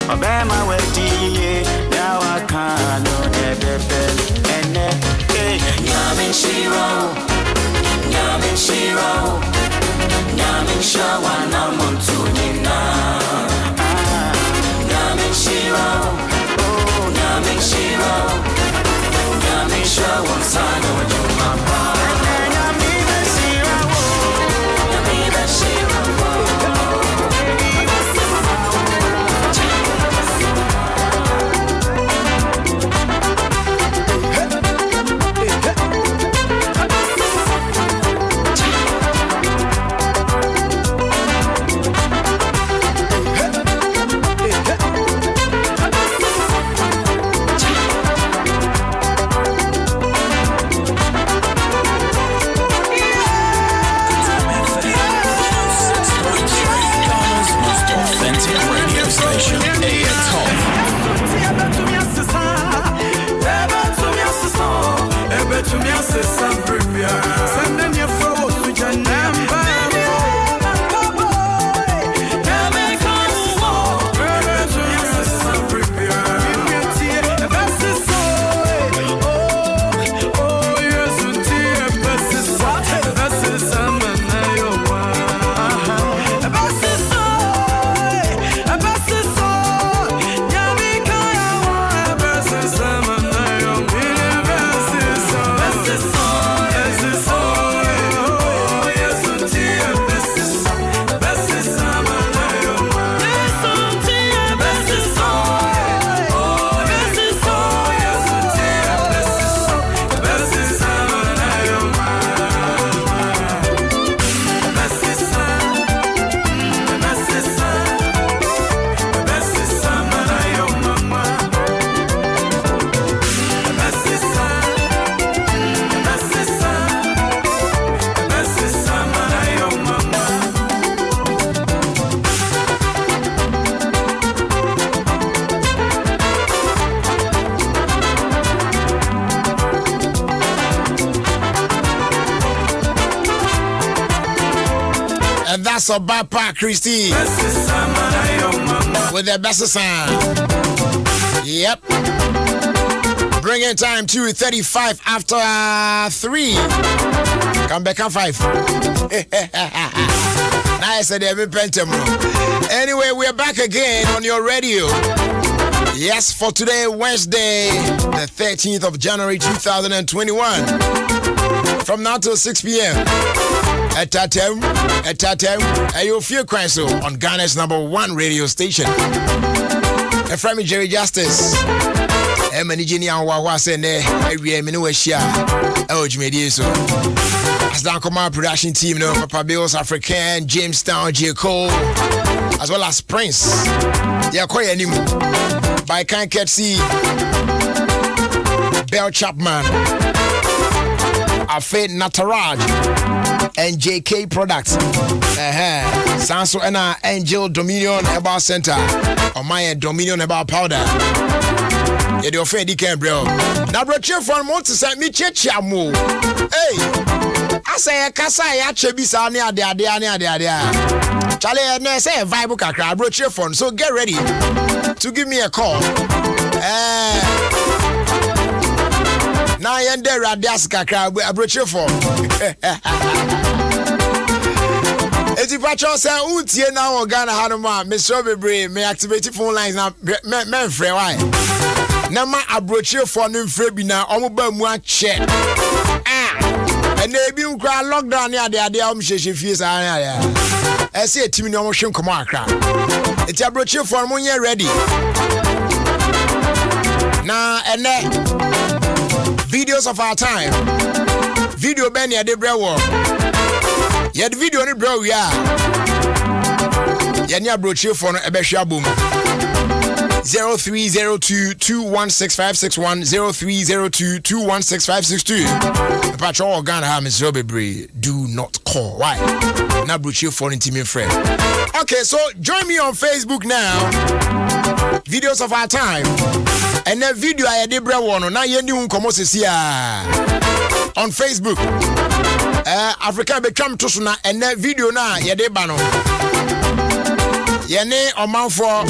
Obama wedi now I can't and Yamin Shiro Yamin Shawana Montunina Yamin Shiro Yamin Shawan Sana Jumapa So Bapa Christy with their best sound. Yep. Bringing time to 35 after 3. Come back on 5. Nice and every pentam. Anyway, we're back again on your radio. Yes, for today, Wednesday, the 13th of January 2021. From now till 6 p.m. At Adom, Ofie Kwanso on Ghana's #1 radio station. And from Jerry Justice. And Manijini and Wawa Sene, every Minuashia, Ojmedia. So, as down command production team, no Papa Bills African, Jamestown, J. Cole, as well as Prince. Yeah, quite anymore. By Can't Catch See, Bell Chapman, Afed Nataraj, and JK Products. Sanso and Angel Dominion Herbal Center, or my Dominion Herbal Powder. Yeah, the offended can, bro. Now, bro, cheer for a month to send me Chechamu. Hey, I say a Casa, Chebisa, near there. Charlie, I say a vibe, Kakra, bro, cheer for. So get ready to give me a call. Now, I am there at Das Kakra, bro, cheer for. If you patch yourself, Utie now or Ghana Hanuma, Mr. Bebre, may activate phone lines now, men free. Why? Nama abroche for new Frebina, Omoba check. And they be lockdown near the idea of Mishi Fees. I see a team in Ocean Comarca. It's a brochure for Munya ready. Now, and then videos of our time. Video Benny at the Brewer. Yet video on the bro, yeah. Yanya brochure for a Besha boom. 0302-216-561 0302-216-562. Patrol Ghana have Mr. Bebre. Do not call. Why? Now brochure for intimate friend. Okay, so join me on Facebook now. Videos of our time. And the video I did one now you new come on Facebook. Africa become to suna and the video na ye de bano. Ye ne oman for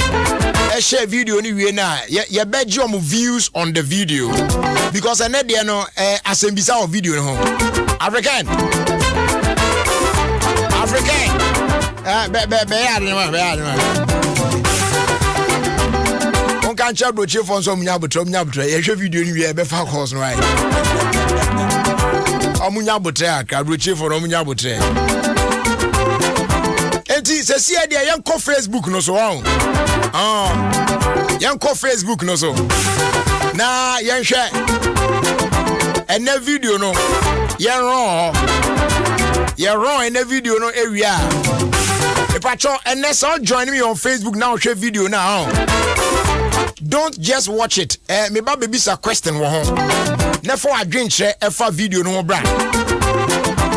share video ni we na ye beji omo views on the video because ene de no asembisa of video no African be ya on kan cha broche for so munya botro ye hwe video ni we be fa course no ai omunya botre aka broche for omunya botre enti se sia de yen ko Facebook no so won yen ko Facebook no so na yen hwe ene video no yen wrong ene video no area if I try and so join me on Facebook now share video now don't just watch it me ba baby sa question wo ho na for adwen share efa video no bra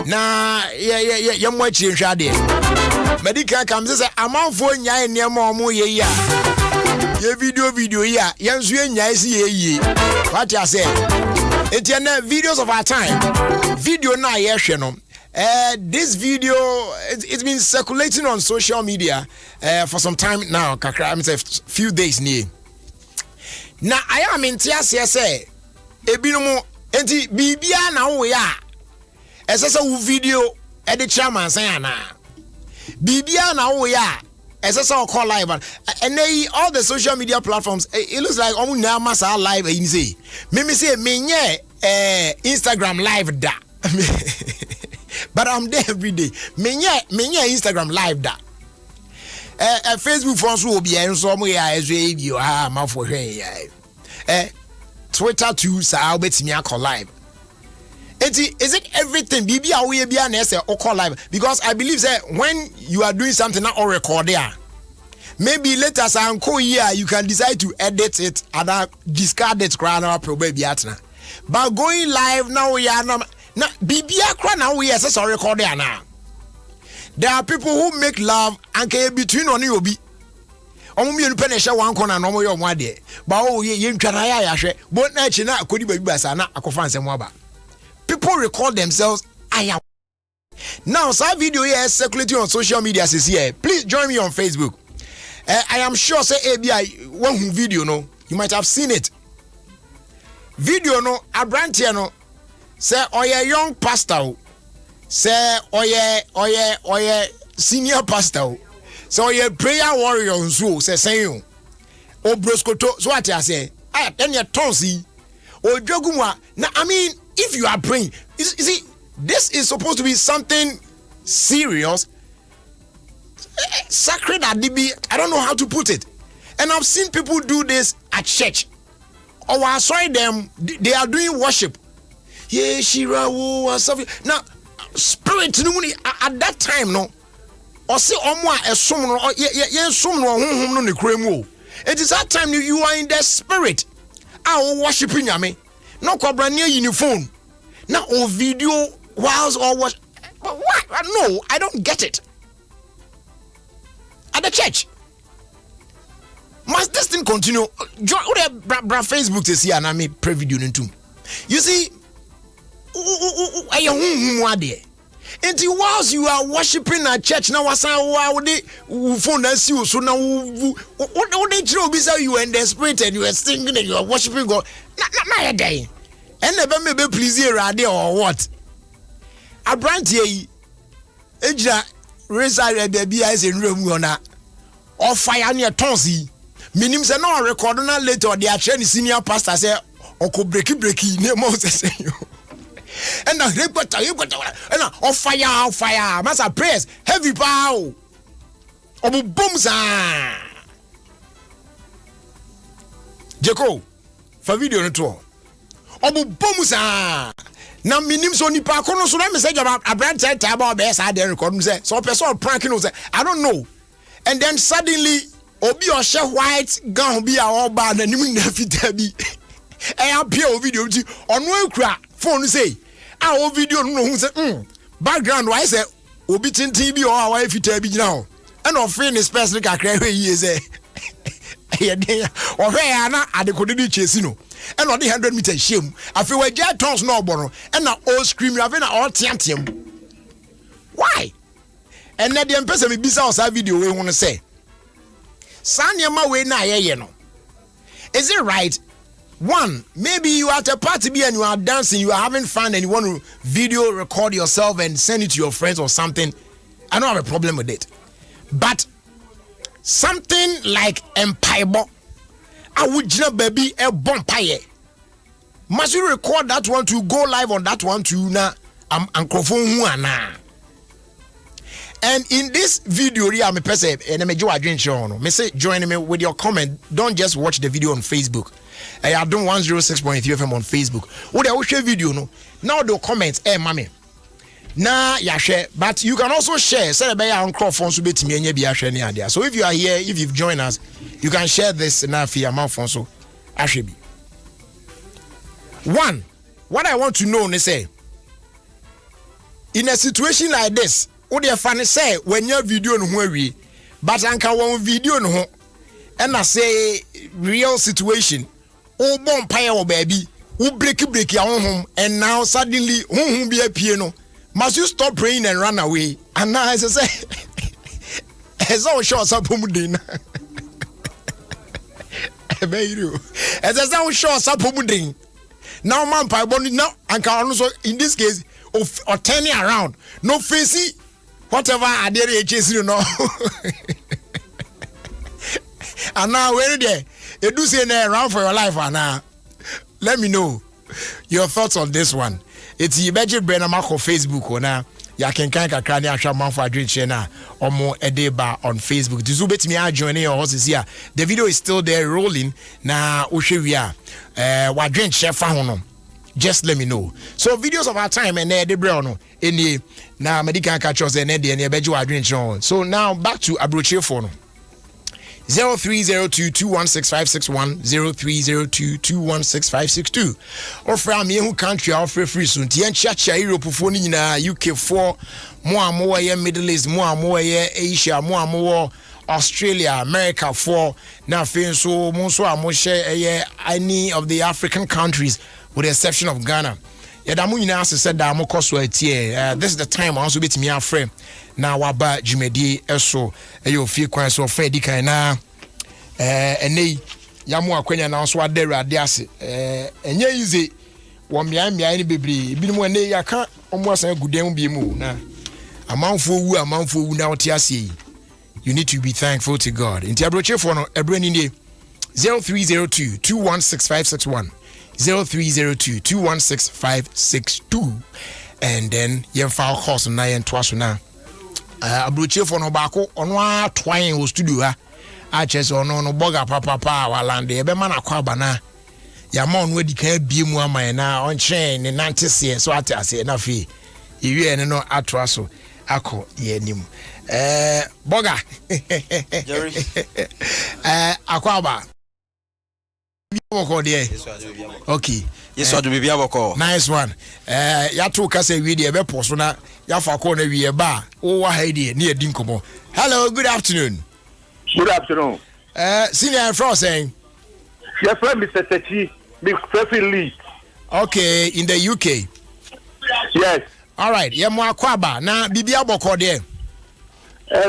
na ye mo achi nhwa de medical kam say amanfo nya enema omo ye ya ye video ya yensu enya isi ye what I say etiana videos of our time video na ye hwe no this video it's been circulating on social media for some time now kakra I say few days near na I am in tiase say ebinumu enti bibia na wo ya esese wo video e de chairman san ana bibia na wo ya esese o call live and all the social media platforms it looks like omu na masa live e say me say menye Instagram live da but I'm there every day menye Instagram live da Facebook for so obi en so mo ya ezo video ma fo hwe ya Twitter too sa obetimi akọ live is it everything bibia we bia na say call live because I believe that when you are doing something not or record there maybe later sanko here you can decide to edit it and discard it kra na probably atna but going live now we are na bibia kra na we say so record there now there are people who make love and can between on you be omumienu penesha wan kona no mo yo mo ade ba o ye ntwara ya hwe bo na chi na akodi babi basa na akofa nsem aba people record themselves now so video here is circulating on social media says here please join me on Facebook I am sure say ABI one video no you might have seen it video no abrantie no say oye young pastor say oye senior pastor so you prayer warrior so say you o broskoto so what I say then you tonsi o jogumwa now I mean if you are praying you see this is supposed to be something serious sacred adibi I don't know how to put it and I've seen people do this at church or I saw them they are doing worship yeah shirawo or something now spirit at that time no or say omo a esom no ye som no honhom no ne kremu it is that time you are in the spirit worshiping yame no kwabra near uniform now or video whilst or what no I don't get it at the church must this thing continue join bra Facebook to see and me pre video into you see and whilst you are worshiping at church now was phone and see you so now what they throw beside you and the spirit and you are singing and you are worshiping God not a day and never maybe please here or what a brand here ejra reside baby eyes in room gonna or fire near tonsi minim say no record na later the actual senior pastor say oko breaky name Moses say you and now you got and fire master prayers heavy power obu boomsa Jeko for video no to obu boomsa na minim so nipa kono so na message about a brand type about be say dey record say so person pranking say I don't know and then suddenly obi o she white gown bi a all ba na nim na fita bi e appear video ti ono akura phone say our video no who say background why say obi tintin bi o a why fita bi gina ho and of friend special kakra we yi say e dey o hwe ya na adekode di chesi no and on the 100 meters shame afi we jet tons no obono and na all scream you have na all tiantem why and na dem person me bisa o sa video we hu say Sanyama we na ye no. Is it right? One, maybe you are at a party and you are dancing, you are having fun, and you want to video record yourself and send it to your friends or something. I don't have a problem with it. But something like Empire, I would just baby a bonfire. Must you record that one to go live on that one to na microphone na? And in this video, I'm a person and I'm a join me say join me with your comment. Don't just watch the video on Facebook. Adom 106.3 FM on Facebook. What I will share video no. Now the comments, mommy. Nah, yeah, share. But you can also share. Say be on phone so bet me be share near there. So if you are here, if you've joined us, you can share this na for your mouth phone so be. One, what I want to know is say in a situation like this, what they funny say when your video no we, but anka one video no, and I say real situation. Oh, bonfire, oh baby, who break your home, and now suddenly, who be a piano? Must you stop praying and run away? And now, as I say, as all shots up Pumudin. As I all shots up Pumudin. Now, man, Piboni, now, and can also, in this case, or turning around, no facey, whatever I did, you know. And now, where there? You do say around for your life, Anna. Let me know your thoughts on this one. It's Ibeji Brenamako Facebook or now. Ya can kind of shaman for a drink channel or more a day bar on Facebook. To Zubet me, I join your horses here. The video is still there rolling. Now, Ushivia, what drink chef found. Just let me know. So, videos of our time and the brown in the now medical catchers and the Beju drink show. So, now back to Abroche phone. 0302216561 0302216562 or from me who country offer free soon tien chacha Europe for ni na UK 4 more ye Middle East more ye Asia more Australia America 4 now fin so mo so share any of the African countries with the exception of Ghana. Yadamu nyina said that mo koso atie this is the time I also bit me aframe na waba jimedi eso Ofie Kwanso friend dikan na enei yamu akwanya na so ade rade ase enye easy wo mia ni bebre binom enei yaka omo asan guden bi mu na amanfo wu na wote ase you need to be thankful to God. Inti abroche for no ebrani ni 0302216561 0302216562 and then yen file course na yen twaso na abroche for no bako ono atwan wo studio ha a chese ono no boga papa walande e be ma na kwa bana ya ma ono adi kan bie mu aman na on chen ne nantese so atase na fi iwie ne no atwaso akọ ye nim boga Jerry akwaba okay. Yes, I do be able. Nice one. Ya to kase we dey be poso na ya fa ko na we ba. O wa haidi near dinkomo. Hello, good afternoon. Good afternoon. Senior from saying. Your friend Mr. Techi, Mr. Lee. Okay, in the UK. Yes. All right. Ya mo akwaba na bibia boko there.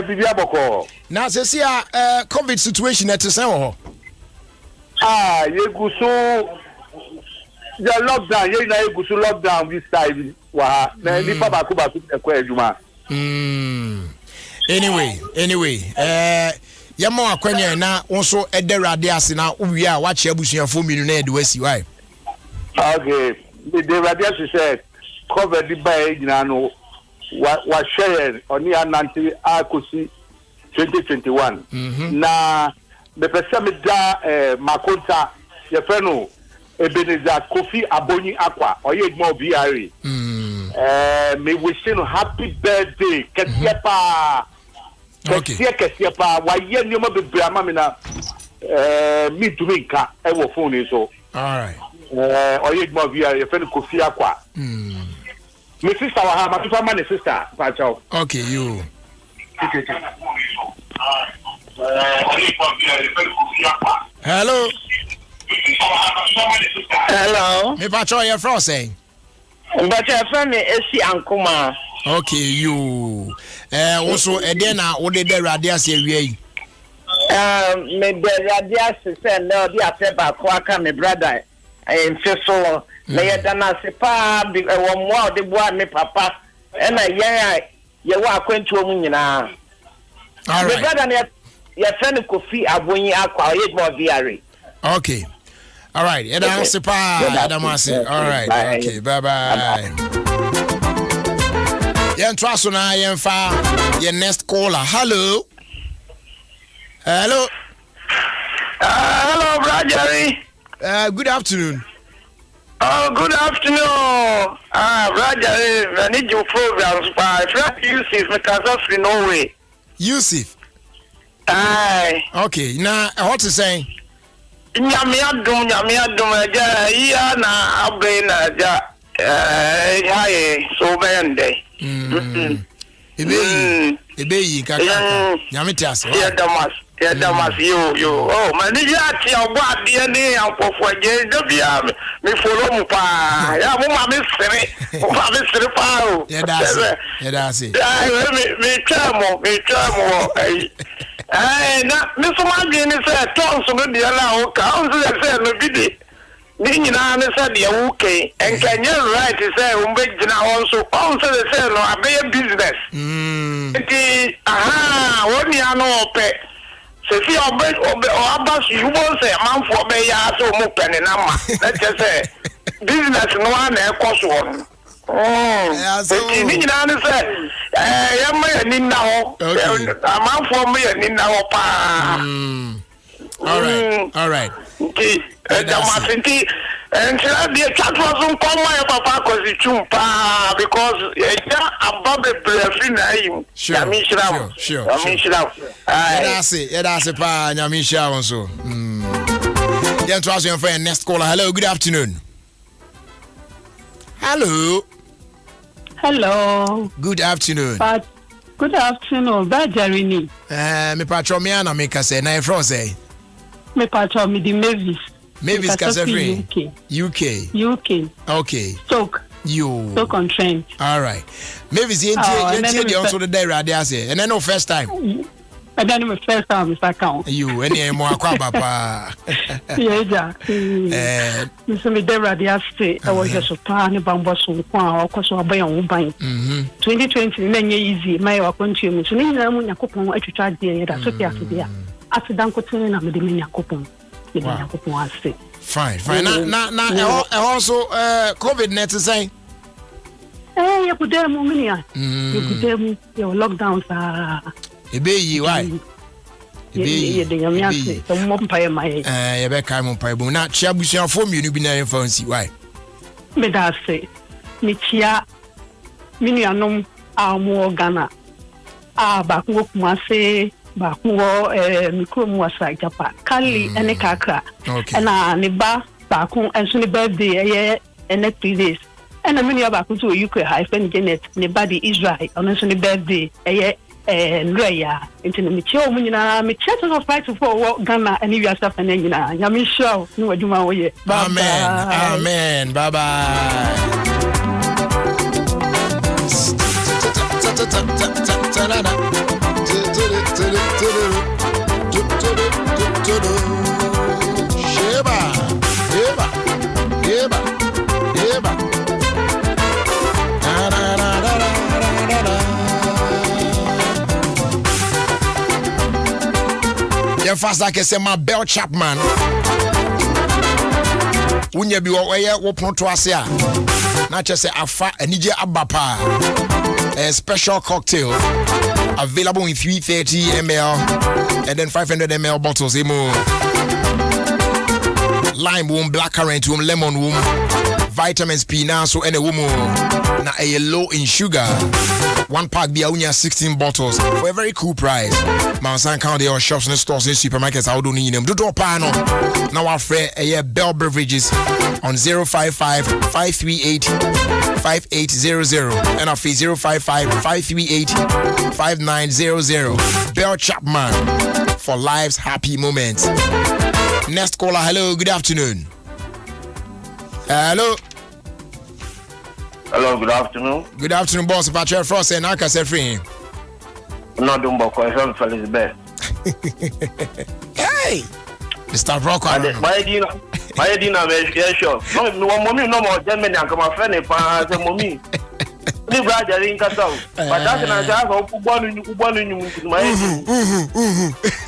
Bibia boko. Na se sia COVID situation at say ho. You go so the lockdown, you know, you go so lockdown this time. Wow, na ni papa ko ba ku eduma. Anyway, yamo akwanya na wonso ederade ase na uwi a wa che abusuafo minu na ede wasi why. Okay, the radio said cover the bay nyina no wa share oni ananti akosi 2021. Na the person da makonta ye feno Ebenezer Kofi Abonyi Akwa oye edmo BRA. Me wish you happy birthday Kesiepa. Okay. Kesiepa wa ye nyoma bebre ama me na me to me nka e wo phone so. All right. Oye edmo BRA ye feno Kofi Akwa. Me sister wa ha ma pipa ma ne sister pa chao. Okay, you. Hello. Hello. Me patrol your from saying. But your friend is Ankuma. Okay, you. Also, Edena, what did the radio say? Me the radias say no the afeba ko aka me brother en feso na ye dana se pa bi wo mo de boa me papa e na ye wa akwantu mu nyina. All right. Me brother na ye friend Kofi Abonyi akwa ye mo viare. Okay. All right. Edam Sipa. All right. Okay. Bye. Yen traso na yen fa your next caller. Hello. Hello. Hello, brother Jerry. Good afternoon. Oh, good afternoon. Brother Jerry, I need your programs. If you Yusuf, me can't no way. Yusuf. Aye. Okay. Now, what to say? Nyame adom ja iya na abe na ja haye so bende Ebeyi kaka nyame tiase ya damas yo oh mani ya ti ogbo ade ni ankofo je dobia me follow mu pa ya mo ma me sere pa o ya dase me chamo na me so ma bi ni se ton so no dia la o ka on se no bi de ni nyina ne se de wo ke enkenye right se o mbe gina on so on se no abe business ti woni ano ope se fi obe abasu yubo se manfo be ya so mo pene na ma na che se business no na e koso on ni nyina ne se ya ma ya ni na ho manfo me ya ni na ho pa all right Damasinti and the chat wasn't come my papa because it's chumpa because above the blessing. Sure. That's a pa Nyamisha also. Then to ask your friend next caller. Hello, good afternoon. Hello. Good afternoon. Good afternoon, Bajarini. Me patromiana make us say na fro say. Me patron me di Mavis Casafri. UK. Okay. Stoke on Trent. All right. Mavis, you also the day radio say. And then no first time. And then my first time Mr. Count. You any more papa. Yeah. Mr. Me de radio say I was just a plan bambo so kwa okoso abayan wo ban. 2020 na nye easy my wa continue. So ni na mu yakopon atwitwa de da so pia so dia. Asidan ko tin na me de me yakopon. Fine. Now, also COVID net is saying. You could tell me, you could tell me your lockdowns are. Why? You not Chabusia form you be there for see why. But I say, Michia, Minianum, more Ghana. Back work must say. Bakuwo mikrom wasa japa kali ene kakra na ne ba baku enso ne birthday ene 3 days ena mini abaku to UK high friend Janet ne ba di Israel ono enso ne birthday nreya intene mi che o munyina mi che to fight for Ghana ene wi asafa na nyina nyame show ni waduma wo ye amen bye bye Yeah, fast like I say, my Bell Chapman. When you be what pronto asia, not just say afa and nije abapa. A special cocktail available in 330 ml and then 500 ml bottles. Lime woom, blackcurrant woom, lemon woom, vitamins P now so any woman na a low in sugar. One pack be 16 bottles for a very cool price. Mansan count your shops and stores and supermarkets. I don't need them. Do pano. Now our friend a Bell Beverages on 055-538-5800 and our fee 055-538-5900. Bell Chapman for life's happy moments. Next caller, hello, good afternoon. Hello, good afternoon. Good afternoon, boss. Patrick Frost and Aka Sefrin. No, don't book. I'm Felix Bell. Hey, Mr. Brock. My dinner, very sure. No mommy, no more Germany, and come a friend if I say mommy. Ni brother in Castle. But that's an answer of one in my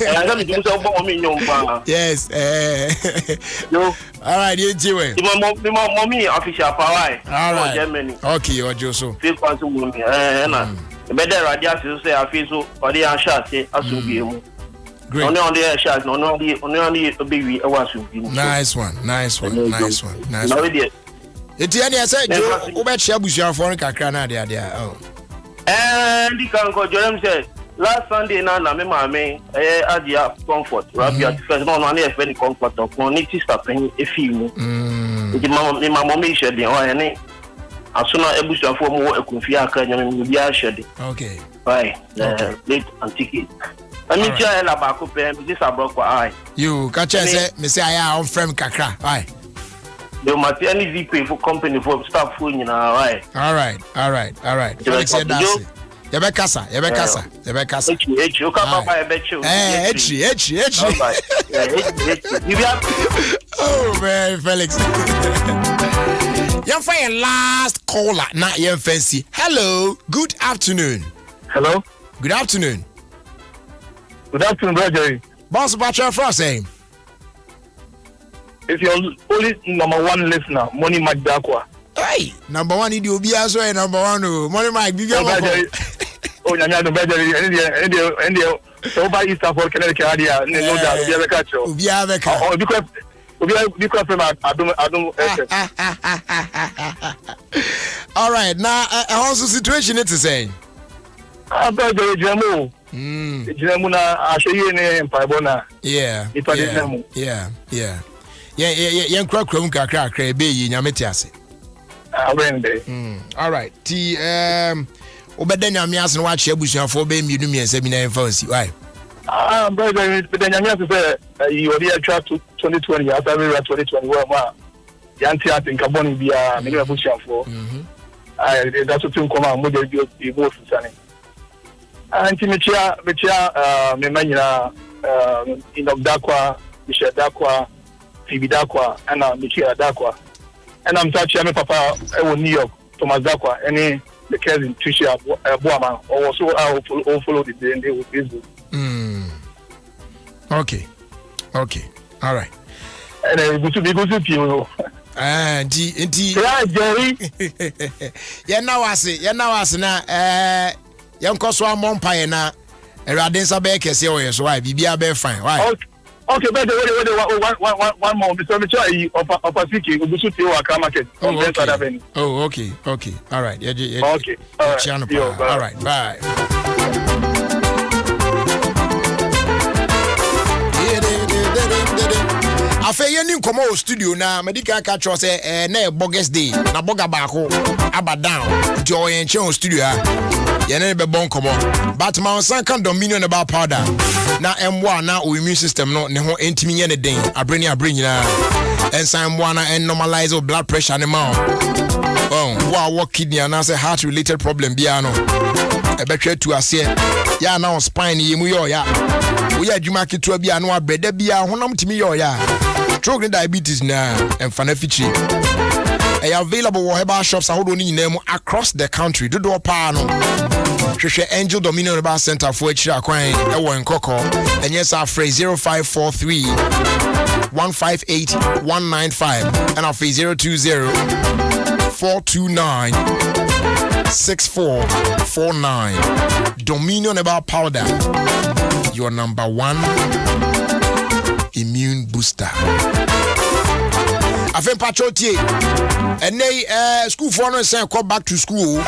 and I'm going to so mommy, no. Yes, No. All right, you do it. Mommy official power. All right. Germany. Okay, or Joso. Feel Kwanso mommy. Better radius to say I feel so or the shot say as you Great. Only on the shot, only a baby was Nice one. Nice one. It's any I said, Joe, Ubet Shabush, foreign Kakrana, there. Oh. And the Kanko Jerem said, last Sunday, now, Mammy, Adia comfort. Rabia, first one, only a very comfort of money, stopping a few. My mommy said, any. As soon as I bush for more, a confia can be assured. Okay. Right, late and ticket. I mean, tell about comparing this about eye. You catch us, Miss I am from Kakra. Aye. You must any VP for company for staff food in our eye. All right. Felix said that's it. Yabekasa. You come by a bet you. Oh man, Felix. You're fine last caller, not your fancy. Hello, good afternoon. Hello. Good afternoon. Good afternoon, brother. Boss Bachelor Frost saying. If you're only number one listener, Money Mike Dakwa. Hey, number one, you be as well, number one, Money Mike, be your brother. Oh, you're not better. And so by Easter for Connecticut, no doubt, you have a catch. You have a catch. Oh, because from Adom. All right, now, how's the situation it's saying? I'm brother, Jamu. Jamuna, I show you in Pibona. Yeah. Young Crock Crack, be in Yametias. All right. Obedena Mias and watch Yabush for baby, you mean 79 fancy. Why? Brother, but then you already attract to 2020 after 2021. Yanti, I think Caboni be a minimum push for. That's what you come out with the both sunny. And Timicha, Memania, in Dakwa, Michelle Dakwa, Phoebe Dakwa, and Michelle Dakwa. And I'm touching my papa, New York, Thomas Dakwa, any the cousin Trisha Boama, or also I will follow the day with Facebook. Okay. All right. And good to be good to you. Indeed. Right, Jerry. Now I see now. Young Coswa Mompire na Radinsa Baker say, oh, so I be fine. Why? Okay, but one more. Mr. Michai of Pasiki, Ubusuti or Kamaket. Oh, okay. All right. Okay. All right. Bye. Afe yeni nkomo studio na medical catch us na bogus day na boga baako aba down to oyen chen studio ha yene be bon komo but ma onsan kan dominion about powder na M1 na o immune system no ne ho entimi ye ne den abreni nyina ensan M1 na normalize blood pressure ne ma wo kidney and say heart related problem bia no e betwe tu ase ya na on spine yemu yo ya wo ya adwuma ketua bia no abreda bia honam timi yo ya stroke diabetes na emfana fichi available wo herbal shops ahodo ni nyina mu across the country dodo pa no hwehwe Angel Dominion Herbal Center for ekira akwan e wo nkoko enye sa free 0543 158 195 and of 020 429 6449 Dominion Herbal Powder, your number one immune booster. Afen patriotie and they school for no say come back to school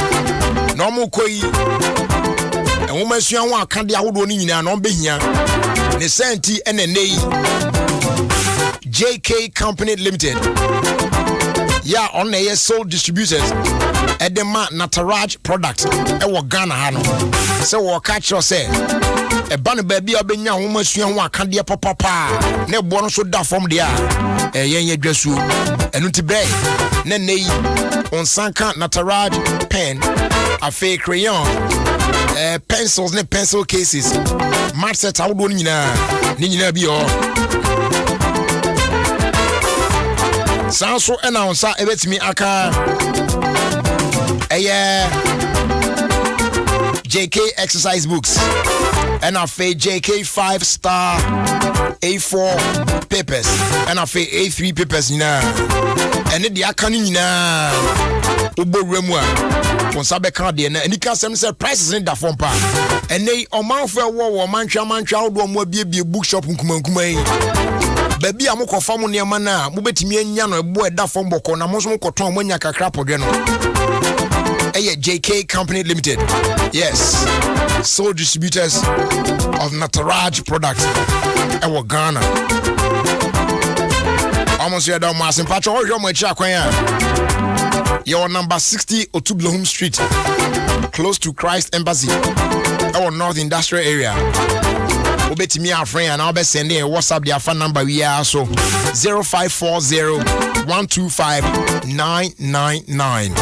no mo koi and woman sua wa kan dia hodo ni nyina no behia ne senti NNA JK Company Limited ya on the sole distributors Edema Nataraj product e wo Ghana ha no se wo catch you say e ba no ba bia obenya wo masua ho akade papa na ebo no so da from dia yen dwasu enu ti bre na nei on sanka Nataraj pen a fake crayon pencils ne pencil cases mat set awodo ni nyina bi o sanso announce ebetimi aka JK exercise books and I say JK 5-star A4 papers and I say A3 papers na and the akani na ubo remwa onsa be kan de na ani ka sem say prices in da form pa and they omanfo wo mantwa wo mo bie bookshop nkumankuma yi baby amokofa mo ne ma na mo betimi anya no ebo da form boko na mo so mo koton mo nya kakra podwe no JK Company Limited. Yes. Sole distributors of Nataraj products. Ewa Ghana. Almost here down Masin Pacho. You're number 60 Otublahum Street. Close to Christ Embassy. Our North Industrial Area. Obeti me our friend and I'll be sending a WhatsApp their phone number we are so 0540-125-999.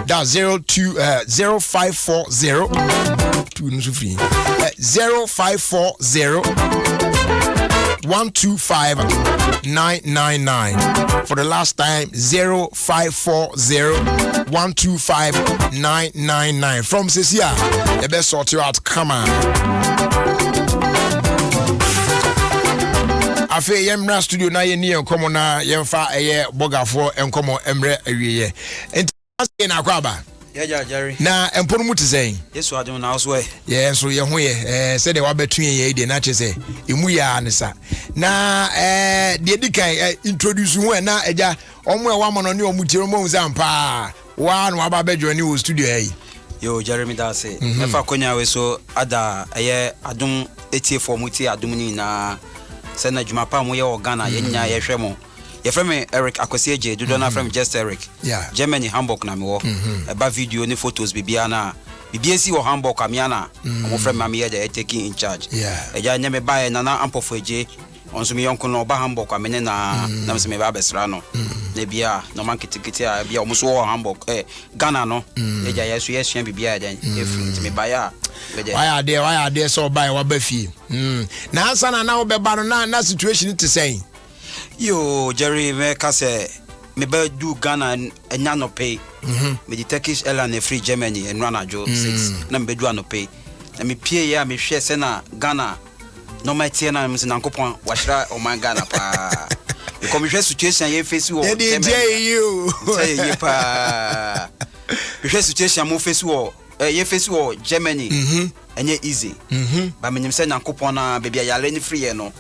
That's 0540-125-999. For the last time 0540-125-999. From Cecia, the best sort you out. Come on. Afe yemra studio na ye ni enkomo na yemfa eye bogafo enkomo emre awiye enti na akwaba yeah Jerry na empono mu tisen yesu adom na so ye so ye ho ye se de wabetu ye de na chese emu ya anisa na de dikan introduce hu na eja omo e wa mono ne omu tiro mo zampa wa no aba bejo ni wo studio yi yo Jeremy da say efa konya we so ada eye adom etie muti adom ni na sena juma pa mo ye Ghana ye nya ye hwemo ye frame Eric Akwasi Eje do na frame just Eric Germany Hamburg na me wo eba video ni photos bibia na bibiesi wo Hamburg amiana mo frame mama ye taking in charge eja nya me bae na ampofo Eje onso me yonko no ba Hamburg amene na na me se me ba besra no na bia no man kitikiti a bia omo so wo Hamburg Ghana no eja yeso ye hia bibia den e free me bae why are there so by wa bafi na ansana na obeba no na situation to say yo Jerry me ka say me be do Ghana enya no pay me the Turkish airline free Germany and run ajo 6 na me do no pay na me pie ya me hwe se na Ghana no my tie na me se nankopon wa hira o man Ghana pa because me hwe situation ye face wo you say ye pa me hwe situation mo face wo ye face wo Germany enye easy but me nim say nankopon na baby ayale ni free no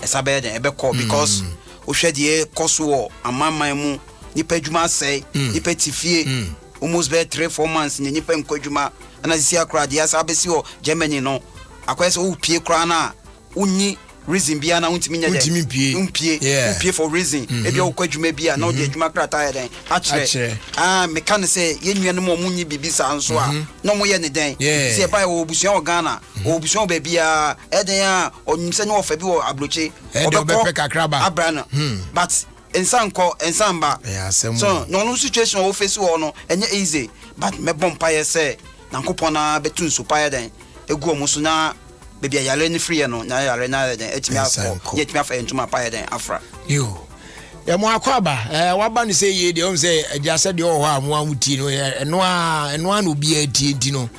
esabe den ebe call because o hwede cost wo amamman mu nipa djuma say nipa tifie almost be 3-4 months ni nipa nkwadjuma na sisi akra dia sabesi wo Germany no akwese wo pie kra na unyi reason bia na untimi nya de umpie for reason ebi wo kwadjuma bia na wo de djuma kra ta den achre me kan say yenua no mo munyi bibisa anso a no mo ye ne den si e ba wo busuan wo Ghana wo busuan be bia eden a onyimse ne wo fa bi wo abroche obepe kakraba abrana but ensamba so no situation wo face wo no enye easy but me bompa ye say nankopona betun so pa ye den egu omuso na bebia yale ni free no na yale na den etimi akọ yetimi afa entuma pa ye den afra yo ya mo akwaba waba ni say ye de o say eja se de o ho amu amuti no eno a no bi ati no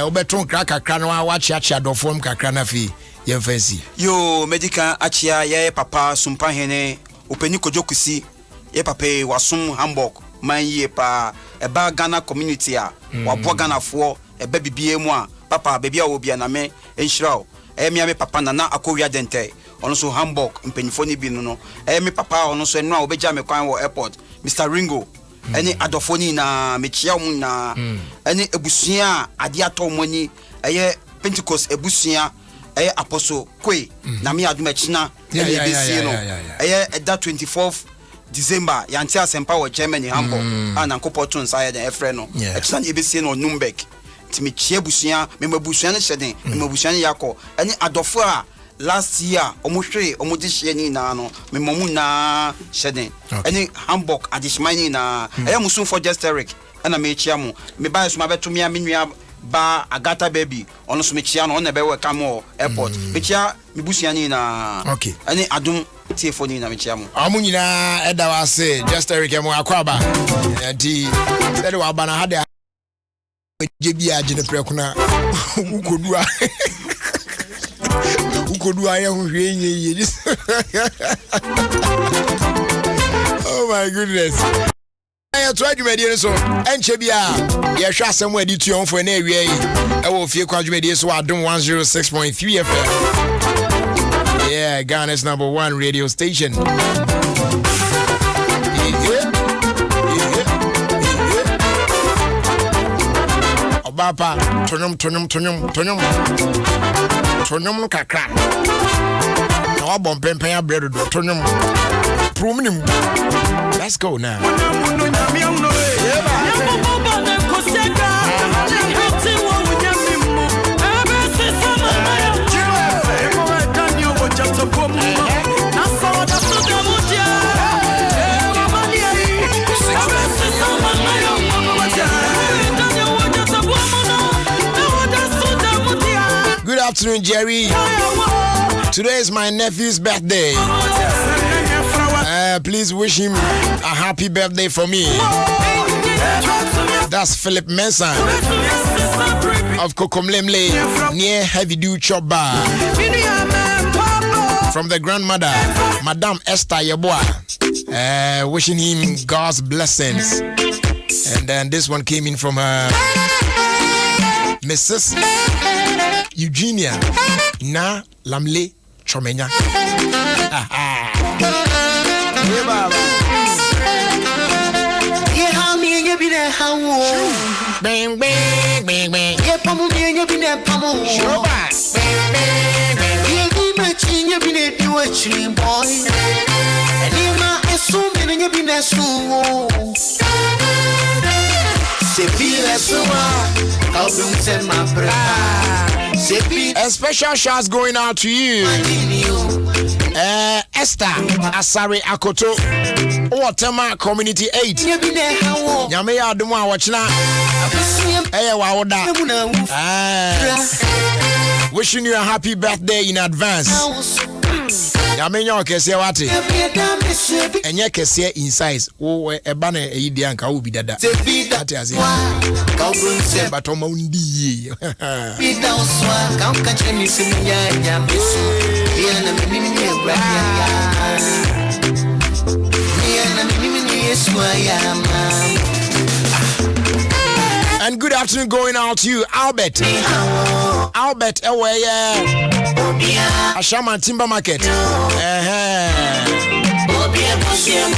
obeton kakra no wa chiachia do form kakra na fi ye fancy yo medical achia ye papa sumpa hene openi kojokusi ye papa wasum Hamburg man ye pa eba Ghana community a wabo Ghana fo eba bibie mu a papa bebia wo bia na me enhirao me papa na akowia dente ono so Hamburg mpenifo ni bi no me papa ono so eno a obeja me kwan wo airport Mr Ringo eni adofoni na mechia mu na eni ebusuan ade atomoni Pentecost ebusuan apostle kwe na me aduma china ebesi no that 24th December yanti asempa wo Germany Hamburg anankopotun saye den efre no china ebesi no Nuremberg timi chie busuan me mabusuan ne hyeden me mabusuan yakọ eni adofo a last year omuhwe omudihye ni na no me momu na hyeden eni Hamburg adishmani na musun for just Eric ana me chia mu me ba so ma beto me nua ba Agata baby ono so mechia no na be welcome airport mechia mibusia ni na okay ani Adom tiefoni na mechia mo amu nyina eda wa say just Eric mo akwaba enti said wa bana hade jebi agene prekuna ukodua ya hwenye oh my goodness I tried to make so enche bia ye hwa asem adi tuon fo na awie yi e wo Ofie Kwanso media so Adom 106.3 FM. Yeah, Ghana's #1 radio station. Obapa tonum kakra na wabom pempen abredo do tonum prumnim. Let's go now. Good afternoon, Jerry. Today is my nephew's birthday. Please wish him a happy birthday for me. That's Philip Mensah of Kokomlemle near Heavy Dew Chop Bar. From the grandmother, Madame Esther Yeboah. Wishing him God's blessings. And then this one came in from Mrs. Eugenia Na Lamle Chomenya. Bang bang bang bang. Yeah, pamu bienya bine pamu. Shoba. Bang bang bang. Yeah, di machinya bine diwa chim boy. Anima esum bine bine sumo. Sepila suma. Album send my brother. A special shout going out to you. Esther Asare Akoto Watema Community 8 Nyame ya Adom a watchna wa woda wishing you a happy birthday in advance. Nyame nyo kese wate enye kese in size wo eba na eyidi anka wo bi dada ate ase bato ma undi And good afternoon going out to you, Albert. Albert, Ashama Timber Market.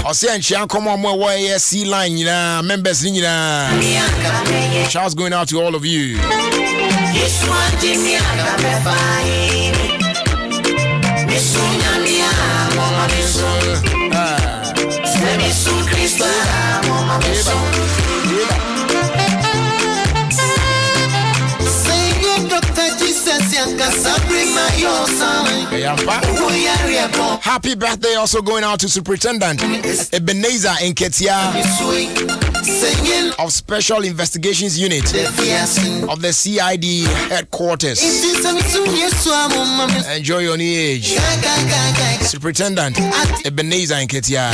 Ose enchian come on mo way C line nyina members nyina. Shouts going out to all of you. Happy birthday also going out to Superintendent Ebenezer Nketia of Special Investigations Unit of the CID headquarters. Enjoy your new age. Superintendent Ebenezer Nketia.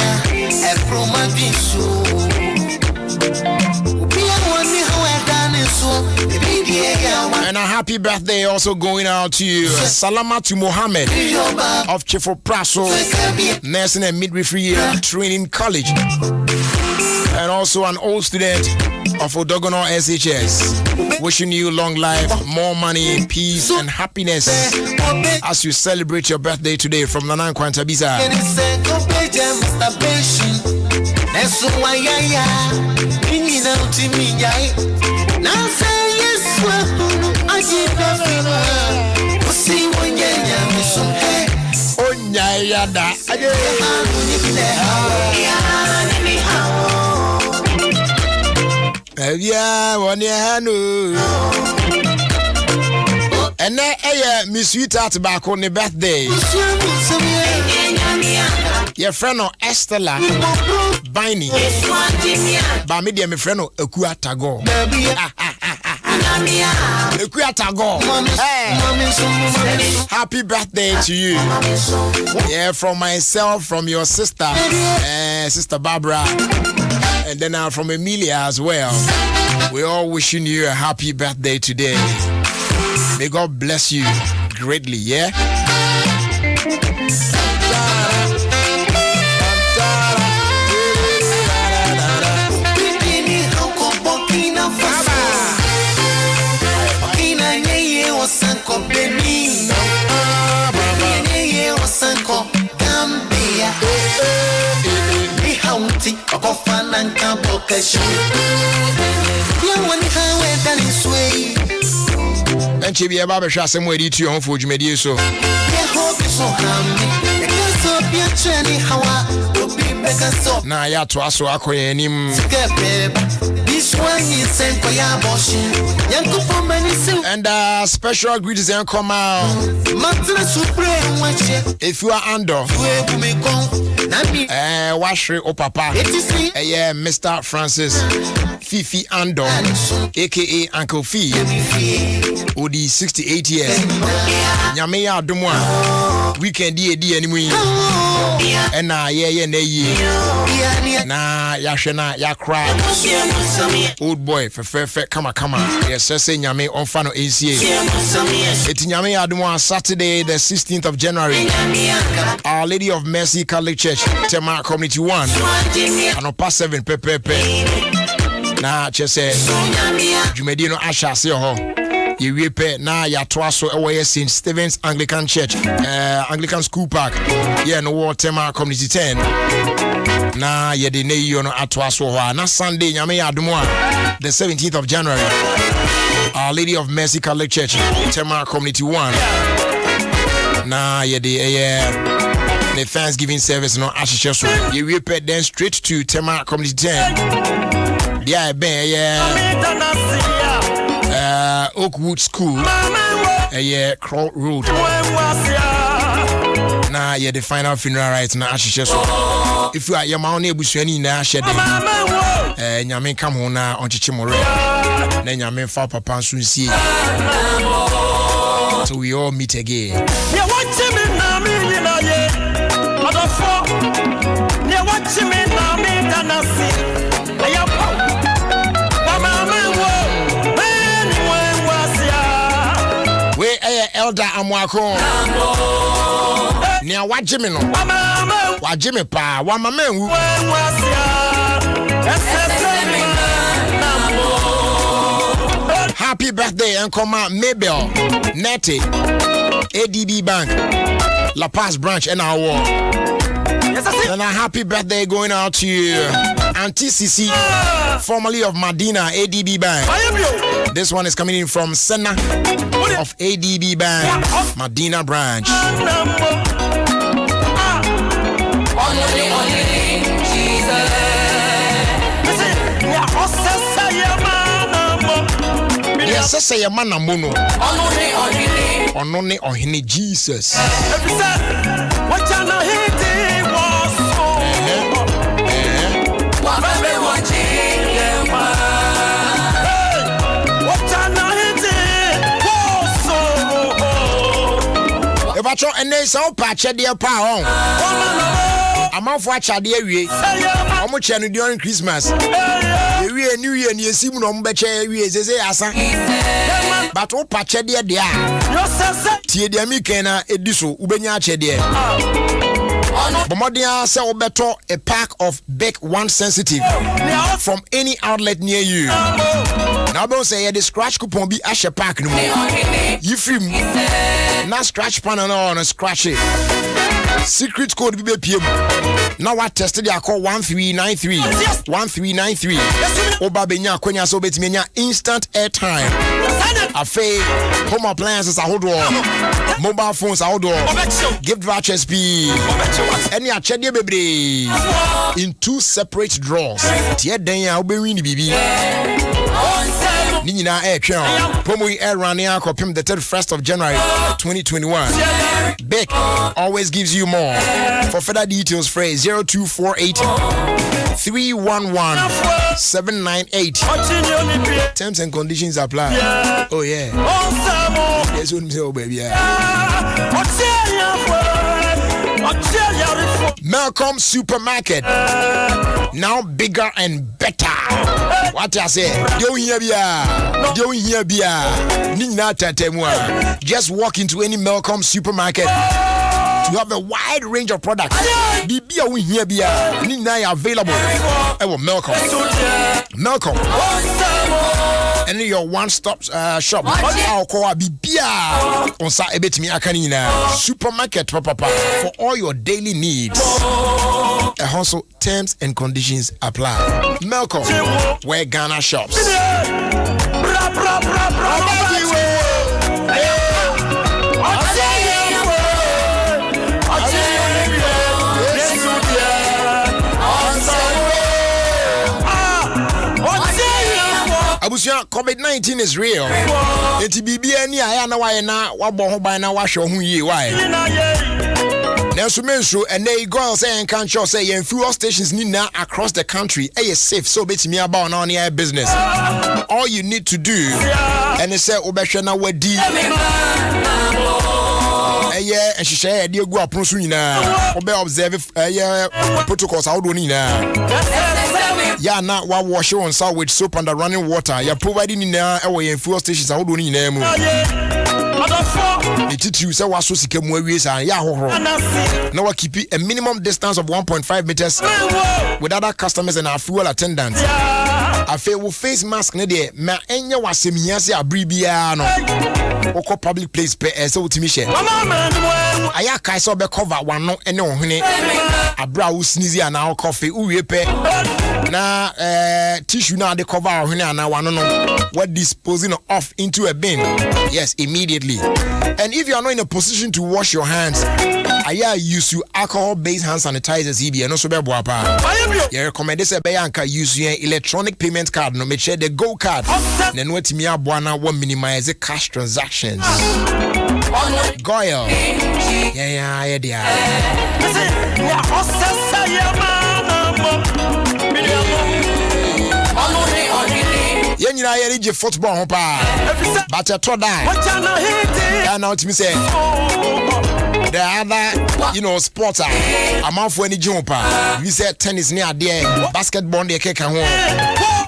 And a happy birthday also going out to you, Salamatu Mohammed of Chefo Praso Nursing and Midwifery Training College, and also an old student of Odogono SHS. Wishing you long life, more money, peace, and happiness as you celebrate your birthday today from Nanan Kwantabisa. And Miss Sweetheart back on the birthday. Your friend Estella Bini. But me dear, my friend Okua Tago. Happy birthday to you. Yeah, from myself, from your sister, Sister Barbara, and then from Emilia as well. We're all wishing you a happy birthday today. May God bless you greatly, yeah? And she be a barber shop somewhere to your home for you, so. Now, ya to us, so I call him. And special greetings and come out. If you are under, wash o papa, yeah, Mr. Francis Fifi Ando, aka Uncle Fee, Odi 68 years. Nyame ya Adom weekend di anyway. And yeah, na ya shena ya cry. Old boy, fe come on. Yes, say nyame on fano ACA. It's nyame ya Adom Saturday, the 16th of January. Our Lady of Mercy Catholic Church, Tema Community 1. And past 7 pepe. Na chese Jumedino Asha se ho. Ye wepe na ya twaso ewe St. Stephen's Anglican Church, Anglican School Park. Yeah, no war Tema Community 10. Na ye de ne yo no atwaso ho. Na Sunday nyame ya Adom the 17th of January. Our Lady of Mercy Catholic Church, Tema Community 1. Na ye de the Thanksgiving service no ashisha so. Ye wepe then straight to Tema Community 10. Yeah, Oakwood School, Crow Road. Now, the final funeral rites na ashisha so. If you are your money, Bushani na shed, Yamin come home now on Chichimore. Then Yamin for Papa soon see. So we all meet again. Elder Amwako. Nia wajimi no. Wajimi pa. Wamamengu. Happy birthday and come out Mabel Nettie ADB Bank La Paz branch and our war. And a happy birthday going out to Auntie CC, formerly of Medina ADB Bank. This one is coming in from Senna of ADB Bank, Medina branch. Yes, say a man amono. Onone ohini Jesus. Ebacho ene so patch dey pa on. Amafo acha dey awie. Omo che no during Christmas. Ewie new year ni esim no mbeche ewie sese asa. But o patch dey there. Tie dey mi ken na ediso ubenya ache dey. Bomodia say obeto a pack of Beck One Sensitive from any outlet near you. Now don't say the scratch coupon be ashe pack no. You film na scratch pan on scratch it. Secret code be PM. Now what tested ya call 1393 1393. Oba benya kwenya so betimenya instant airtime. Afe home appliances hold mobile phones hold gift vouchers be any achede bebre in 2 separate draws. Tie den ya obewin bibi. Nina Airtrain, Pomo Air running Akopim the 31st of January 2021. Beck always gives you more. For further details, phrase 0248 311-798. Terms and conditions apply. Oh yeah. Yes, oh baby. Malcolm Supermarket, now bigger and better. What I say? Just walk into any Malcolm Supermarket to have a wide range of products. Available. Malcolm. And your one-stop shop. Supermarket for all your daily needs. Also, terms and conditions apply. Malcolm, where Ghana shops. COVID-19 is real. It's BBA ni ayana wayena wabo by na washo hu yi why. Nanso menso and they go say and can't show say yen fuel stations ni na across the country safe so betimi aba on air business. All you need to do and they say obehwe na wadi and she share the go apron so nyina obe observe protocols how do ni na. Yeah, now wa wash on salt with soap and running water. You're providing in there fuel stations. How do you name it? You say was so sick and now I keep a minimum distance of 1.5 meters with other customers and our fuel attendants. I feel with face mask near ma enya was a bribiano or public place so to me. I can't so be cover one no and no honey. A brow sneezy and our coffee uwe na tissue now they cover our honey and now one no what disposing off into a bin. Yes, immediately. And if you are not in a position to wash your hands, I use you alcohol-based hand sanitizers. And also, you recommend this use your electronic payment card. No, make sure the Go card. Then what me abwana will minimize the cash transactions. Goyle, yeah. You know, I read football, but I told that. And now to me say, the other, sports I'm out for any jumper. We said tennis near there, basketball near cake and home.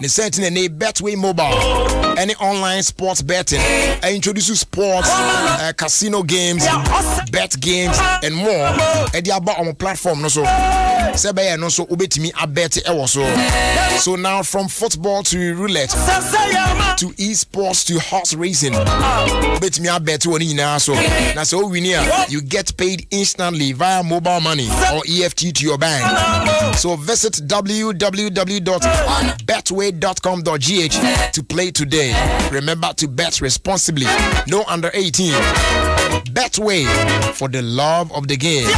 The setting a Betway mobile, any online sports betting. I introduce you sports, casino games, bet games, and more. And they are on a platform, no so. Sebaya no so obey me a bet so now from football to roulette to esports to horse racing, bet me a bet so now so we near you get paid instantly via mobile money or EFT to your bank. So visit www.betway.com.gh to play today. Remember to bet responsibly. No under 18. Betway, for the love of the game.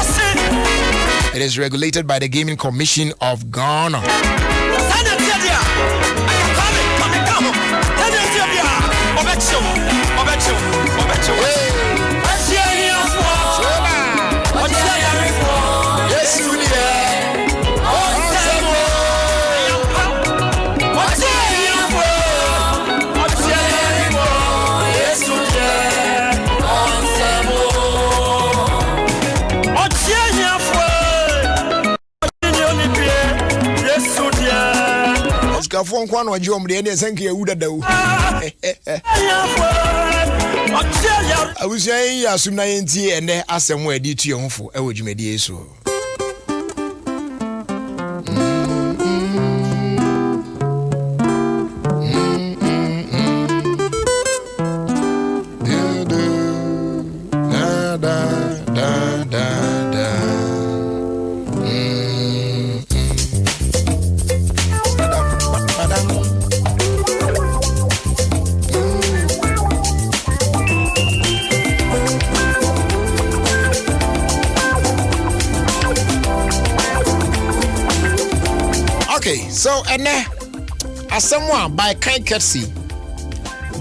It is regulated by the Gaming Commission of Ghana. Phone kwan wa jom de ne sanke wuda dawo awusan ya sumna yenti ene asem wa di tue hofo e wodwumadi eso So, and as someone by kind courtesy,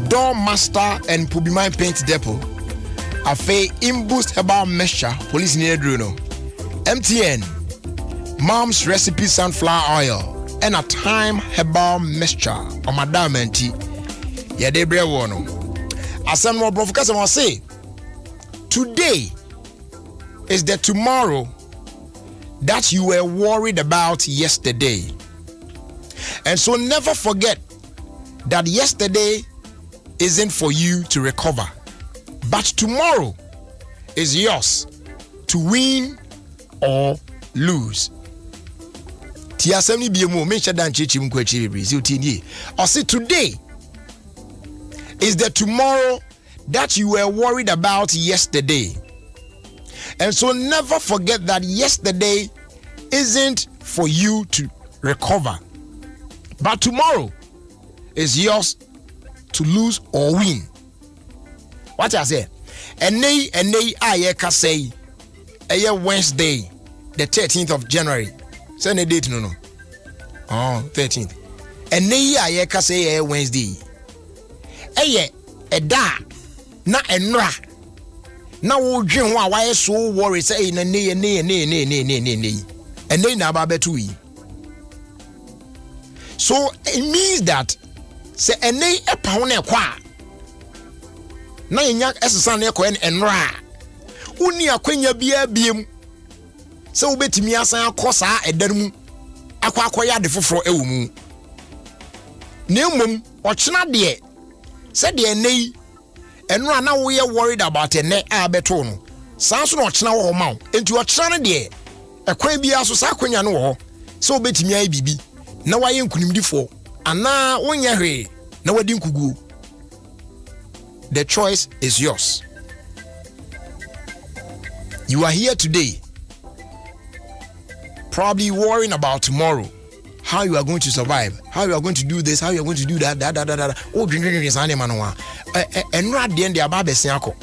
Door Master and Pubimine Paint Depot, a fay imboost herbal mixture, police near Bruno, MTN, Mom's Recipe Sunflower Oil, and a time herbal mixture on my diamond tea. Yeah, they bring one. I send more broadcast and I say, today is the tomorrow that you were worried about yesterday. And so never forget that yesterday isn't for you to recover, but tomorrow is yours to win or lose. Tiasemi biemo mention dan chichim kwechi bibri utini. Or say today is the tomorrow that you were worried about yesterday. And so never forget that yesterday isn't for you to recover, but tomorrow is yours to lose or win. What I say? And I can say Wednesday, the 13th of January. Send a date no. Oh, 13th. And I can say Wednesday. A da na enra. Na wo dwen ho a why so worry say na ne. And then na ba betu yi. So it means that say ene epa ho na kwa na nya esesa na ekọ enra uni akwanya bia biem se wo betimi asan akosa edan mu akwa de foforo ewo mu na mmom ochena de se de ene enra na wo ye worried about ene a beto no san so na ochena wo ma enti ochena ne de ekwan bia so sa akwanya no wo se wo betimi ayi bibi na waye nkunimdifo ana wonya hwe na wadi nkugu. The choice is yours. You are here today, probably worrying about tomorrow, how you are going to survive, how you are going to do this, how you are going to do that. Oh, drink sane manwa. Enra de end ababe siako.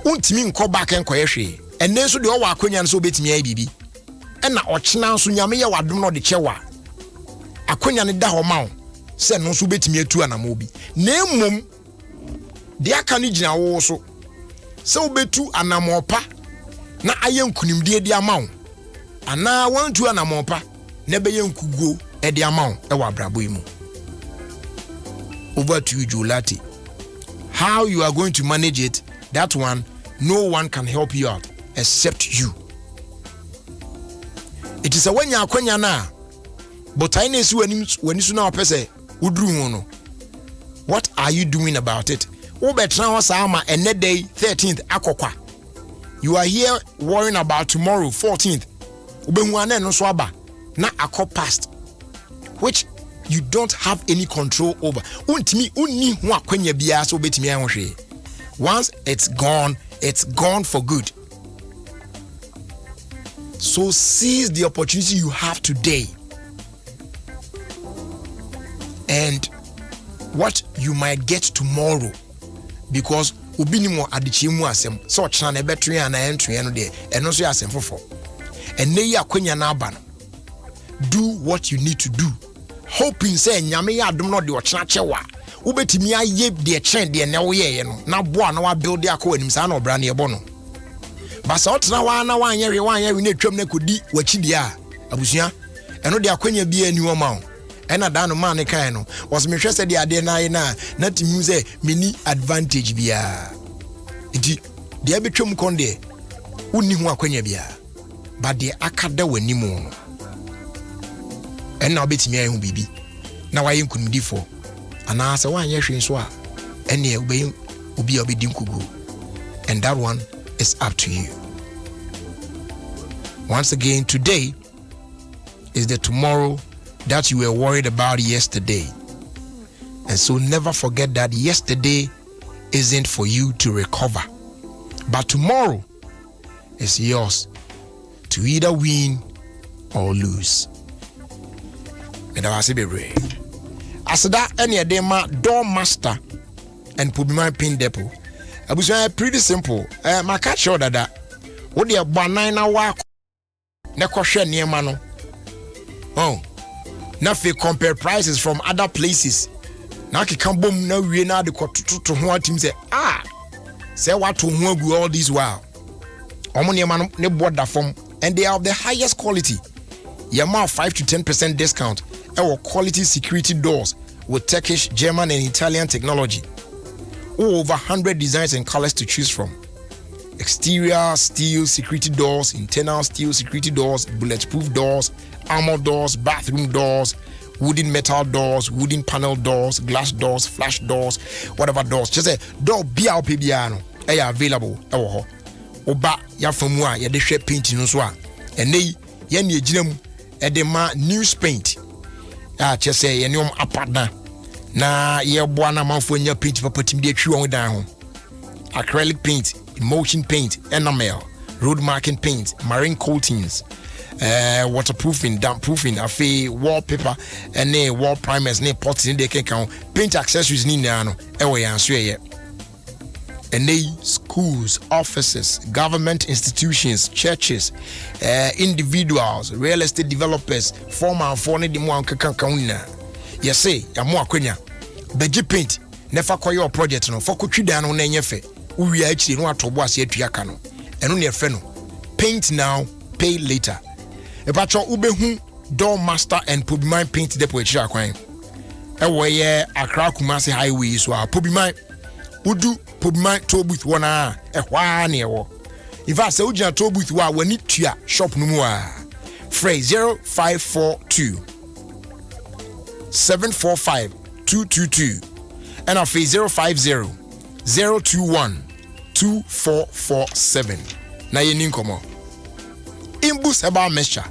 Untimi nko back enko yehwe. Enen so de o wa akwanya so betimi ayi bibi. Ena ochena so nyame ye wadom no de chewa. Akwanya ne da ho ma se no so betimi atu anamo bi. Na mmom de aka ne gina wo so se obetu anamopa na aye nkunimdie de amawo ana wantu anamopa na beye nkugo e de amawo e wa brabo imu. Over to you, Julati. How you are going to manage it, that one no one can help you out except you. It is a when you akwanya na but I know when you na opese udru no. What are you doing about it? Obetra sama and day 13th akokwa. You are here worrying about tomorrow 14th. Ubenwane no swaba na akọ past, which you don't have any control over. Untimi unni ho akwanya bia so betimi anhwe. Once it's gone for good. So seize the opportunity you have today. And what you might get tomorrow, because ubini mo adichimu asem so chana na betwe ana entwe no de eno so asem fofo enne yi akwanya na aba no. Do what you need to do, hoping say nyame ya adom no de ochena chewa ubetimi aye de chen de ne wo ye no na boa na wa build akọ anim sa na obra na ebo no. Basa otena wa na wanye we na twam na kodi wachidi a abusua eno de akwanya bia ani wo ma. And Adom man kind no was me hwese de ade na na timi say mini advantage bia. Enti de abetwam kon de unni ho akwanya bia. But de akada wani mu no. And na obetimi ayi hu bibi. Na waye nkunimdifo. Ana asa wanye hwe nso a ene obi obedi nkugu. And that one is up to you. Once again, today is the tomorrow that you were worried about yesterday. And so never forget that yesterday isn't for you to recover, but tomorrow is yours to either win or lose. And I say, be as that any edema door master and put my pin depot. I was pretty simple. My catch show that what the banana walk na kwhwe niema no. Oh. Now if you compare prices from other places, now you can boom now we na the to ho team say say what to ho gu all this while. Omo niema no ne board da form and they are of the highest quality. Yama 5 to 10% discount. Our quality security doors with Turkish, German, and Italian technology. Over 100 designs and colors to choose from. Exterior steel security doors, internal steel security doors, bulletproof doors, armor doors, bathroom doors, wooden metal doors, wooden panel doors, glass doors, flash doors, whatever doors. Just say door bia opibiano. They are available. Oba ya famua ya de hwe paint no so a. Ene ye ne ejinam e de ma news paint. Just say ye ne apada na ye boa na manfo nya paint papa tim de atwi won dan ho. Acrylic paint, emulsion paint, enamel, road marking paint, marine coatings, waterproofing, damp proofing, wallpaper, and wall primers, pots in the can paint accessories ni na no ewe yanso ye. And schools, offices, government institutions, churches, individuals, real estate developers, former phone di mo anka kan ye say ya mo akwanya beji paint never call your project no for kotwi dan no na enyefe uwi achiri no atobo ase atua ka no eno ne efe no paint now pay later e ba cho ubehu door master and Pobiman paint depot achiri akwan e wo ye Accra Kumasi highway so a Pobiman udu Pobiman toll booth wona e hwa na e wo in fact say ugina toll booth wa wani tua shop no mu a free 0542 745 222 and our phase 050 021 2447. Na ye ninkomo. Imbus eba mesha.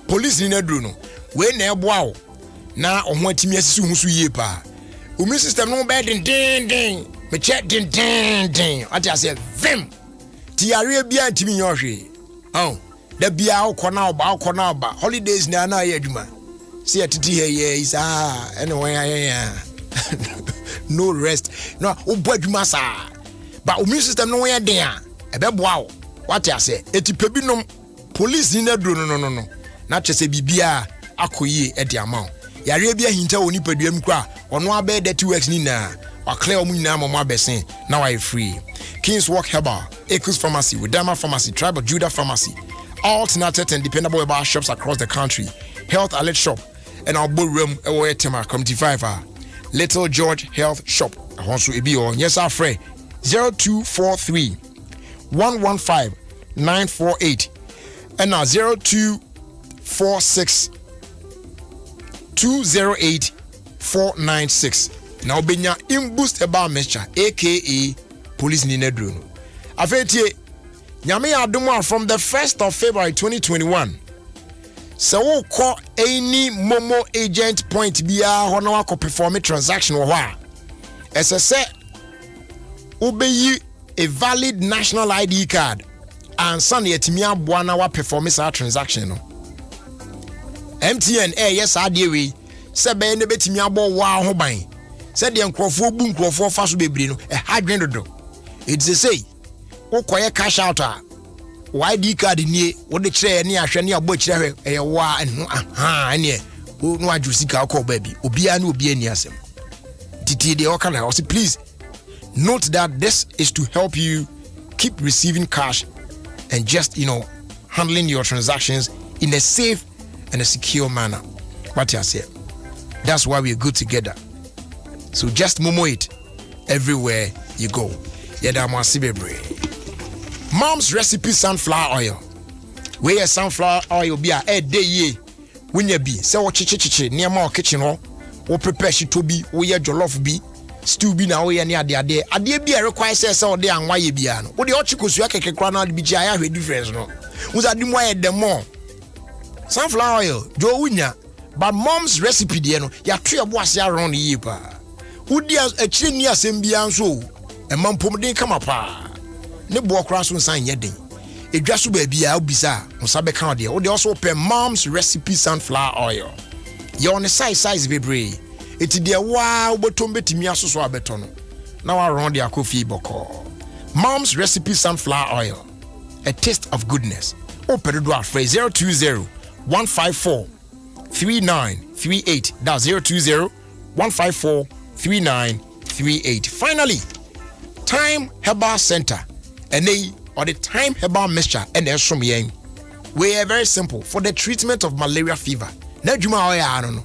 Police ni na duro no. We na eboa wo. Na ohun atimi asisu hu so yie pa. Umi system no be din. Me check din. Ati ase vim. Ti are bia antimi yohwe. Oh. Da bia ukona oba. Holidays na ye adwuma. See atiti here is anyway no rest. No obo adwuma sa. But umi system no we den a ebeboa wo. What I say? Eti pebinom police ni na duro no. Na chese bibia akoyie e de amount. Yare bia hinta oni paduam kwa ono abe dirty works ni na wa clear omu nyina mo abesen na wa free. Kings Walk Herbal, Echoes Pharmacy, Widama Pharmacy, Tribe of Judah Pharmacy, alternative and dependable herbal shops across the country. Health Alert Shop and our bull room away Tema Community 5 Little George Health Shop. Also EBO. Yes, our friend 0243 115 948 and now 0246 208 496. Now benya imboost about mixture aka police ni nedro no. Afetie nyame adom from the 1st of February 2021. So wo call any momo agent point bia ho na wako perform a transaction wo ha. Ese ubeyi a valid national ID card and son yetimi aboa na wa perform a transaction no. MTN yes ade we se be ne betimi abo wa ho ban. Se de nkrofo bu nkrofo fa so bebre no e hadwen dodo. It's a say ukoye cash out ID card nie wo de kire ne ahwe ne abo kire e wa ene no ajusika ko ba bi obia na obia ni asem titi de okala o say please note that this is to help you keep receiving cash and just handling your transactions in a safe and a secure manner. What you say? That's why we're good together. So just momo it everywhere you go. Mom's Recipe Sunflower Oil. Where sunflower oil be a day ye. When you be so chichi near more kitchen or prepare she to be or your jollof be stew be now near the day. A dear be a require says all day and why you be an. What the ochicos you can crown out be jaya with difference no. Was I dim why the more sunflower oil, Joe Winya, but Mom's Recipe dear ya tree was around the year. Who dears a chin near Simbian so. And mom pomade come up. Ne bo cross on sign yedin. A dress baby I'll be sa on Sabe County. Or they also open Mom's Recipe Sunflower Oil. You're on the size baby. It's the wow but tombeti miaso so abetono. Now around the coffee boko. Mom's Recipe Sunflower Oil. A taste of goodness. Open the door phrase 020 154 3938. That's 020 154 3938. Finally, Time Herbal Center and they or the Time Herbal Mixture and there's some yen. We are very simple for the treatment of malaria fever. Na dwuma o ya no.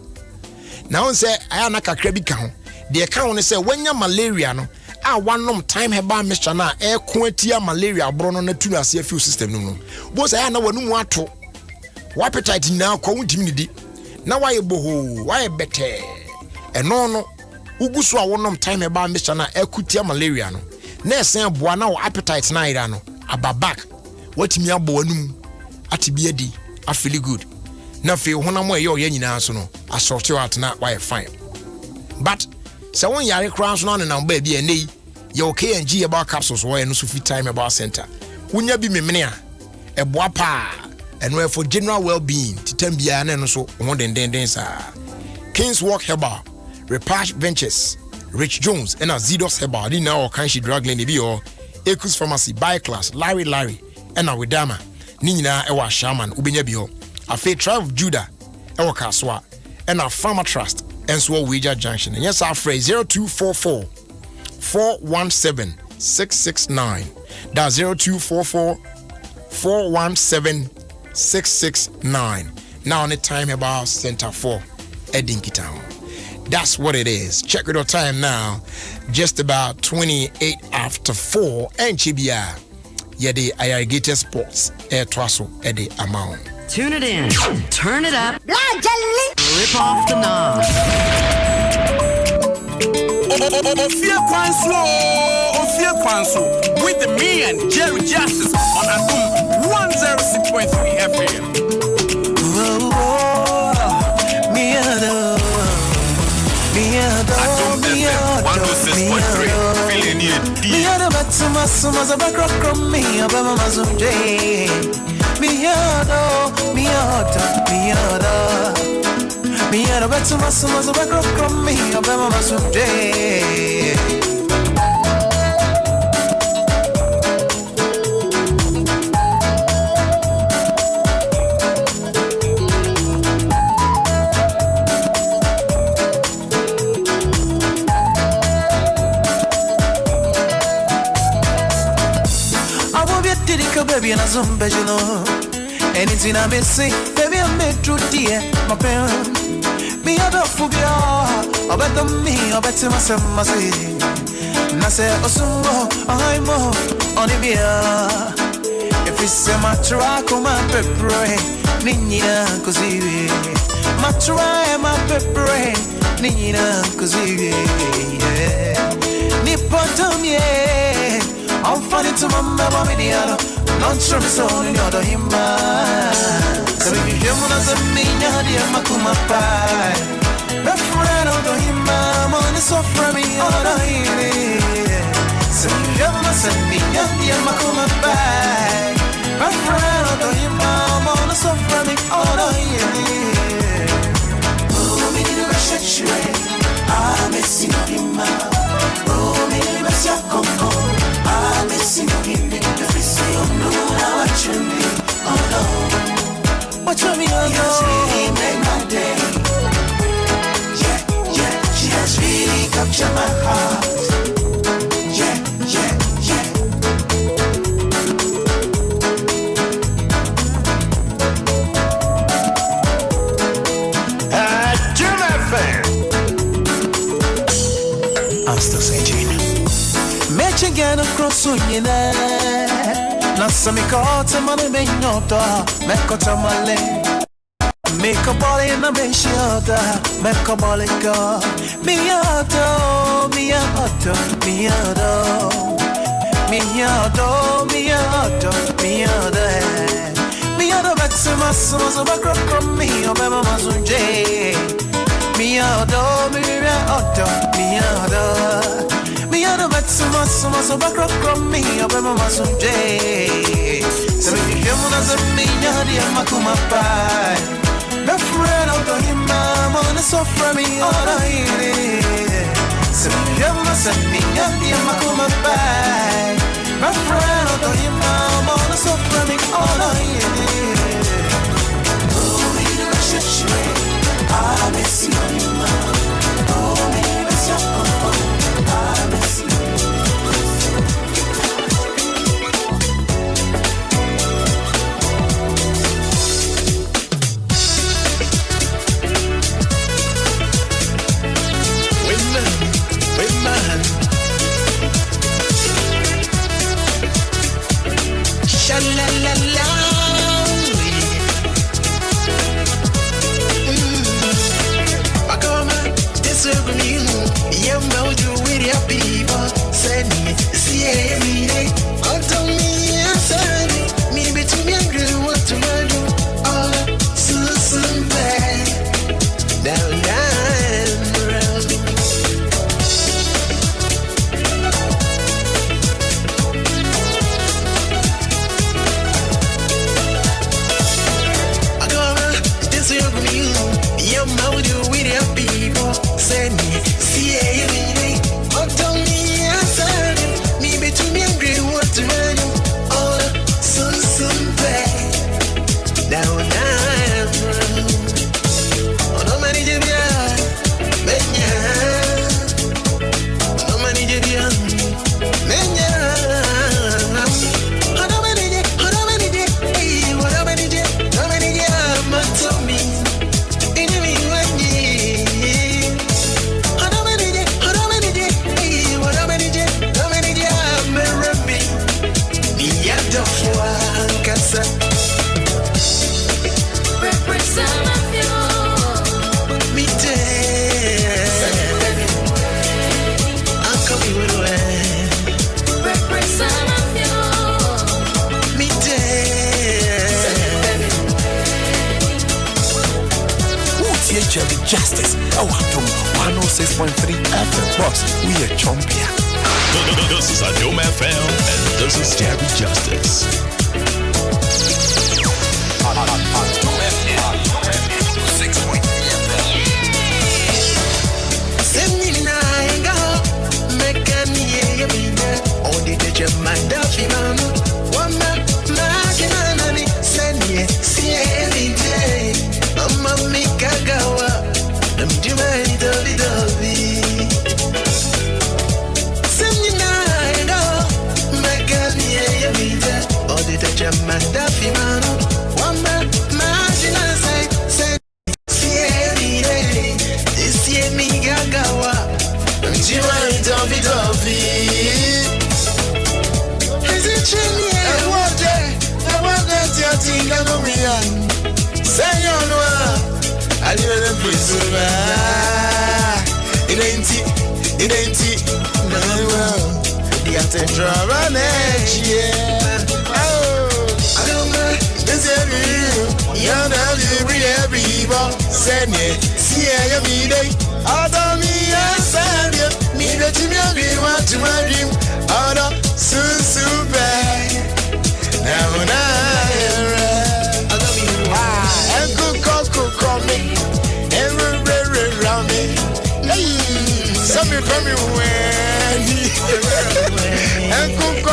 Na on say aya na kakra bi ka ho. De ka ho ne say wanya malaria no a wanom time herbal mixture na e ko atia malaria bro no na tu na ase afi system no no. Bo say aya na wanu mu ato. Wa appetite na ko wuntimi ni di. Na wa ye boho, wa ye bete. Eno no uguso a wonom time herbal mixture na e kutia malaria no. Na esen boa na wo appetite na ira no ababak. Watimi abo anum atibi adi I feel good. Na fe honam e yo ye nyina so no asort you out na why fine. But so when yare crown so na na ba bia nei ye okay and G about capsules wo no so fit time about center. Unya bi memene a e boa pa eno for general well-being titam bia na no so ho den sa. Kings Walk Herbal, Repatch Ventures, Rich Jones and Zidos Herbal ni na o kan shi drug lane bi o Ekus Pharmacy by class Larry and Awedama ni nyina e wa shaman ubenya bi ho. Afe Tribe of Judah ewo Kaswa and our Farmer Trust and so Wager Junction. And yes, our phrase 0244 417 669. That's 0244 417 669. Now on the time about Center 4 Edinky Town. That's what it is. Check your time now. Just about 28 after 4 and Chibia. Yede Irrigated Sports Air Twasso Eddie Amount. Tune it in, turn it up, rip off the knob. Ofie Kwanso with me and Jerry Justice on Adom 106.3 FM. Adom 106.3 feeling it deep. Baby, and a zumba, you know. Anything I may say, baby, I made true dear, my parent. Me a dog for you, I bet on me, I bet to myself, I say. Nase Osungo, I'm more on the beer. If it's a matraco, my pepper, Nina, cosy. Matra, my pepper, Nina, cosy. Nipotom, yeah. I'm funny to my mama, non sure so in your himba. So if you hear me as a mina, dear Makuma Pai. The friend of the himba, money so from me on a hilly. So if you hear me as a mina, dear Makuma Pai. The friend of the himba, money so from me on a hilly. Oh, me the rush, I'm a sinner himba. Oh, me the rush, I'm a sinner himba. What you mean, oh, she really made my day. Yeah, she has really captured my heart. Yeah. I'm still saying, Michigan across Union. Nasami kota mane menyota mekota male meka bole na meshota meka bole go miyato batsima so bakro me obema mazunje miyato batsima so bakro me obema mazunje. So if you hear me as a mina, dear Makuma Pai. The friend of the himba, money so from me on a hilly. So if you hear me as a mina, dear Makuma Pai. The friend of the himba, money so from me on a hilly. Oh, me the rush, I'm a sinner. Oh, me the rush, I'm a sinner. tie Jerry Justice. Adom 106.3 FM. Boss, we a champion. This is Adom FM and this is Jerry Justice. Adom FM 106.3 FM. Send me nine go. Make a me all the Jamaica man. One man, send me, see every day. Mama make a gawa. I'm Jamaica, send me nine go. Make a me all the Jamaica man. One man, send see every day. This year me gawa. I'm Jamaica, I want that your thing and me on. Say you know, I live in a prison. It ain't no well. The attention run edge, yeah. Oh, I don't know. This is you. You're not every ball. Send it. See you me day. Although me, I said you. Me that you me want to my dream. Although so bad. Now I love you. And cook me. Every round me. Hey, some me from me when. And cook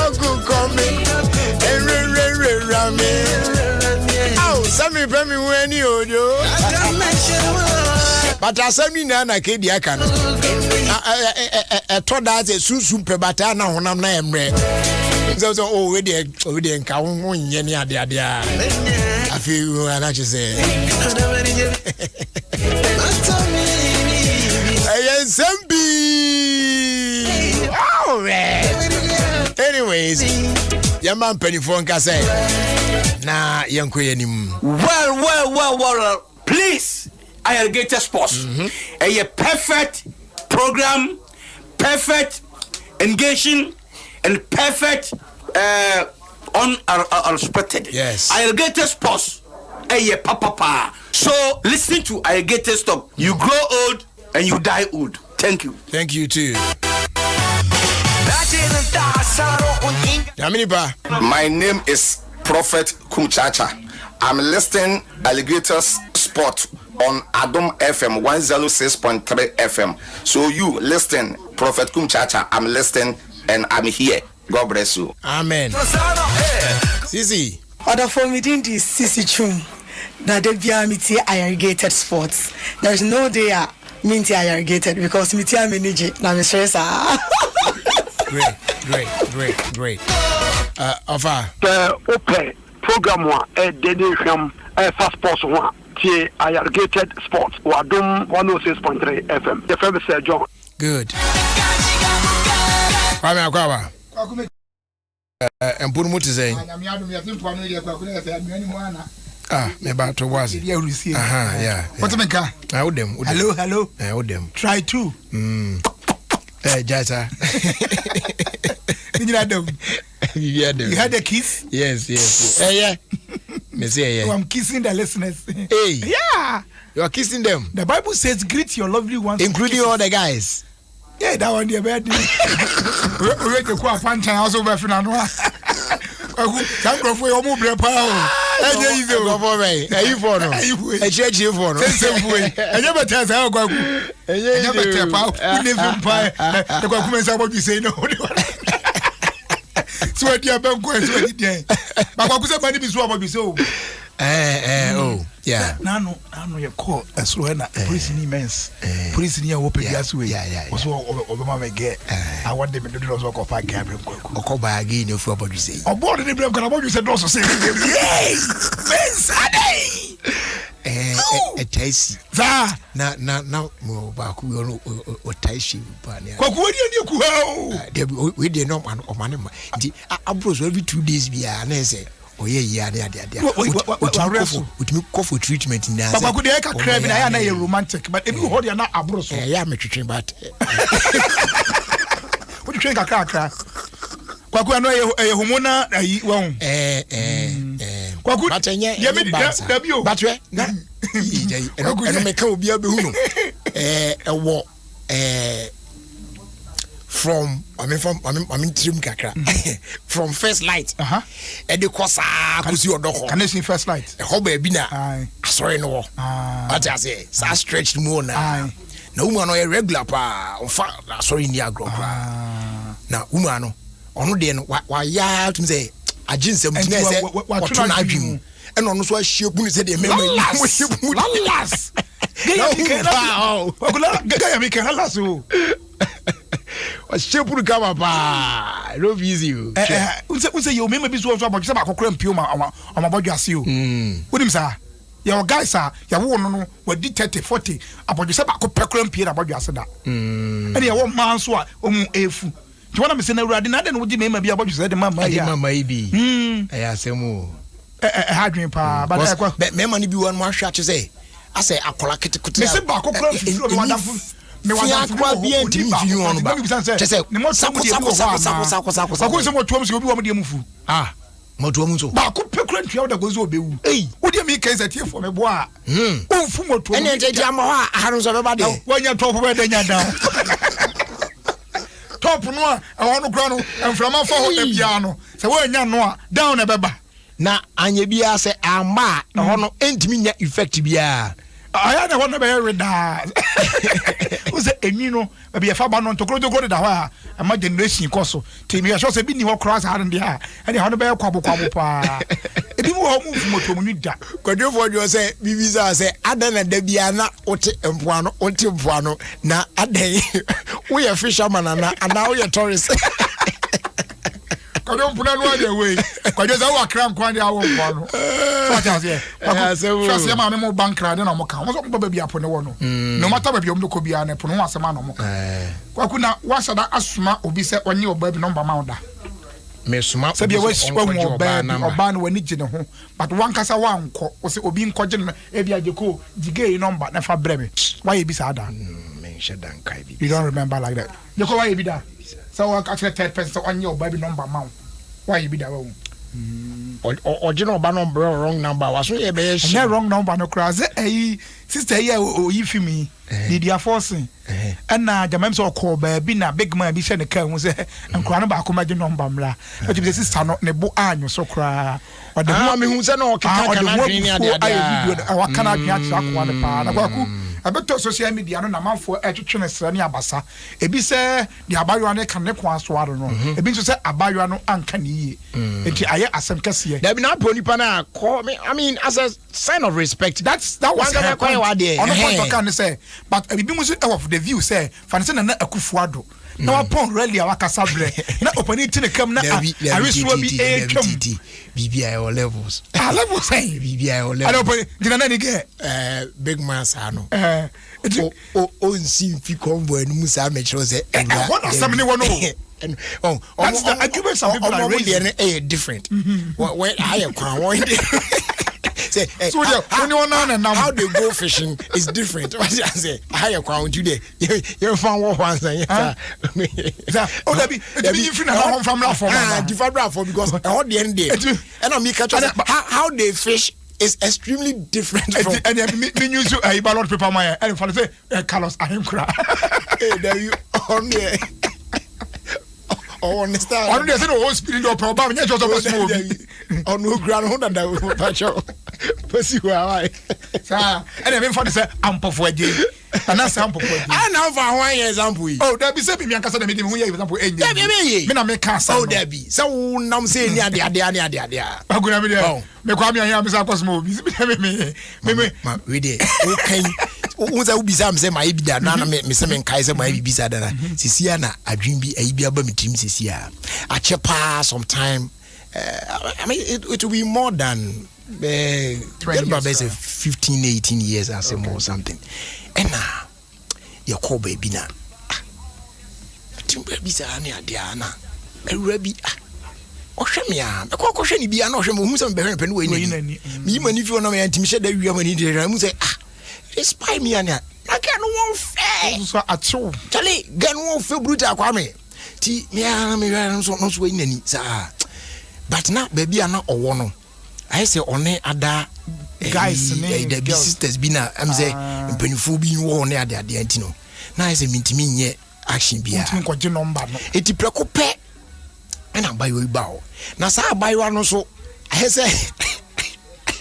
me. Every round me. Oh, some me from me when you do. But I said me na kedi aka no. To that susu prebata na honam na emre. So oh we dey nka wo nye ni ade a. I feel and you say. All right. Anyways, your man penny phone ka say. Na yanko yenim. Well. Please, Alligator Sports. A perfect program, perfect engaging, and perfect unexpected. Yes. Alligator Sports. A papa. So listen to Alligator Stop. You grow old and you die old. Thank you. Thank you too. My name is Prophet Kumchacha. I'm listening Alligators Sport on Adom FM 106.3 FM. So you listen, Prophet Kumchacha. I'm listening and I'm here. God bless you. Amen. Sisi. Other for me didn't this Sisi Chum. Now they be amity irrigated sports. There's no day minty irrigated because mity manage now stress. Great. Offer. The open program one dedication fast sports one. T irrigated sports. Adom 106.3 FM. The famous John. Good. Kwame. And put much saying. Me about to was. Yeah. What's the car? I would them. Hello. I would them. Try to. Jasa. You had the kiss? Yes. Yeah. Me say yeah. I'm kissing the listeners. Hey. Yeah. You are kissing them. The Bible says, greet your lovely ones. Including all the guys. Yeah, that one, dear bed. We're going to go a fan time also by Fernando. Thank you for your move, power. You for no. I check you for no. I never tell how go. I never tell how. Never buy. The government about you say no. So what you been going so it but what say money be so about be so oh yeah no you call as well na prison immense prison here open gas way was obama me get I want them to do also go pack Gabriel go buy again if about you say about the problem about you said also say yes Wednesday a taste na mo ba ku yo o taste pa ne kwa ku we ku we dey no man o man nti abros every 2 days bia na say oye ya na ade utimi cough treatment na say kwa ku dey ka crave na ya na romantic but if you hold ya na abros ya me twetwe but what you think akaka kwa ku no e hormona ayi won kwa ku but enye but we ɛno meka obi abɛhu no ɛwɔ from trim kakra from first light ɛde kɔ saa kɔsi ɔdɔ hɔ can you see first light ɛhɔ baabi na asɔre no wɔ ate ase saa stretch mu na woman no yɛ regular pa ɔfa asɔre ni agorɔ koraa na woman no ɔno deɛ no wayɛ tum sɛ agye nsɛm gyina sɛ wɔto no adwe mu ɛna ɔno so ahyia bu no sɛ deɛ mɛma lalas gaya mi kan lalas o wahyia bu no kama paa no easy o unse yɛ mɛma bi so abɔdwe sɛ baakɔkora mpio ma bɔdwe ase o wonim saa yɛwɔ guys a yɛwo no wadi 30-40 abɔdwe sɛ baakɔ pɛkora mpie na bɔdwe ase da ɛne yɛwɔ mmaa nso a ɔmu ɛfu nti wɔna mesɛ na awurade na ade no wogye mɛma bi abɔdwe sɛ de mama yi bi ɛyɛ asɛm o hadwen paa mɛma no bi wɔ no ahwɛ akye sɛ asɛ akɔla ketekete mesɛ baakɔ kora mfifiri me wadamfo fiakwa bia ntimi mfiri wɔn ba kyɛ sɛ sakosakosakosakosakosakosakosɛ mɔtuam sɛ obi wɔ mdeɛ mu fu mɔtuam nso baako pɛkura ntua woda gɔ sɛ ɔbɛwu wodeɛ mekɛi sɛ tiefoɔ meboa a ɔmfu mɔtuam ɛne nkyɛgye ama hɔ a aha no nso bɛba deɛ woanya tɔpo bɛda nya down top no a ɛhɔ no kora no mframa fa hɔ da biara no sɛ woanya no a down na ɛbɛba na anyɛ biara sɛ ama a ɛhɔ no ɛntimi nya effect biara aya na hɔ no bɛyɛ redaa wo sɛ ɛnwi no baabi yɛfa ba no ntokrodoko deda hɔ a ɛma generation kɔ so nti meyɛhwɛ sɛ bi ni hɔ koraa saa no deɛ a ɛne hɔ no bɛyɛ kwabo paa ebi mu hɔ mu mfomɔtɔ mu nwi da kwadwofoɔ dwɔ sɛ bibi saa sɛ adan na da biara na wote mpoano na adan woyɛ fisherman anaa woyɛ tourist kwadwo mpona no ade wei kwadwo sɛ wo akra nkwa de awo mpoano so ata sɛ hwɛ ma me mo bankra de na mo ka mo so mo ba bia po ne wo no no mata ba bia mo ko bia ne po no asɛm na mo ka kwaku na wasada asoma obi sɛ onye oba bi number ma oda me suma sɛ bia wasiwa mu oba no wani gye ne ho but wankasa wankɔ wo sɛ obi nkɔgye no e bia geko digei number na fa brɛ me why e bi sa da me hye dan kai bi you don't remember like that geko why e bi da so what actually third person on your baby number mount why you be that one original number wrong number was so be wrong number no cross sister here o yi fi mi did you forcing and na the member call baby na big man bi se ne kan say nkura no ba ko ma number mra but the sister no ne bo anyo so kra o de ho me hu se no keka kana dwen ne ade ade wa kana dwen atwa ko ne pa na kwaku abeto social media no na manfo etwetwe ne sra ne abasa ebi se de abayo ne kan ne kwa so ado no ebi nso se abayo no anka ne yie enti aye asem kase there be na ponipa na call me I mean as a sign of respect that was her point on the point can say but ebi mu so of the view say fanse na akufuado na wapon rally a wakasa bre na opportunity ne kam na aresuwa bi etwam BBI or levels levels say BBI or levels dina na ni get big man sa no o nsi fi convoy no musa me chiro say what asem ne wono and that's the argument some people are raising different when higher crown say so how they go fishing is different. What I say higher crown today you found what once oh that be from different from because all the end there and I make how they fish is extremely different from and me use a ballot paper my and for say Carlos I am cry there you on there understand I don't say no spirit of problem just on no ground hold that pacho pussy why and even for say ampo for je and that's ampo for je I now for one example oh there be say me anka say me who example enye me na me can say oh there be so nam say ni ade aguna me there me kwa me anya me say cosmo me we dey okay unza ubisa am say my bida na me say me kai say my bibisa da sisia na adwin bi ayi bi aba me tim sisia a chepa sometime I mean it will be more than 15-18 years as or something and your call baby na timbe bisa na dia na ewura bi ohwe me a me ko hwe ni bia na ohwe me hu se me behwe pe no we ni mi mani fi no me antimi hye da wi amani de mu say spy me ania na get no one fair so acho tell get no one fair brutal kwa me ti me a me no so we nani sa but na baby ana owo no I say one ada guys the big sisters be na am say mpanifo bi wo ne ade antino na I say mintimi nye action bia nko number no eti preko pe na bayo ibawo na sa bayo no so I say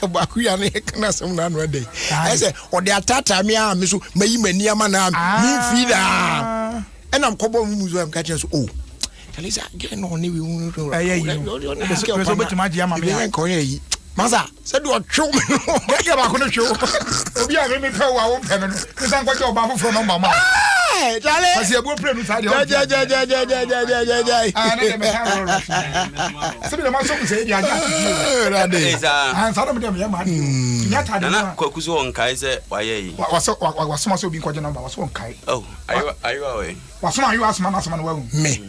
bakuya ne kana som na no dey I say o de atata me a me so mayi mani ama na me fi da and I'm kobo muzo am catch so oh Talisa get no ne we you Masa said you show me get back on the show obi a me ka wa wo pe me no san ko jo ba fo from number ma eh jale asi ebo play no side ja ah na me ka ro so be ma so ko say dia ja rade ah sa do me dem ya ma nya ta de na kwaku so on kai say waye yi waso so bi ko je number waso on kai oh ayo away waso ayo asma na asma no wa me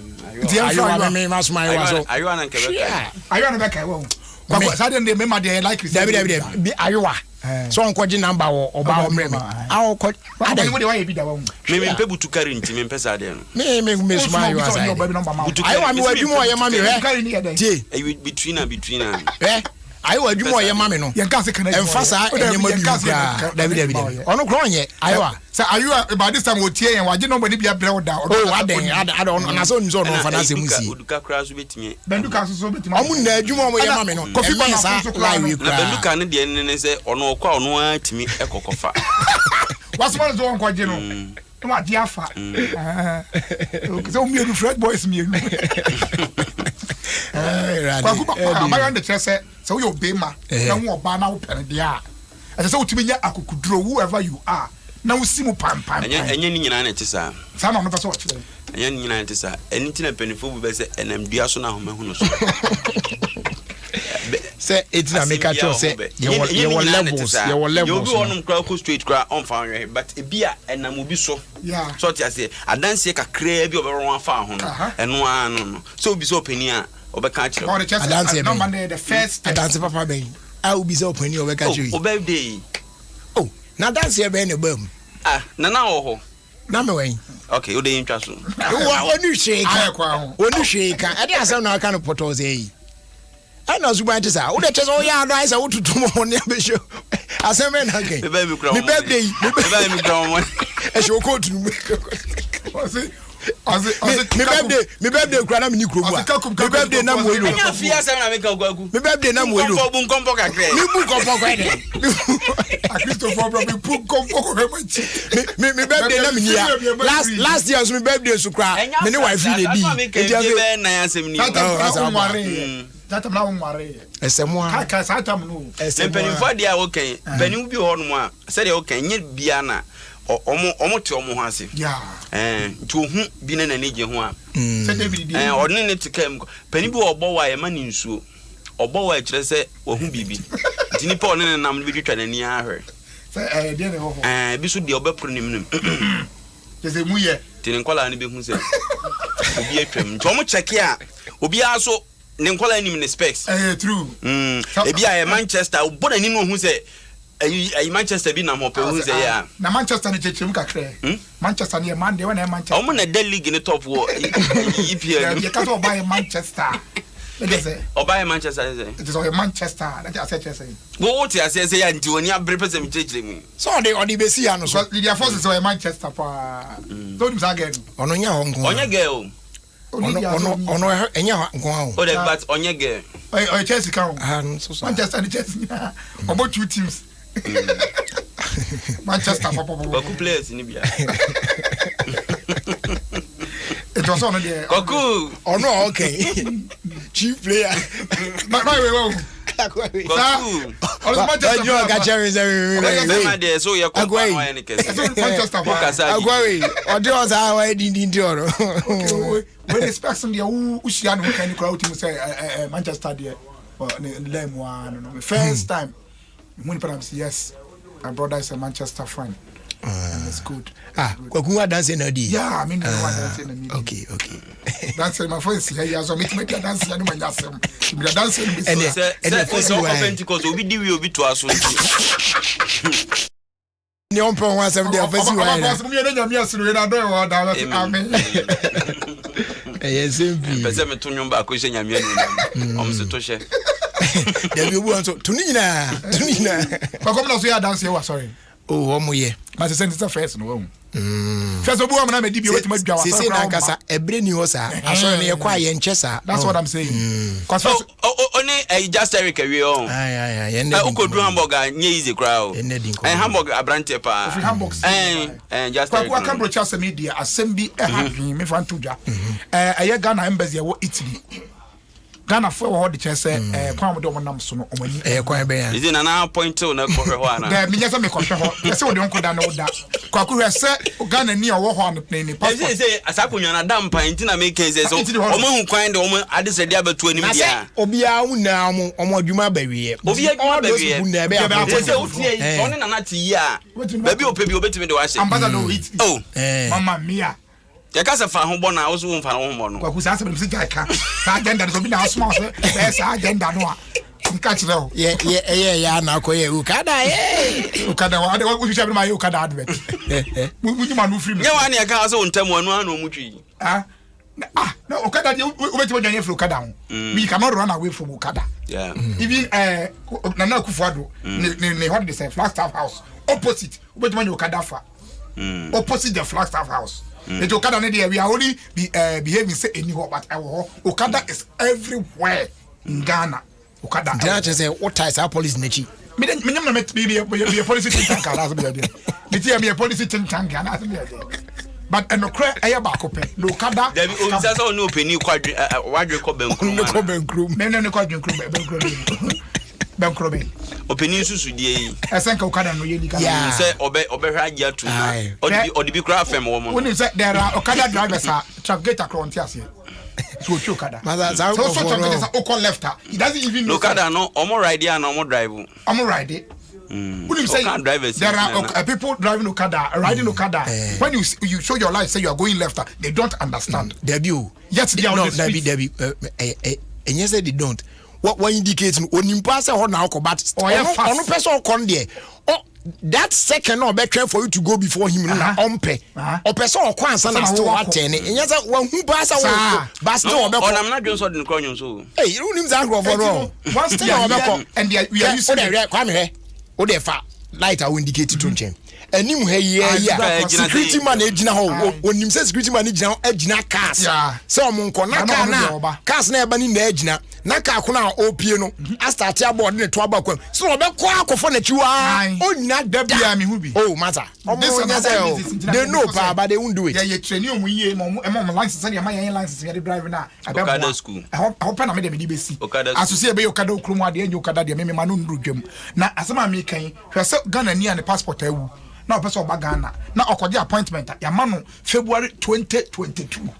ayo me asma ayo waso ayo na nke be kai ayo na be kai wa kwa sade ndé me ma dey like David ayowa so onko ji number wo oba omre me awo ko ade mo dey wa e bi da wa me mpe butukari nti me mpe sade no me suma ayowa sa ayowa mi wadwuma o ye ma me he between ayowa adwuma o ye ma me no ye gas kana emfa sa enyema bi David ono kro onye ayowa say ayowa about this time o tie yen waje no bani bia brɛ da o waden na so nzo no fa na se musi oduka kra so betimi benduka so betimi omu na adwuma o ye ma me no kofi ba sa live na benduka ne de ne se ono kwa ono atimi ekokofa wasoma zo onko je no ma dia afa so o mi Fred boys mi kwa kuba ma yande chese so yo be ma na wo oba na wo pere dia ase so utimi nya akukuduro whoever you are na wo simu pam enye ni nyina na tisa sa na no pese wo kire enye ni nyina na tisa eni tina penifo bu be se enamdua so na homa hu so say etina make a choose say your levels you be onum kra ko straight kra on fa hwe but e bia enam obi so so ti ase adanse kakra bi oberon afa ho no eno anu no so obi so opani a obeka kire adanse no the first adanse papa ben a obi so opani obeka kire o birthday oh na dance e be ne bam na wo ho na me wen okay o dey intwa so onu sheka e dey asem na aka no poto say ana zuba ntisa wo de chese wo ya ado aisa wo tutum ho ne be show aseme na ke me birthday me kra mo e show ko tunu me birthday kra na me ni krobu me birthday na mo ilo anya fi asem na me ka gwagu me birthday na mo ilo bu nkompo kakre ni bu nkompo kwa de a Christopher probably bu nkompo ko me birthday na me ni ya last year so me birthday so kra me ni wife dey di e dia na asem ni tata na umare esemwa ka sata mu no penifo dia okay peniu bi ho no a se dia okay nye bia na omo te omo ho ase nti ohu bi na nani je ho a se David di odne ne tikem peni bi obo wa ye ma ni nsuo obo wa kire se ohu bibi nti ni pa one ne nam bi twitwa nani ahwe se dia ne ho bi so dia obepro nim nim se mu ye tin nkola ne be hu se obi atwam nti omo check a obi aso ne nkola nim ne specs true ebi a Manchester oboda ni no hu se ai Manchester bi na mo pe hu se ya na Manchester ne chechim kakre Manchester ne man de na Manchester omo na the league ne top wo EPL ye ka so buy Manchester they say buy Manchester it is Manchester that I say wo ti ase say ya nti oni abre pese mi chechire mu so they be see ya no so the force is Manchester pa so dim sa again ono nya ho nko onye girl ono enya nko ha o de but onye girl o Chelsea kan so Manchester and Chelsea about two teams Manchester Koku players ni bia it was on there Koku no okay chief player wait Koku you got Jerry's every so you come on any case Manchester agwari odi on sa wa din oro when expect some there who shia no kind crowd team say Manchester there lem one no first time when perhaps yes my brother is a Manchester fan and it's good Koku wa dance na di I mean dance na me okay that's my voice here so make dance ya no manya sem me dance and first Pentecost obi di we obi to aso ni on pon wa sem dey first wa boss me na nyame asuru na do wa da amen yes mp pese me to nyom ba ko she nyame anu om se to she There be one so tunina. But come now so you dance here sorry. Oh, omoye. But the sentence first no. First of all, I'm not be waiting to say na nkasa ebre ni ho sa. Aso na ye kwa ye nche sa. That's what I'm saying. Cause only just Eric we on. Aye. Ukodu hamburger nye easy crowd. Hamburger abrante pa. Hamburger. Just Eric. Kwa kan brocha se media assembly happy me fan tuja. Aye Ghana embassy wo Italy. Ghana for what the chance kwa mo nam so no omani kwa be ya is in an point to na kohwe ho ana da me nyesa me kohwe ho yese wo de onko da na oda kwa ko hwese Ghana ni owo ho ne passport say asakonwa na dam pan ti na make say so omo hu kwan de omo adesede abatu anim dia obia hu na omo adwuma ba wiye obia adwuma ba wiye say otie oni na na ti yi a ba bi opebi obetimi de wa hye ambassador hit oh mama mia ya kasa fa ho bona wo so wo fa ho mo no kwa kusa se se jaka sa agenda so bi na asma so sa agenda no a nka kire o ye na akoye ukada ukada wa de wo hwehwe ma ye ukada advert mu ma no free me ye wa na ya ka so ntam anu anu mu twi no ukada de obetimo dwane fro ukada ho we cannot run away from ukada yeah even Nana Akufo-Addo ne what they say Flagstaff House opposite obetimo ukada fa opposite the Flagstaff House. It Okada we are only behaving say anyhow, but Okada is everywhere in Ghana. Okada. They say what ties our police nechi. Me be a policy think tank. Me a policy think tank. But no cry aye back up. No Okada. There be also no penny wadre ko benkrum. Me no ko benkrum. Benkrobe. Opinion susu die. Esenka Okada no ye nika. Yeah. Say obehwa agia tu. Odi kra fam wo mo. When say there are Okada drivers are traffic across here. So Okada. So Okada left her. He doesn't even know. Okada no omo ride here and omo drive. Omo ride it. When you say there are people driving Okada, riding Okada. When you show your light, say you are going left, they don't understand. Debut. Yes, they are. No, Debbie. And yes, they don't. What indicates Onimpasa or now combat on person con there. Oh, that second or better for you to go before him umpe or person or quans and still attend. And yes, one who pass away. But no, I'm not doing so in the so. Hey, you names are wrong. One still and we are using the come here. Or the fat light I will indicate to him. And him here, security manager now. When him says security manager, Edna Cass. So, Monco, Naka, Cass never in the Edna. Naka kuna opieno asta tia board ne to abakwa so obekwa for na you are oh not dabia me hubi oh matter they know pa but they won't do it yeah train you ye mom license say my license you drive na Okada school I hope na me dem di besi aso say be Okada okrum ade enye Okada de me ma no ndru dwam na asema me kan hwese Ghana ni an passport awu na opese oba Ghana na okoje appointment ya ma no February 2022.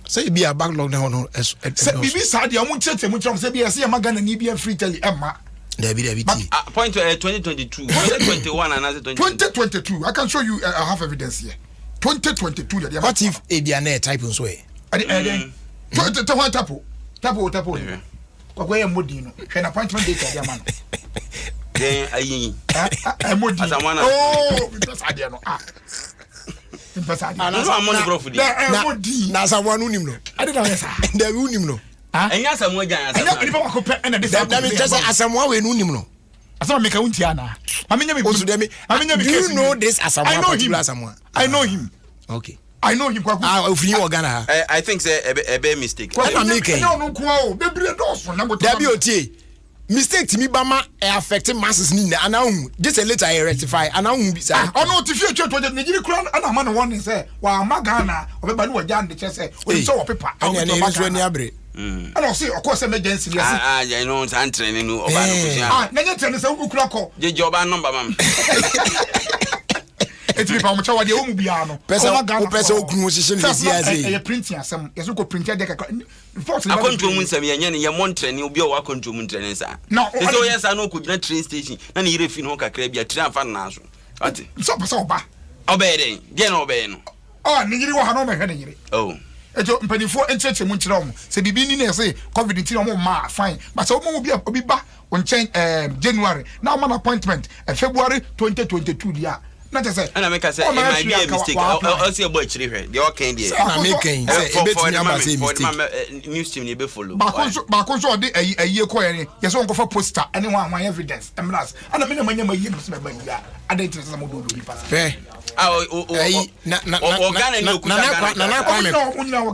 Say be a backlog now no say bibi sad ya mu chete say be say magana ni be free tell emma there be point 2022 2021 and 2022 I can show you I have evidence here 2022 ya what if e be an type so e to what tapo kwa ye modi no hwe na appointment date ya man then ayi modi oh because ade no na someone unim no I don't know sir there unim no enya samu ajan anya ni ba ko pe na this that mean just asamu we unim no asama make unti ana amenya me osu dem do you know this asamu particular asamu I know him okay I know him kwaku ofini Ghana I think say a be mistake what make no no kwa o be bre do so na go there be otie mistake timi bama affect masses ni na anahu just a later I rectify anahu bi say ono ti fie twa twa Nigeria kura ana ma no one say wa Magana obeba ni waja ande che say o so wo paper anya na ni ni abre ana say of course emergency yes you know san training no oba no kusia na nya training say ukura ko je oba number mam eti bi pa mo chawa de o mu bia no pesa okunu sisi ni sia say e printing asem yeso ko printer de kakra akonto mu nsem yenye ne ye montrene obi o akonto mu ntrene sa so yes I no ko gina train station na ne yire fi no kakra bia train fa na so ati so pesa oba obede de na obede no ne yire wo ha no me hwe ne yire oh ejo mpanifo encheche mu nkyere omo se bibi ni na say covid 19 omo ma fine but so omo bi obi ba on change January now man appointment February 2022 dia Not to say. And I make I say it might be a mistake. I'll see a boy chiri. The all can be. I'm making for the news team you be follow. Back a year coin. Yes, one go for poster. Anyone my evidence. And last. And I mean my name is my money. I didn't tell some do the pass.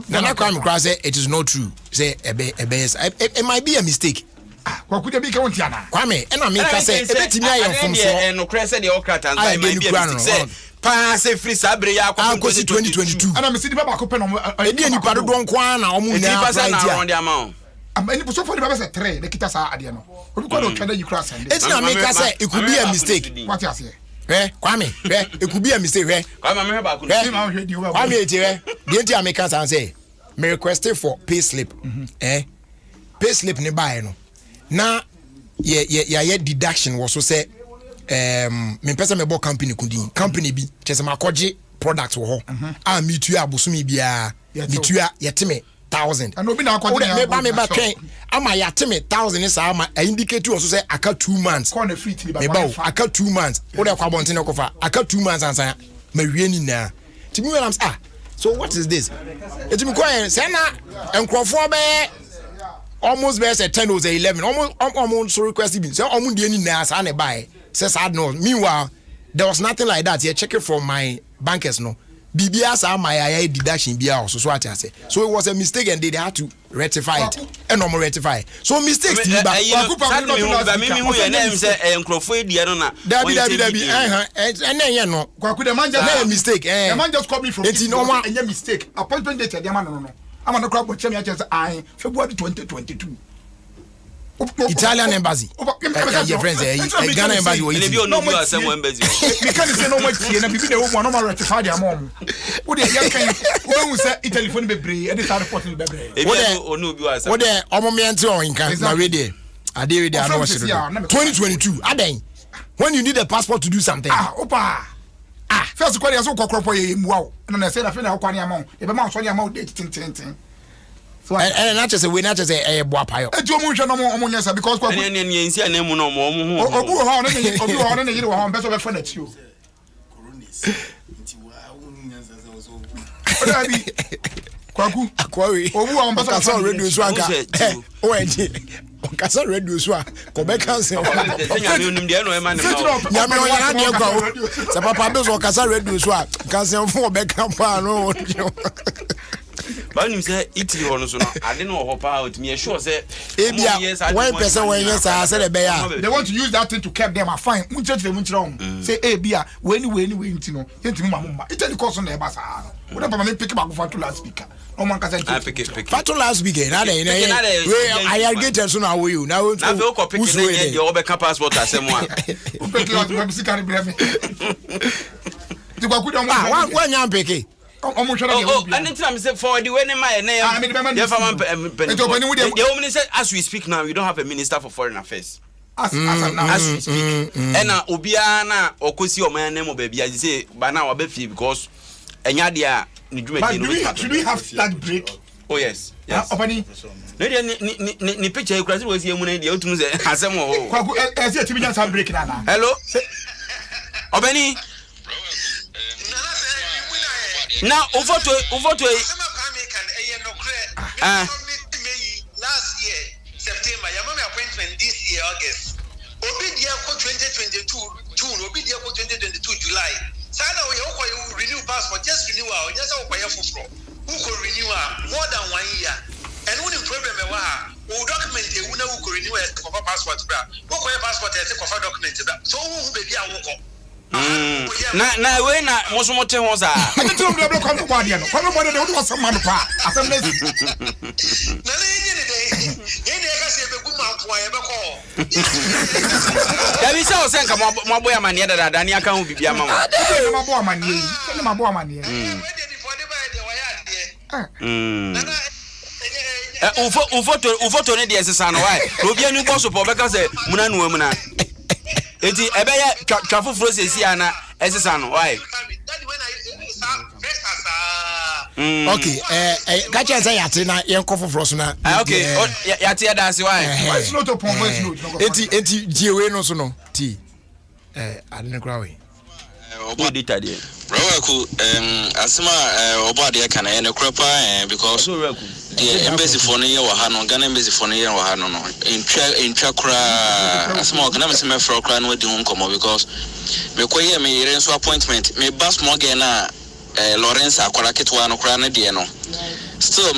Nana Kwame it is not true. Say it might be a mistake. What could be counting? Kwame, and I mean, I say, and no crescent the Ocrat and I may be a mistake. Pass a free sabre, I'll go to 2022. And I'm sitting back open on a dinner, Padron Kwana, or Munia on the amount. I'm any so for the trade, the Kitas are Adiano. What can you cross? It's not make us say it could be a mistake. What you say? Kwame, it could be a mistake. Kwame, the Americans and say, me requested for pay slip. Pay slip nearby, no. Now, yeah, deduction was so say, me person me bo company kudi company bi chese makoje products wo ho a mitu abosumi bia mitu yetime 1,000 and obi na akwaje me ba twen ama yetime 1,000 is ama indicate also say aka 2 months me ba aka 2 months wo de kwa bonte ne kofa aka 2 months ansan mawie ni na timi when I'm so what is this etimi kwa say na enkrofo be almost best at 10 or 11 almost request be say almost the na sa na buy says I know. Meanwhile, there was nothing like that. You check it from my bankers, no. BBS are my deduction be also so what I say. So it was a mistake and they had to rectify it. And no more rectify. So mistakes and then you know mistake. The man just called me from it no one mistake. Appointment date the man no. I'm on crowd but check me just February 2022. Italian embassy. Your friends, Ghana embassy. No more embassy. We can't say no much here. Maybe they want to rectify their mom. What they can? Who say Italy phone be brave? They start reporting be brave. What they? Omomianti or Inca? Na ready. I did it. I know what 2022. Aden. When you need a passport to do something. Opa. First kwani aso kokropo ye muwa. Na say na fe na kwani amount. E be ma so amount date tin. So and not just a way, not just a boapayo. A Jomucha no more because name no more. Oh, better friend at you. Kwaku, Aquari, oh, I'm better radio swagger. Oh, Casa radio swag, Quebec Council. Papa or Casa radio swag, Council for Beckam. But you say Italy or so. I didn't know how out me sure say 1% when yes I said they want to use that thing to keep them a fine. Much them wrong. Say a beer when you know. Italy cost on the bus. Whatever me pick up for last speaker. No man can say pick it. Fatu last weekend. I get so now you now who's the over passport as someone. One young picky. And it's time for the way my name. As we speak now, we don't have a minister for foreign affairs. As we speak. And Obiana or Kosi or my name of baby, I say by now I'll be free because Enyadia. Should we have that break? Oh yes. Ni picture you was here when the autumn has some more. Hello? Obeni? Now, over to last year, September, your mommy appointment this year, August. Obidia 2022, June, Obidia 2022, July. Sana, we renew passport, just renew our, just our who could renew more than 1 year. And when the problem who document who could renew a passport, who could passport as a document. So, who be a na we na mosomote ho sa atu bla bla kwame body no kwame body no do some man pa asem na yenye ka se be guma po ya be ko ya bi se o se nka mo boya mane dada ni aka ho bibia ma mo mo amane yi ni ma bo amane ufoto ne de sesa no why obi anu bo so po be ka se muna nu amuna eti ebeye twafo frosesi ana esesa no why okay gacha say yate na yenkofo froso na okay yate da se why it's not a point eti jewe no so no ti adene kra we obo data there Rawaku asema obo de kana ye ne kropa because the embassy for no ye wa ha no Ghana embassy for no ye wa ha no intwa kra asema kana me se me fro kra no di ho nkomo because me koye me yere so appointment me bus mo ge na Lawrence akwara ketwa no kra na de no still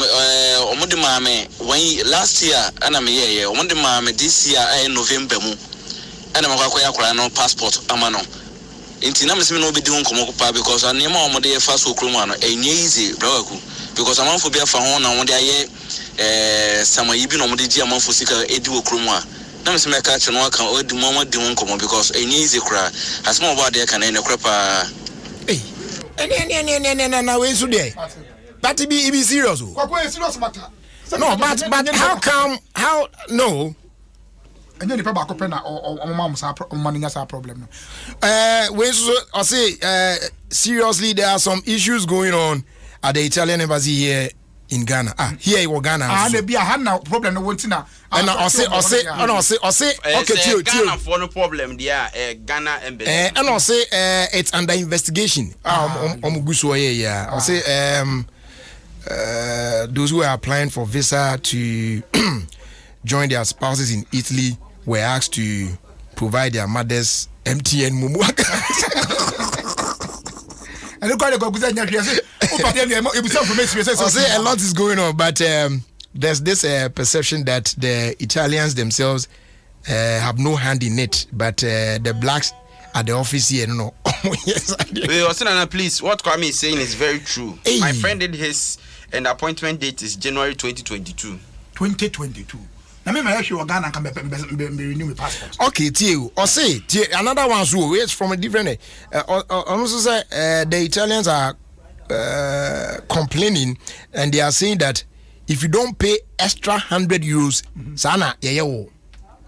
omudi maame when last year ana me ye omudi maame this year November mu ana makwa akwara no passport amano inti na meseme no bedi ho nkomo pa because anema omode ye fa so kromu ano enye easy brawaku because amanfo bia fa ho na wonde aye samayi bi no omode gi amanfo sika edi wo kromu a na meseme ka che no aka odi mo di ho nkomo because enye easy kra asema obo ade ka na ene kra pa na we so there but it be serious serious matter no but how no and then the people are na or mom's problem. We so say seriously there are some issues going on at the Italian embassy here in Ghana. Here in Ghana. There be a hand now problem no want na. And I say okay tio Ghana for no problem there Ghana embassy. And I say it's under investigation. Yeah. I say those who are applying for visa to join their spouses in Italy were asked to provide their mothers MTN Mumu and look at a lot is going on, but there's this perception that the Italians themselves have no hand in it, but the blacks at the office here, no. Yes, please, what Kwame is saying is very true. Hey. My friend did his, and the appointment date is January 2022. 2022. Now me actually Ghana can be renew my passport. Okay, Tio. Or say another one who is from a different. Also say the Italians are complaining and they are saying that if you don't pay extra €100, sana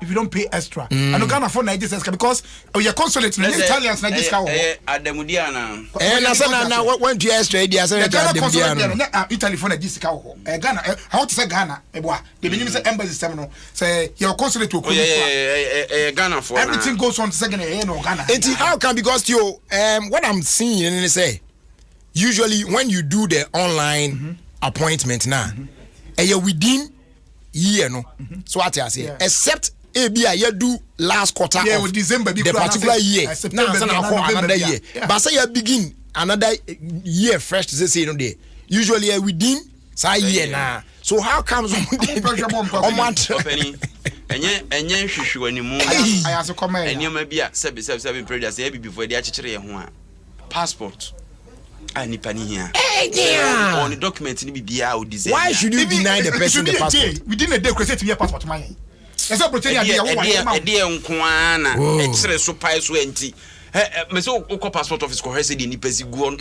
if you don't pay extra, and Ghana for Nigeria because your consulate in Italians Nigeria. Adom 106. And now when you extra, they are saying that Italy for Nigeria. Ghana, I want to say Ghana. The minimum embassy seminal say your consulate will Ghana for everything goes on second Ghana. How come because what I'm seeing and say usually when you do the online appointment now, you're within year no. So what I say, except ABI you do last quarter of December the particular year. Now another year. But say you begin another year fresh to say no day. Usually within say year now. So how comes enye hwehwe animu I ask comment enye bia sebi president say before dey akekere ye ho a passport nipa ni here on the document ni bibia o design. Why should you deny the person the passport? Within a day create to be a passport man. Yes, opportunity dey nkwana ekere so pai so enti me so ko passport office ko hese dey nipa si guo.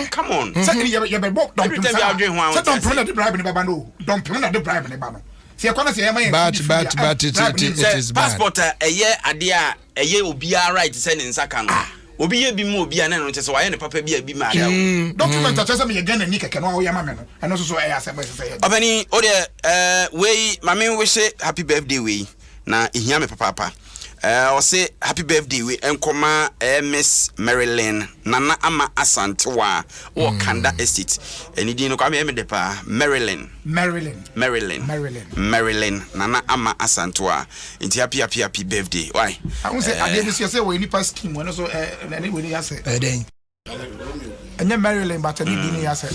Come on. Say you be book don't promote the bribe ni baba no. Don't promote the bribe ni baba no. But it is bad. Passport eye ade a eye obi a right say ne nsaka no. Obi ye bi mu obi ana no tese waye ne papa bi abi ma ada. Document tese me ye Ghana ni keke no wo ya ma me no. Eno so e asebe say. Obani o de we mame we say happy birthday we na ehia me papa. O say happy birthday we enkoma Miss Marilyn Nana Ama Asantewa o Kanda Estate. Eni din no kwa me de pa Marilyn Nana Ama Asantewa. Inti happy birthday. Why? I won't say I dey say we nipa scheme we no so any we ya say. Den. Enya Marilyn but any din ya say.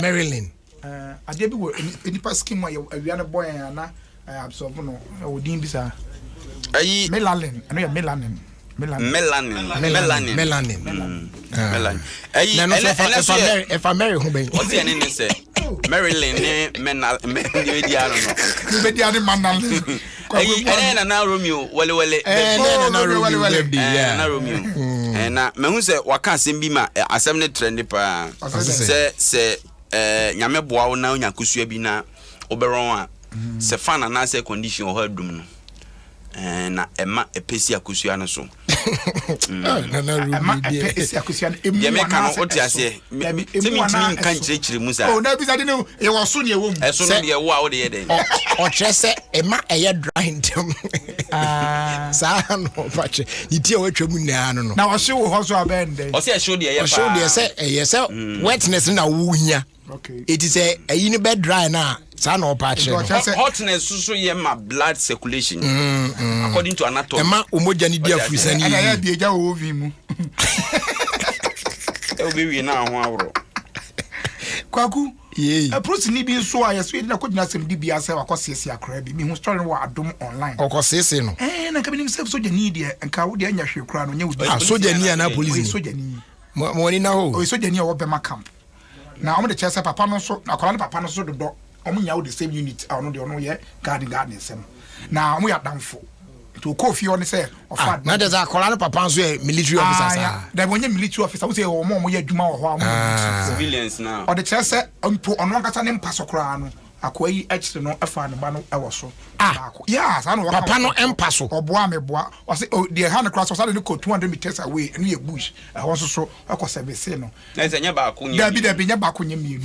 Marilyn. I dey be we nipa scheme we awia no boy na absorb no o din bisa. Melanin. I know you're melanin. If I marry who be? What's the name say? Marilyn na Romeo wale and na me say waka asem bi ma asem ne trend pa say nyame boa wo na onya kusua bi na oberon a se fan na say condition o hadum no na ema epesi akusua no so ema epesi akusua emu me kan o ti ase timi kan chire mu sa na bi sa de no e wo so ne e wo mu e so no de wo a wo de ye den o trese ema eye dry ntem Sa no pache. Iti o twemu na no. Na o hye wo ho so abende. O se show de ye pa. Show de say wetness na wo hia. Okay. It is a bed dry na. Sa no pache. Hotness so ye ma blood circulation. According to anatomy. Ema omoja ni dia fusani. Ana ya bi eja wo ovi mu. E obi wi na ho awro. Kwaku a protein bi so a yeso na kodina sem di bia se wakosiesie akra bi mi hu story wa Adom online okosiesie no na ka bi nim se soja ni de nka wo de anya hwe kra no nya wo soja ni na police soja ni mo ni na ho o soja ni wo bema camp na omo de chese papa no so na kola papa no so dodo omo nya wo the same unit a no de ono ye guard sem na omo ya danfo to Ofie on say of na de za kola papa so military officer sa da wonye military officer wo say omo ye adwuma wo ho civilians now o de chese onpo ono nkata ne mpaso kra no akwai extra no afa ne ba no ewo so yeah sa no papa no empaso oboa meboa o say the hand cross so ne ko 200 meters away no ye bush ho so akosebese no na nya ba ko nya da bi nya ba ko nya mienu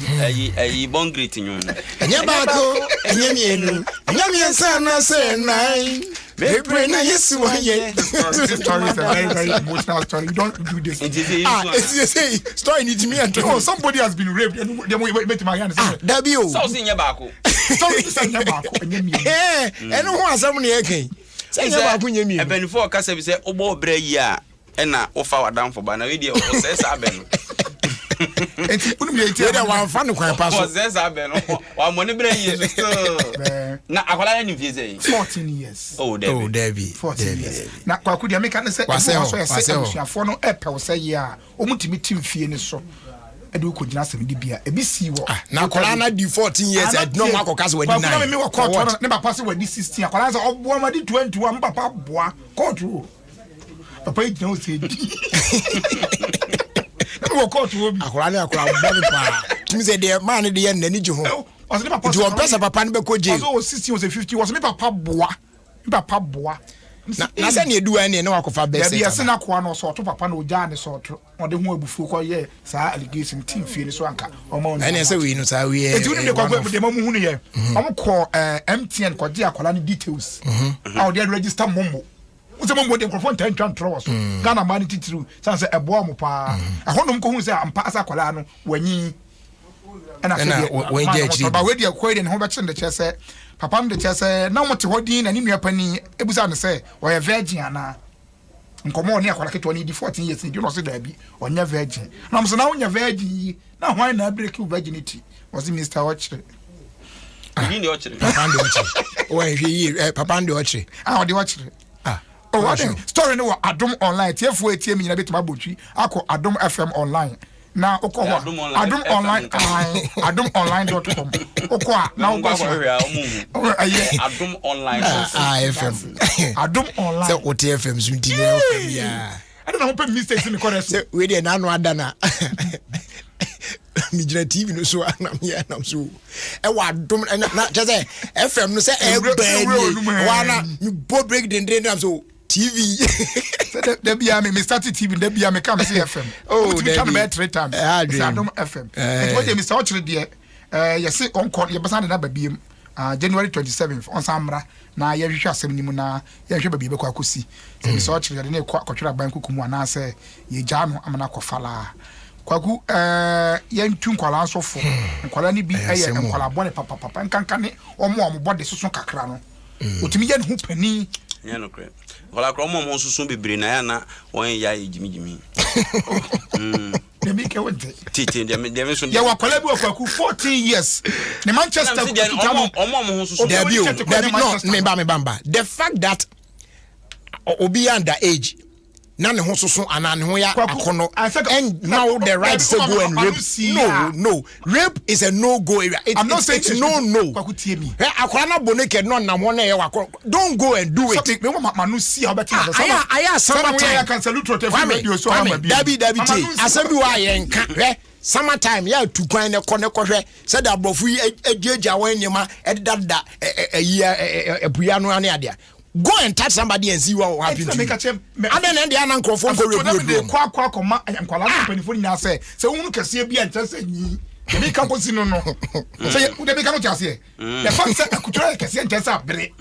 ayi bon great nyon nya ba ko nya mienu nya miensa na say nine Baby, na yesu waye. This story is a very, very emotional story. You don't do this. It's story needs me and oh, somebody has been raped. They wait my hand. Dabio. So sin ya ba ko. So sin ya ba ko nya mi. Eno ho asam na yeken. Sin ya ba ko nya mi. Ebenifo ka se bi se obo bra yi a na ofa wadamfo ba na we dey o se sa be no. Enti unum ye tie da wan fa no kwan pa so. O se sa be no. Wa mo ni bra yi so. Na akwala ni vie say 14 years. Oh Debbie. 14 years. Na kwaku dia make na say so ye say abusuafo no epe say ye a omutimi timfie ni so. Edu ko gina asem di bia ebi si wo. Na akwala na di 14 years e no makoka se wadi 9. Kwaku na me wo court ne papa se wadi 16. Akwala se obo ma di 21 papa boa court wo. Papa yi no say wo court wo bi akwala na akwala body pa timi say the man dey na ni je ho o se papa do pesa papa no be ko jail o 16 o 50 o se me papa boa na say na edu an na wakofa be say ya se na kwa no so to papa na oja ne so to o de ho abufu ko ye sa allegation team fie ni so anka o ma na say we no sa we e edu ne kwa de ma mu hu ne ye o ko MTN ko je akwala ni details how they register momo Uze mo de microphone 10 twan trowas Ghana man titiru san se ebo mo pa ahonom ko hu se ampa asa kwala no wanyi na se we dey actually ba we dey kwede ne ho be chinde chese papa no de chese na mo te hodin na ni nua pani ebusa ne se o ye virgin ana nkomo ne akwala keto ni di 14 years ni no se da bi onya virgin na mo se na onya virgin na hwan na break virginity was Mr. Ochre ni ni Ochre papa ndi Ochre o hwe papa ndi Ochre o de Ochre oh, what story no Adom online tfo etie mi na betima botwi akọ Adom FM online na okọ ho Adom online adomonline.com okọ na okọ so Adom online FM Adom online so OTFM zunti na FM ya I don't know how mistakes in correct so we dey na no adana Mijira TV no so anam ya nam so e wa Adom na just FM no say e ba wana you bo break the nam so TV. There be me started TV. There be me come see FM. Oh, there be 3 times. It's Adom FM. And what you Mr. Ochre there? You see on court. You besan na baby. January 27th on Samra. Na ye hwehwe asem ni mu na ye hwehwe baby be kwa kosi. Mr. Ochre de na kwatwera ban kukumu ana se ye gya no amana kofala. Kwaku ye ntu nkwala asofo. Nkwala ni bi eye nkwala bone papa nkankane omo bode soso kakra no. Otimi ye hu pani. Yeah, no crap. Well, I come on so be na won ya jimi. They make it. Titi, they ya wakwala bi okwaku 14 years. The Manchester me bamba. The fact that obi under age na ne ho soso ana ne ho ya akono and now the right to go and rape no rape is a no go area. I'm not saying it's no kwaku tie mi akwara na boneke no nam ho na ye wakọ don't go and do it me manu see how better aya summertime I can salute to radio so am Dabi asabi wa ye nka summertime ya tu kwan ne kọ hwe se da abofu agiagia wan nyema edada ebuya no ane ade go and touch somebody and see what will happen to you. I don't know the other microphone for you. Kwa ma and kwala penifoni na say unu kase bia ntase nyi. Ebi ka kosi no. Say u de bi ka no chase. The fact say akutura kase ntase abere.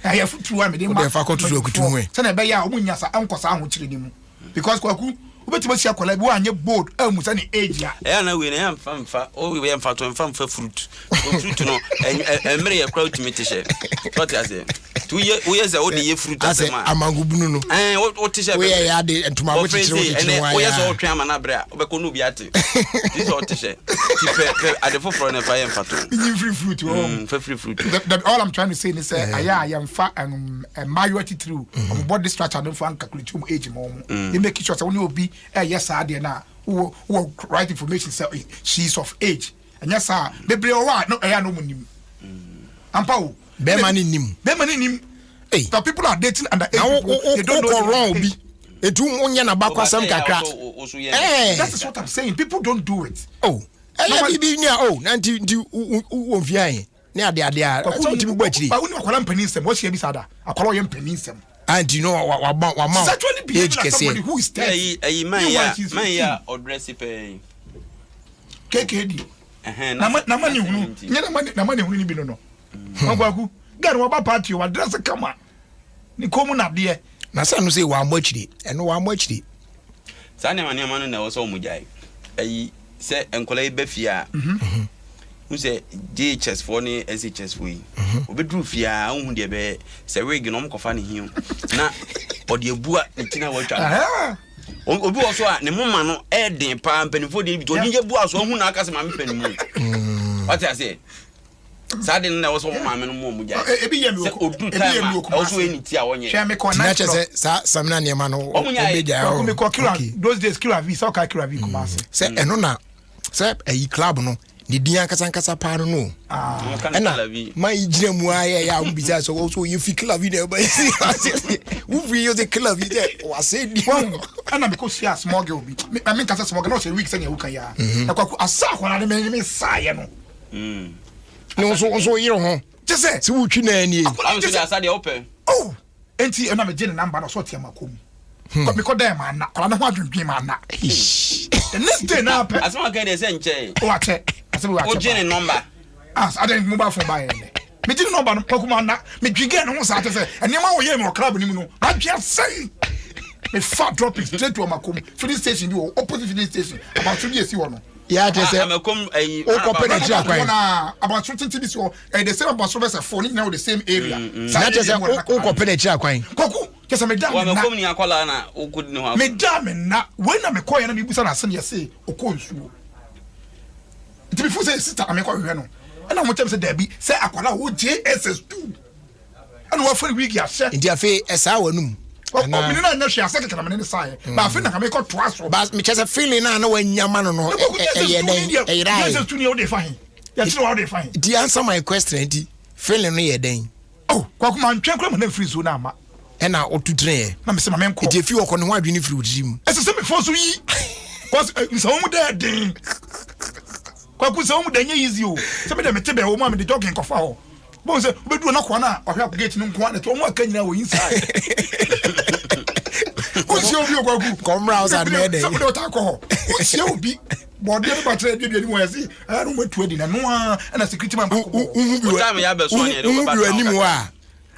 I have to one me dey ma fa ko to kutu ho say na be ya omunya sa ankosa ho kire ni mu because kwaku obetimo sia kola bi anye bold amu say ni age ya na we na yam fa o we yam fa to yam fa fruit no emre ya crowd to me t-shirt what I say 2 years o dey fruit asema amangubunu no what t-shirt we ya dey entuma wo tire o yes o twa ma na bra obeko no bi ate this all t-shirt at the forefront of yam fa to free fruit free fruit all I'm trying to say is I am fa majority through body structure no for calculate age mo you make sure say only obi yes I dey na who right information say she's of age and yes sir bebre o wa no no munim ampa o be mani nim hey the people are dating under age they don't know wrong obi etu onye na bakwasam kakra that is what I'm saying people don't do it bibi nia nanti wonfian ne ade so tibi gba chiri ba woni akwala mpanin sem wo hia bi sada akwala ye mpanin sem and you know wa sexually behave like somebody who is dead man ya address pay KKD na mani hunu na mani hunu ni bi no magwaku gari wa ba party wa dress kama ni komu na de na sa no say wa ambachiri eno wa ambachiri sa ne mani manu na wo so mujai say enkola be fia who say DHS for ni SHS for yi obedru fia hu de be say wig no mkofa ne hiu na ode ebua ntina wa twa obi oso a ne mama no den pa mpanifo de bi to odi bua so hu na aka se ma mpanimu what I say sade na wo so mama no mu ja ebi ye mi oso eni ti a wonye hwe me connect sa samna ne ma no obeja o me ko kila those days kila vi so ka kila vi kuma se eno na se ayi club no ni dia nkasa pa no ena ma ijire mu aye ya mbisa so you fi kila vi na ba we fi you the kila vi there wa say di ana me ko share small girl bi me nkasa small girl no say week say you kan ya na kwa asa kwa na me sa ye no no so yiro ho just say we twi na ani am so asa de open enti na me gene number no so tia makom ko me ko dem na kwa na ho adwendwen ma na the next day na pe asema kan dey say nche o ache asema o gene number I didn't mobile phone by me gene number no kokuma na me dwige no ho sa ate say enema wo ye me club ni mu no I just say me fat dropping straight to makom filling station bi opposite filling station about 2 years you know ya je say amakom o ko pe na akwan na about 20 this so the same about so for now the same area na je say o ko pe na akwan koku kesa me dam na amakom ni akola na o ko ni ho me dam na when na me koye na me busa na se say o ko nsuo ti before say sister na me ko hwe no na mo tem say da bi say akola o JSS2 ana wa fari wigi ahye ndi afi esa wanum na me na hwe asa kekana me ne sai ba afi na ka me ko to aso ba me chese feeling na wanyama no ye den e rai JSS2 ni o dey fine ya tiri o dey fine the answer my question ndi feeling no ye den kwa kuma ntwen kra mo na free so na ama na otutre na me se ma me nko e fi okọ ne ho adwene free odiri ese se me fo so yi cause so mu dey den kwa ku so mu dey easy o se me dey metebe o ma me dey jogging kofa ho bo se obedu na kwa na ohwa ku gate nko na to mo aka nyina wo inside o se obi o kwa ku come rouse and me dey se me dey ta ko ho o se obi body no battery dey ni mo yesi I no metu edi na no na security man ko o time ya be so ni dey go ba ni mo a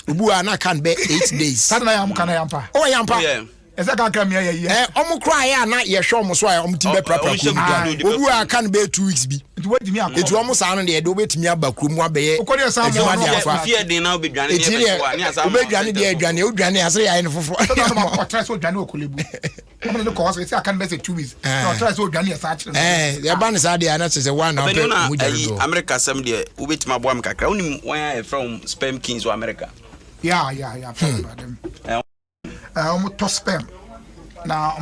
obu a na kan be 8 days sada na ya mo kan ya mpa o ya mpa eza ka kra me ya yi omo kra ya na ye hwe omo so a omo timbe prapra ko obu a kan be 2 weeks bi nti wadi mi akọ etu omo sa no de obetimi aba krom abeye okori esa mo fi edin na obedwane ne be so ani asa obedwane de adwane odwane asere ya ne fofo o try so odwane okolebu omo ne ko wase ese akan be say 2 weeks o try so odwane esa akire ya ba ne sa de ana se one na mu jaro America sam de obetimi abo am kakra unim wan from sperm kings of America yeah from them to sperm now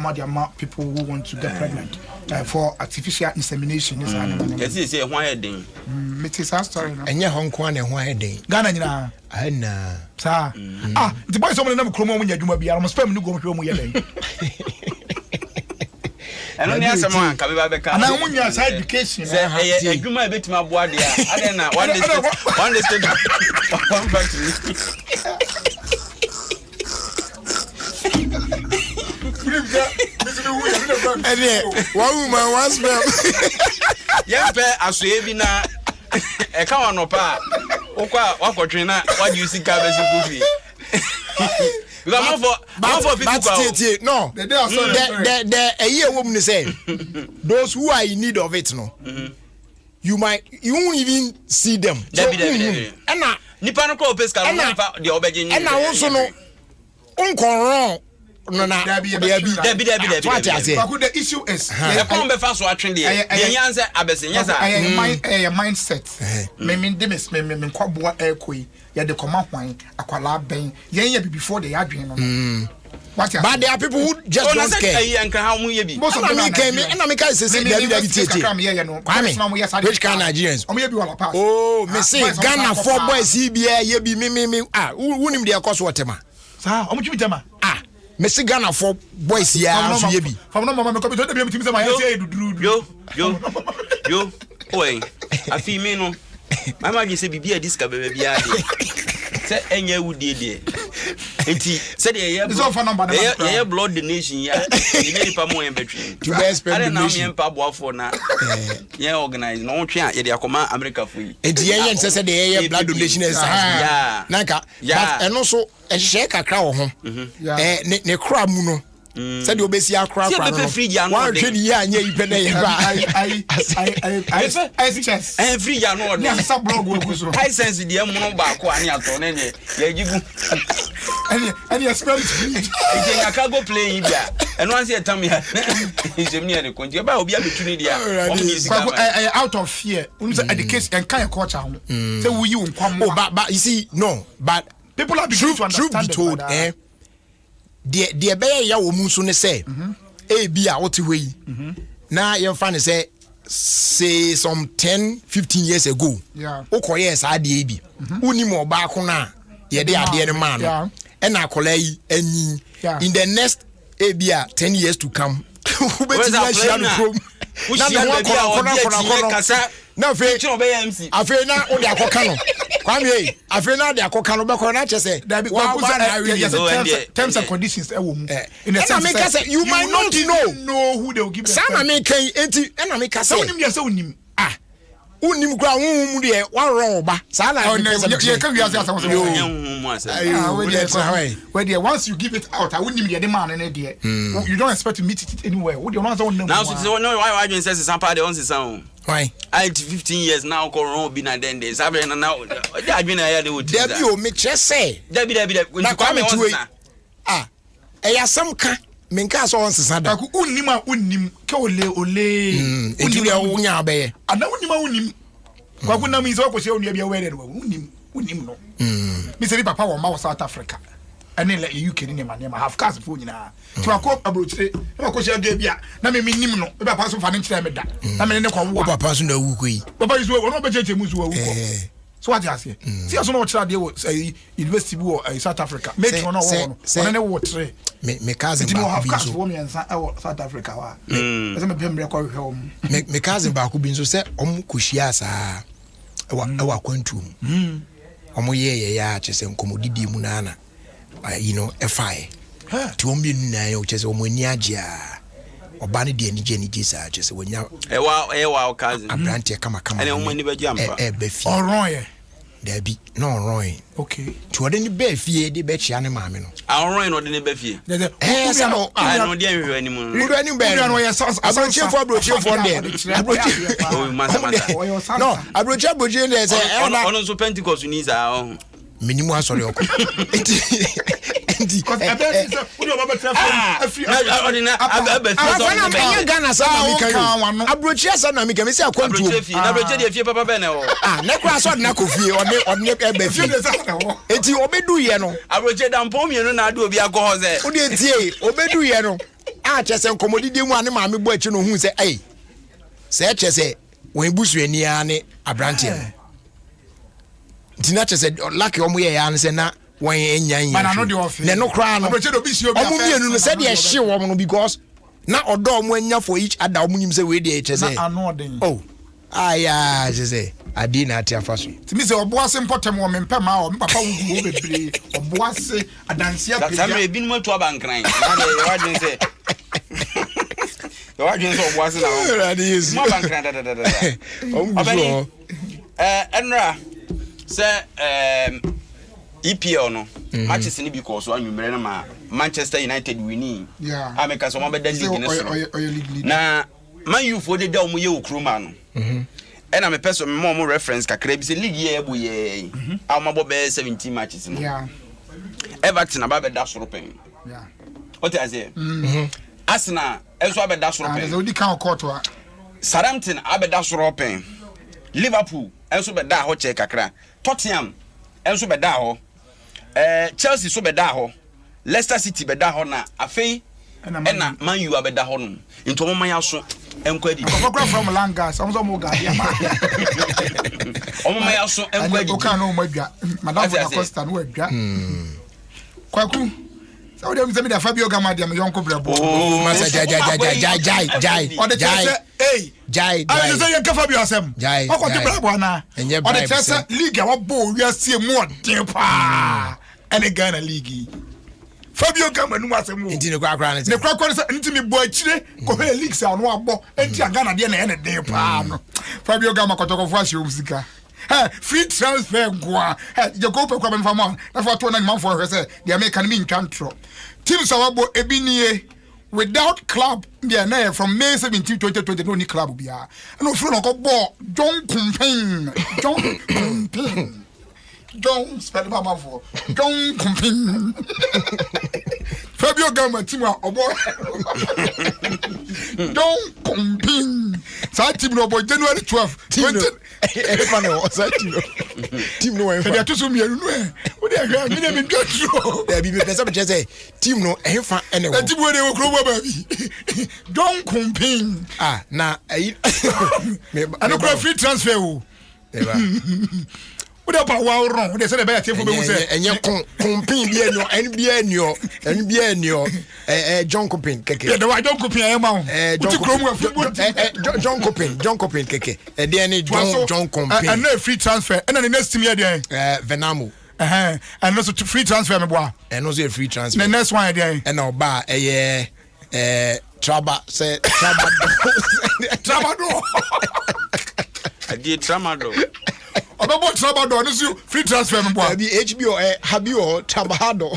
people who want to get pregnant for artificial insemination is yes say ho heading it is a story now enye ho nko na ho heading Ghana nyina ana sa the boys so na mkromo mu nyadwuma bia no sperm ni go hwe mu yelen eno ni asem an ka be ba be ka na mu nya sa education say adwuma betima aboa de a ade na one day state one factory one woman one sperm ye pe asoe bi na e ka wano pa okwa wakotwena what you see cabbage coffee because no the a year woman say those who are in need of it no you won't even see them so and nipa no ko pesca no fa the obeje and I also no wrong no na Debbie. What I say the issue is e come be fa so atwen de e nyanse abesenya sa mindset me demis me kwaboa ekoi ya de koma hwan akwala ben yen before the adwen no but there are people who just don't care most of them came and I make say Debbie which kind of Nigerians oh me say Ghana for boys CBA ye be me who nim dey cost whatever sa omo tumi tema me say Ghana for boys ya so ye bi from no mama me come to dey tumi say my say duduru yo oi afi me no my man say bibia diska bebe bia de say enye wudie de enti say dey ye blood donation ya ni pa mo en betwe to best spend donation na me pa boafo na ye organize no twe a ye de akoma America fo yi enti ye say dey ye blood donation exercise nanka but eno so e hye kakra wo ho ne kra mu no said you obesi akra no one hwe ni ya anya ipe na ye ba I free ya no dey na blog we go so high sense dey mu no ba ko ani ato na ye gigu any experiment e dey cargo plane bia eno anse etam ya ijemni ene konje ba obi abetu ni dia o mi sika out of fear say education and kind culture ho say we you nkwam but you see no but people are beginning to understand be told the be ya wo mu so ne say e bi a wote hwe yi na ye fa ne say some 10-15 years ago okoye sa ade bi uni mo ba ko na ye de ade ne man no e na akola yi ani in the next e bi a 10 years to come ubeti na shia no from na me wa kono kasa na fe chiro be MC afi na o de akoka no kwame afi na de akoka no be ko na chese terms and conditions e wo mu in the sense you might not know who they will give them sana me kan enti na me ka say unim ya say unim unim kra hu mu de wa ro ba sana ye kan wi ase where there once you give it out unim de man na there you don't expect to meet it anywhere what you know say unim now so no why you say some part dey on say why I 15 years now ko ron bi na den dey sabe na now dey adwena ya dey oti there be o me che say Debbie na kwa me tuwe e ya sam ka me nka so on sesa da ku unim ke ole enti we unya abaye ana unim kwa ku na mi so ko se onua bia we unim no mi se papa wo ma South Africa ene la UK ni ma half cast fo nyina to akọ abrochire e ko se ga bia na me nim no e papa so fa ne kire me da na me ne kwa wo papa so na wu ko yi papa is wo no be cheche mu so wu ko so what you say see so no kira de wo university wo South Africa make no wo ne wo tre me cousin ba ku bi so wo me nsa e South Africa wa e se me pemre kwa hwe wo me cousin ba ku bi so se om kuhia saa e wa kwantu omo ye ya chese nkomodidi mu na na you know FI ti o mi nna ya o chese o mo ni agea oba ne de anije sa chese wonya ewa cousin abrante kama ene o mo ni ba jampa be fi oron ye da bi no oron okay ti o de ni be fie de be chia ne maame no oron no de ni be fie sa no no de hwe ani mu no ani be no ye abrochie fo de abrochie o masa no abrochie de say ono so Pentecost ni za minimum asori oko because ebe say we do about free Ghana sa na mi kan abrochie sa na mi kan me say akwantu abrochie de fie papa be na wo na kra so de na kofie one ebe fie enti obedu ye no abrochie da mpom mienu na ade obi akoho ze wo de tie obedu ye no a chese nkomodidi mu ane maame bo achi no hu se se chese won busuani ane abrante Tina chese lucky omo ye ya nse na wan enyan ne no kra no omo mienu no se de hye wo no because na odo omo anya for each other omo nyim se we de chese oh aya chese adi na ati afaso timi se obo ase mpotem wo mempem a o papa wo gu bebre obo ase adansia pe ya me ebinu matu abankran na de wadwen se yo wadwen se obo ase na mo abankran da omo enra say EPL no matches ni because one you ma Manchester United winning. Yeah. I make us one better league na Man U for the da omo ye okroma no. And I'm a person more reference kakra bi say league ye bu ye. Amabo be 17 matches no. Yeah. Everton about that sort of pen. Yeah. What I say? Arsenal also about that sort of pen. There's only count court wa. Southampton about that sort of pen. Liverpool also be da ho che kakra. Tottenham also be da ho. Chelsea so be da ho. Leicester City be da ho na afei na Man U abeda ho no. Into mo man yaso enkwadi. Okokra from Langas, I'm mo ga dia ma. Omo man yaso enkwadi. Oka no mo adwa. Madam Costa no adwa. Kwaku. So dem say me da Fabio Gama dia me yonko brebo. Oh, masa jai. O de say hey, jai. I say you Fabio asem. Jai. O ko te brebo na. O de say league a wo bo wi asie mu odin pa. Ene Ghana league. Fabio Gama no asem. Enti ne kwakra ne. Ne kwakra say enti me bo akire ko he league say no abo. Enti Ghana de na ene den pa no. Fabio Gama kotokofo ahye musika. Free transfer gwa. You go pe kwa me famo. Na for to na man for say the American me ntwantro. Teams awabo ebinie without club there na from May 17 2020 no ni club bia. No fro no go ball John Kumpin. John spell mama for John Kumpin. Fabio Gama team obo John Kumpin. Sa team no boy January 12 20 team no e fa to so mienu no e wo dey ahwa me dem ntwatro e bi me pesa be say team no e fa ene wo team we dey wo krobo ba bi John Kumpin na ayi ano kra free transfer wo eba wo dey pa wa wrong wo dey say the be tiefo be mu say enye Kumpin bi enyo enyo John Kumpin keke yeah the wa John Kumpin e ma wo John Kumpin keke e dey ni John Kumpin and no free transfer and the next team here dey Venamo and also free transfer me boa and also free transfer the next one dey and oba Trabado Adi Tramado Obo Trabado no free transfer me boa be HBO Habio Trabado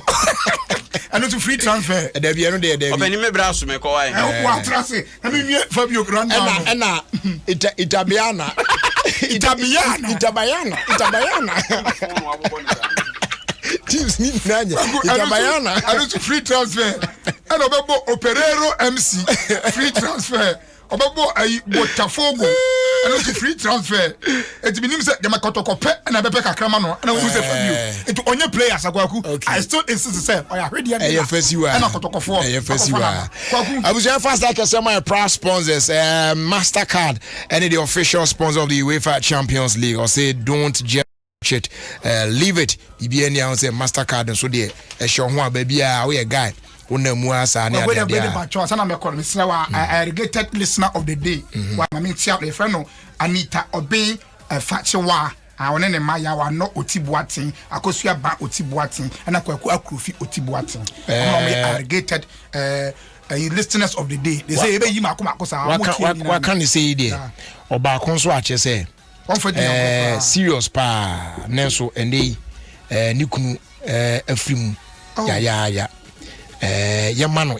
and no free transfer there be no there obeni me braso me ko wai wa trase na me Fabio Granda na Itabiana teams need nanya Itabiana and no free transfer and Obo Operero MC free transfer Obo Botafogo and no free transfer it be nim say dem kotokope na bebe kakrama no na wo say Fabio it onye players akwaku I still insist say oya hwede ya na kotokofo abuja fast like say my proud sponsors Mastercard and the official sponsor of the UEFA Champions League or say don't shit leave it BBN ya say Mastercard so there e show ho baby a we guy una mu asa na ya dia sana me call me say wa irrigated listener of the day wa me tia the friend no Anita Obin Fachewa one ne ma ya wa no Otibuatin akosua ba Otibuatin na kwaku akrofi Otibuatin me irrigated listeners of the day they say ebe yi makoma sa wa can you say there oba konso a che say serious pa nenso ene nikunu afrimu ya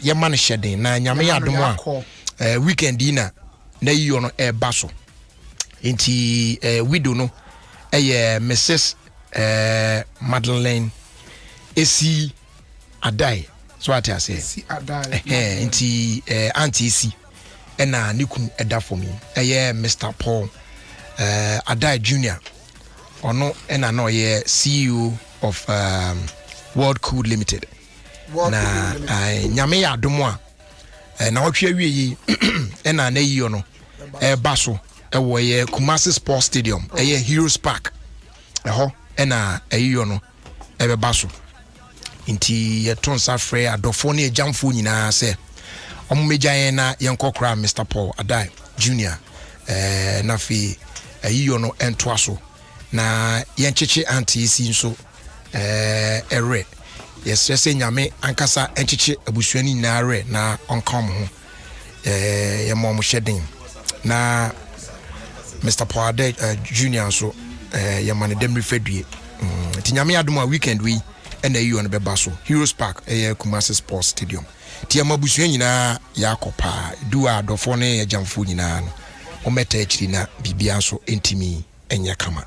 yemano hyeden na nyame adom a weekend ina na yiyo no baso enti widow no Mrs Madeleine esi adai so ati ase esi adai enti auntie esi na nikunu eda for me Mr Paul Adai Junior ono na no CEO of World Cool Limited na nyame ya adomo a na otwe awie yi na na yi no baso wo ye Kumasi Sports Stadium Heroes Park ho na ayi no be baso inti ye tonsa frɛ adofo ne jamfo nyina se ommegyan na yenkokra Mr Paul Adai Junior na fi ayi no entoa so na yencheche anti-esi nso ere yes nyame ankasa encheche abusuani na re na onkam ho ye mom shedding na Mr Paul Adai Junior so yamane dem refedue tinyame adom a weekend we and you on beba so Heroes Park Kumasi Sports Stadium ti amabusu nyina yakopa do adofo ne ajamfo nyina no ometa achiri na bibia so entimi enya kama.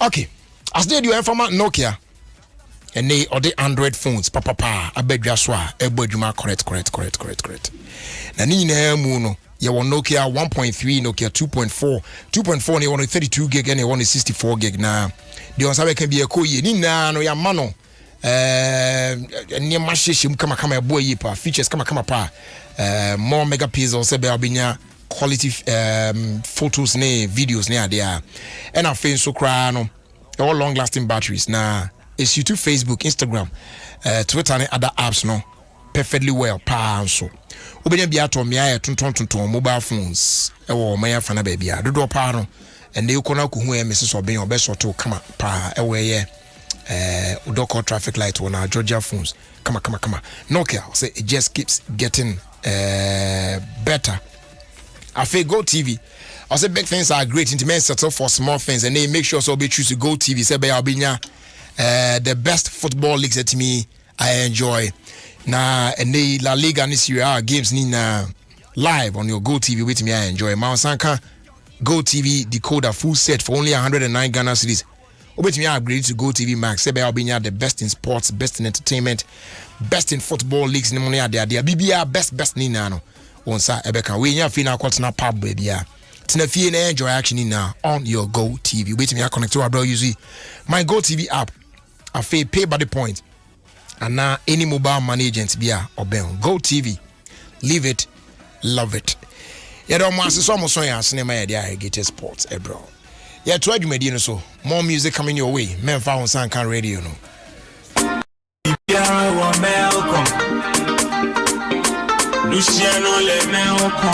Okay, as they do informa Nokia and they or the Android phones papa abedwa so a ebodwuma correct na ni nyina mu no ye won Nokia 1.3 Nokia 2.4 ne won 32 gig and won 64 gig na de on sabe kan bi ekoye ni na no ya ma no ni ma hyehyem kama ebo yi pa features kama pa more megapixels se be obinya quality photos ne videos ne ade and I feel so cry no all long lasting batteries na it's YouTube, Facebook, Instagram, Twitter and other apps no perfectly well pa so obenya bia to me aye tonton mobile phones e wo maya fana ba bia dodo pa no and you kona ko hu e message obenya obeso to kama pa e we ye udoko traffic light on our Georgia phones kama Nokia say it just keeps getting better. I feel Go TV. I say big things are great. It means settle for small things, and they make sure so be choose to Go TV. Say be abinya the best football leagues that me I enjoy. Na and the La Liga and Serie A games ni na live on your Go TV with me I enjoy. Mawasanka Go TV decoder full set for only 109 Ghana cedis. Obet me upgrade to Go TV Max. Say be abinya the best in sports, best in entertainment, best in football leagues. Ni money ade BBR best ni na no. Onsa ebeka we nya fi na kwat na pub baby ya tina fie na enjoy action now on your Go TV wait me connect to abro use my Go TV app I pay by the point and now any mobile money agent bia obel Go TV live it love it ya do mo aseso mo so ya cinema ya dia get sports bro ya to adwumadi no so more music coming your way memfa on Sankan radio no Luciano le meoko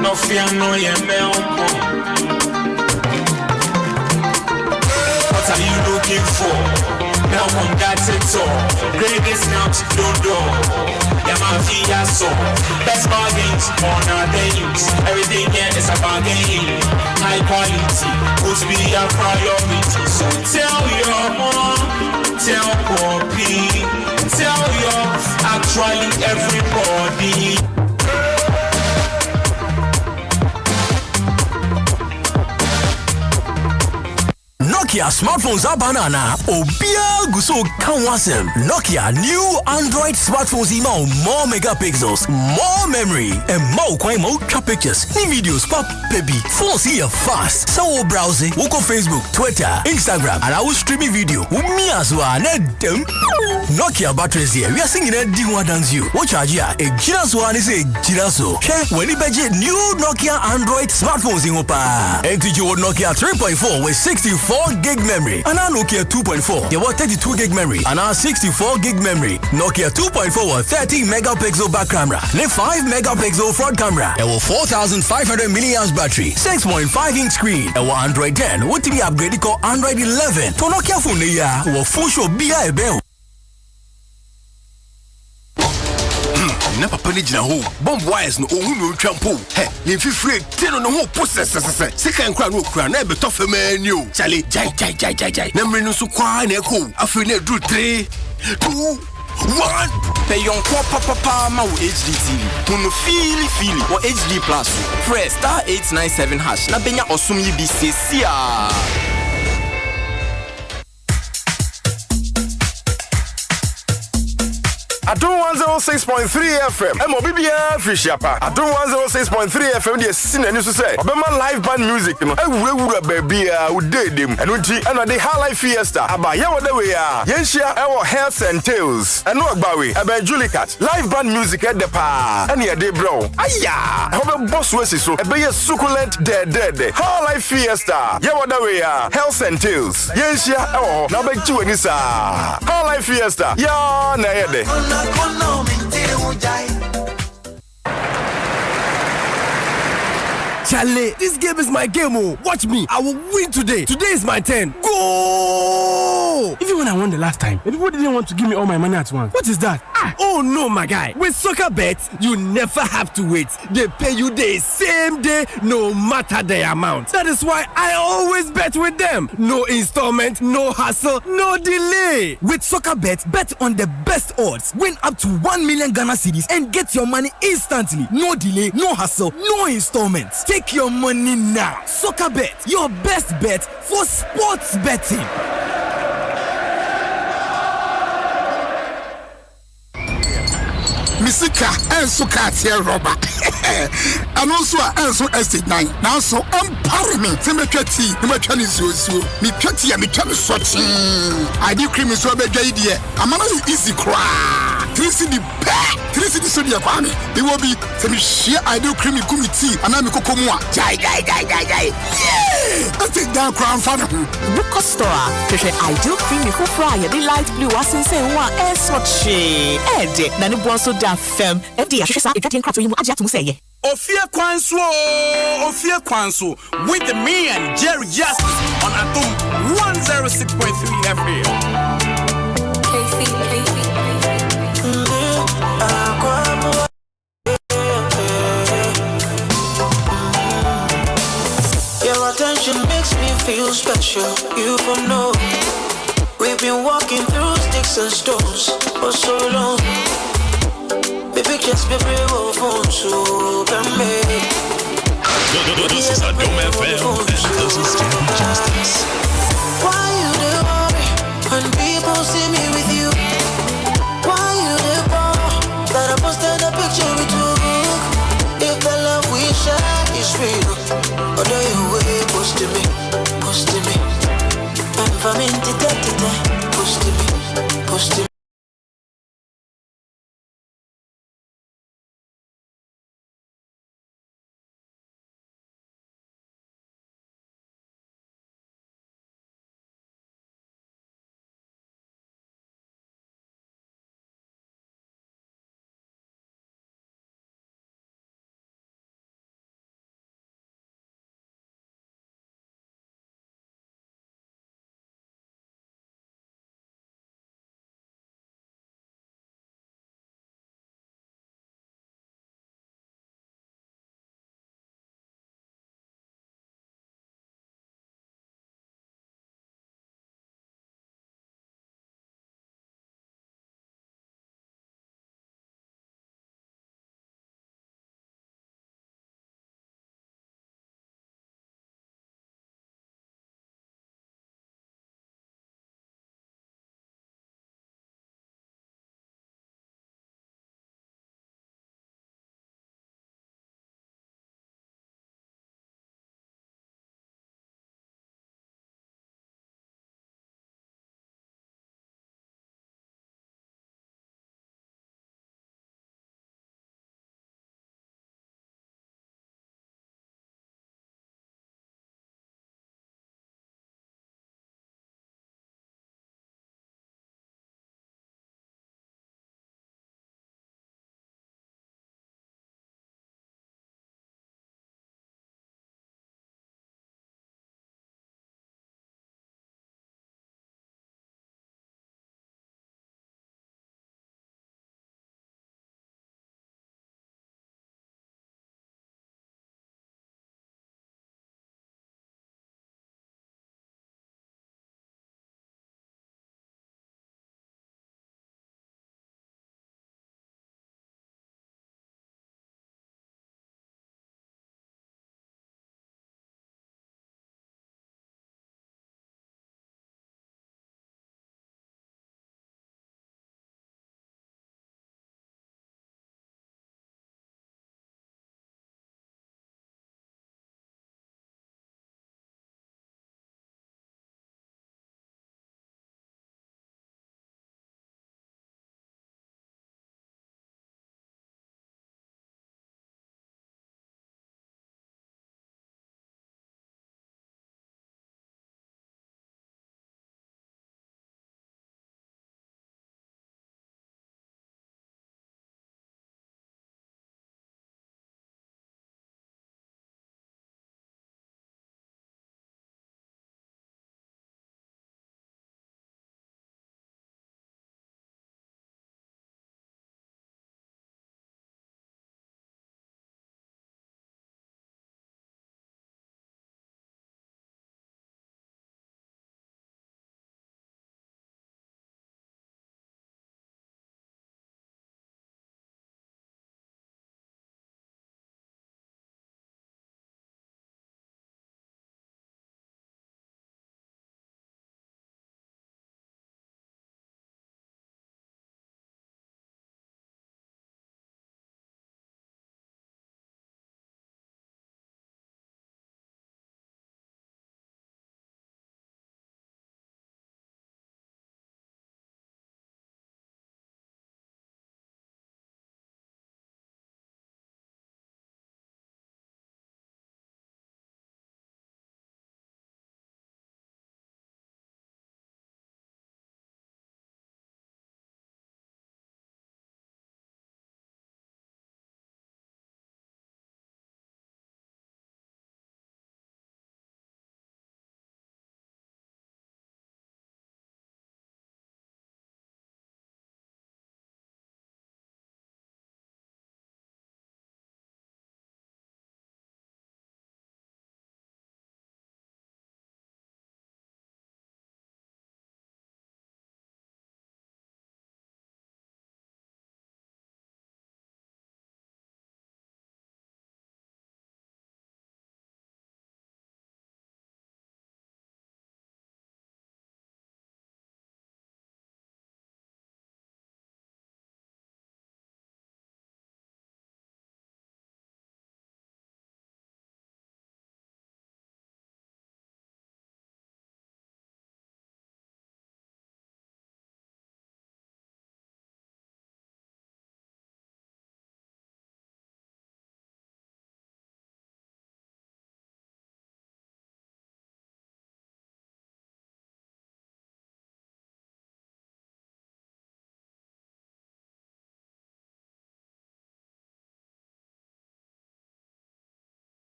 no fiano ye meoko. What are you looking for? No one got it all. Great discounts, don't do. Yamafia so best bargains on our venues. Everything here is a bargain. High quality, must be a priority. So tell your mom, tell Poppy, tell your actually everybody. Nokia smartphones are banana. Obia guso kanwasem. Nokia new Android smartphones email more megapixels, more memory, and more pictures. Ni videos pop baby. Phones here fast. So browsing. Woko Facebook, Twitter, Instagram, and I will streaming video. Umi aswa nedem. Nokia batteries here. We are singing a D1 dance you. What charge ya? A Giraso and is a Giraso. When you budget new Nokia Android smartphones in Opa. XG Nokia 3.4 with 64 gig memory, and now Nokia 2.4. They want 32 gig memory, and now 64 gig memory. Nokia 2.4 with 30 megapixel back camera, then 5 megapixel front camera. It will 4,500 milliamps battery, 6.5 inch screen. It will Android 10. What to be upgraded called Android 11. To Nokia phone ya will full show BI bell. Na papa ni gina ho bomb wires no ohun no twampo he le fifire teno no ho process second kra no kra na be to famani o chale jai na mre no so kwa na eko afi na dru 3 2 1 pay on papa ma wo HD TV no feel wo HD plus press star 897 hash na benya osum yi bi sesia. Adom 106.3 FM. MOBBA Fishiapa. Adom 106.3 FM. The scene and you say, Obama live band music. No, I baby. We did them. And we and the high life fiesta. Aba yawa the way. Yenshia our heads and tails. And no bawi. Aba Julicat. Live band music at the pa. And yeah, they bro. Aya. Hobe boss wesi so. Aba succulent dead. High life fiesta. Yawa the way. Health and tails. Yenshia our. Now back to Anissa. High life fiesta. Ya na yede. Charlie, this game is my game. Oh. Watch me. I will win today. Today is my turn. Go! Oh, even when I won the last time, the people didn't want to give me all my money at once. What is that? Oh no, my guy. With Soccer Bet, you never have to wait. They pay you the same day, no matter the amount. That is why I always bet with them. No installment, no hassle, no delay. With Soccer Bet, bet on the best odds. Win up to 1 million Ghana cedis and get your money instantly. No delay, no hassle, no installments. Take your money now. Soccer Bet, your best bet for sports betting. Misika enso katia roba anonso enso estate 9 now so empare me se metwa ti me metwa ni suosuo me twati ya metwa me sochi adi cream so bedwa idie amana easy cra 3cd pa 3cd so dia kwa me e wo bi se me share adi cream committee ana me kokomu a jai I take down crown father Book store treasure ideal creamy for fry the light blue asense wa esochi ede na ne bonso da fem fd ahwehwesa etwatien krato yi mu agya tum seye Ofie Kwanso with me and Jerry Justice on Adom 106.3 FM. Your attention makes me feel special. You don't know we've been walking through sticks and stones for so long. Baby, just be brave on so can make. This is Adom FM and this is Jerry Justice. Why you dey worry when people see me with you? Why you dey bother that I posted a picture with you? If the love we share is real, or do you wait, post to me? I'm coming to post to me.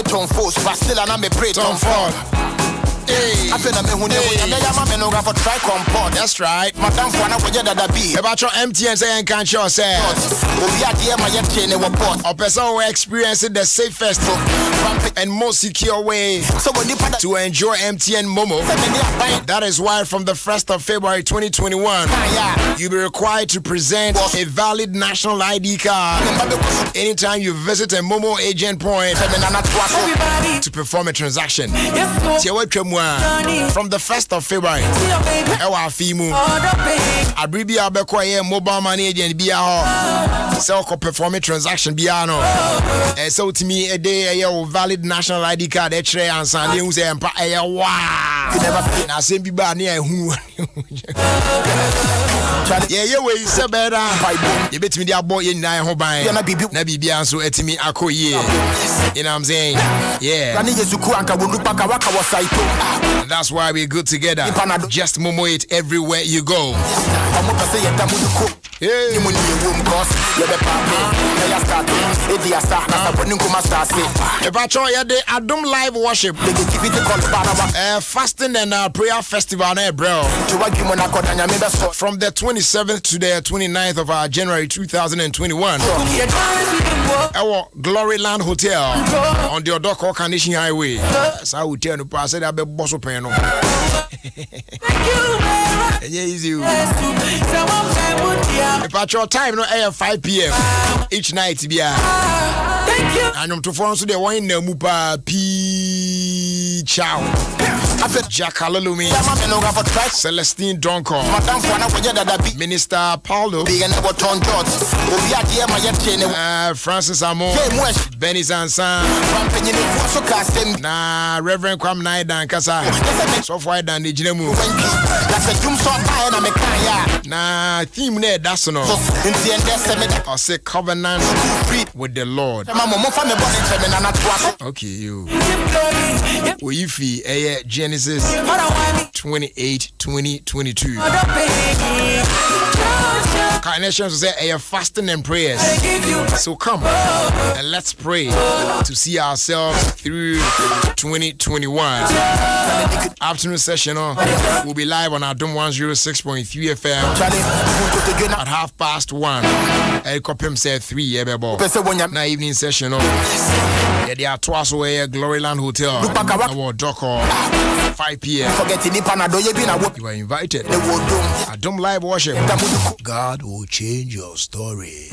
me Tom Force, but still I me pray Tom Ford. Hey, I feel I'm for try comport. That's right. Madam Fana, what you that be? About your MTN saying can't show say. A person who experiences the safest and most secure way to enjoy MTN Momo. That is why from the 1st of February 2021, you'll be required to present a valid national ID card anytime you visit a Momo agent point to perform a transaction. From the 1st of February, Ewa Fimu, Abribi Abekoye mobile money agent Biaho, so perform a transaction Biano. So to me, a day a valid national ID card, a tray and Sunday who say, wow, now same people near who. Yeah, you way so better. You bet me the boy in nine home by Nabi Bianso at me Ako ye. You know what I'm saying? Yeah. That's why we're good together. Just momo it everywhere you go. Yeah. About your day, Adom live worship, fasting and prayer festival, bro. From the 27th to the 29th of January 2021. Our Glory Land Hotel on the Odoko Carnation Highway. That's how we tell you. I said I be boss up here. Yeah, easy. About your time, no air 5 p.m. each night. Thank you. And I'm to phone so they want in the Mupa P. Chow. Jack Hallalumi, Celestine Donko, Minister Paulo, Francis Amo, Benny Zansan, na Reverend Kwam Naidan Kasa, so far than the Jinemu. Na theme ne that's no. I say covenant with the Lord. Okay, you. Ofie Genesis 28:20-22. Carnations say a fasting and prayers. So come and let's pray to see ourselves through 2021. Afternoon session will be live on Adom 106.3 FM at 1:30. I copy say 3 na evening session. Yeah, they are twice away Glory Land Hotel. Our Doko 5 p.m. You are invited. Adom live worship. God will change your story.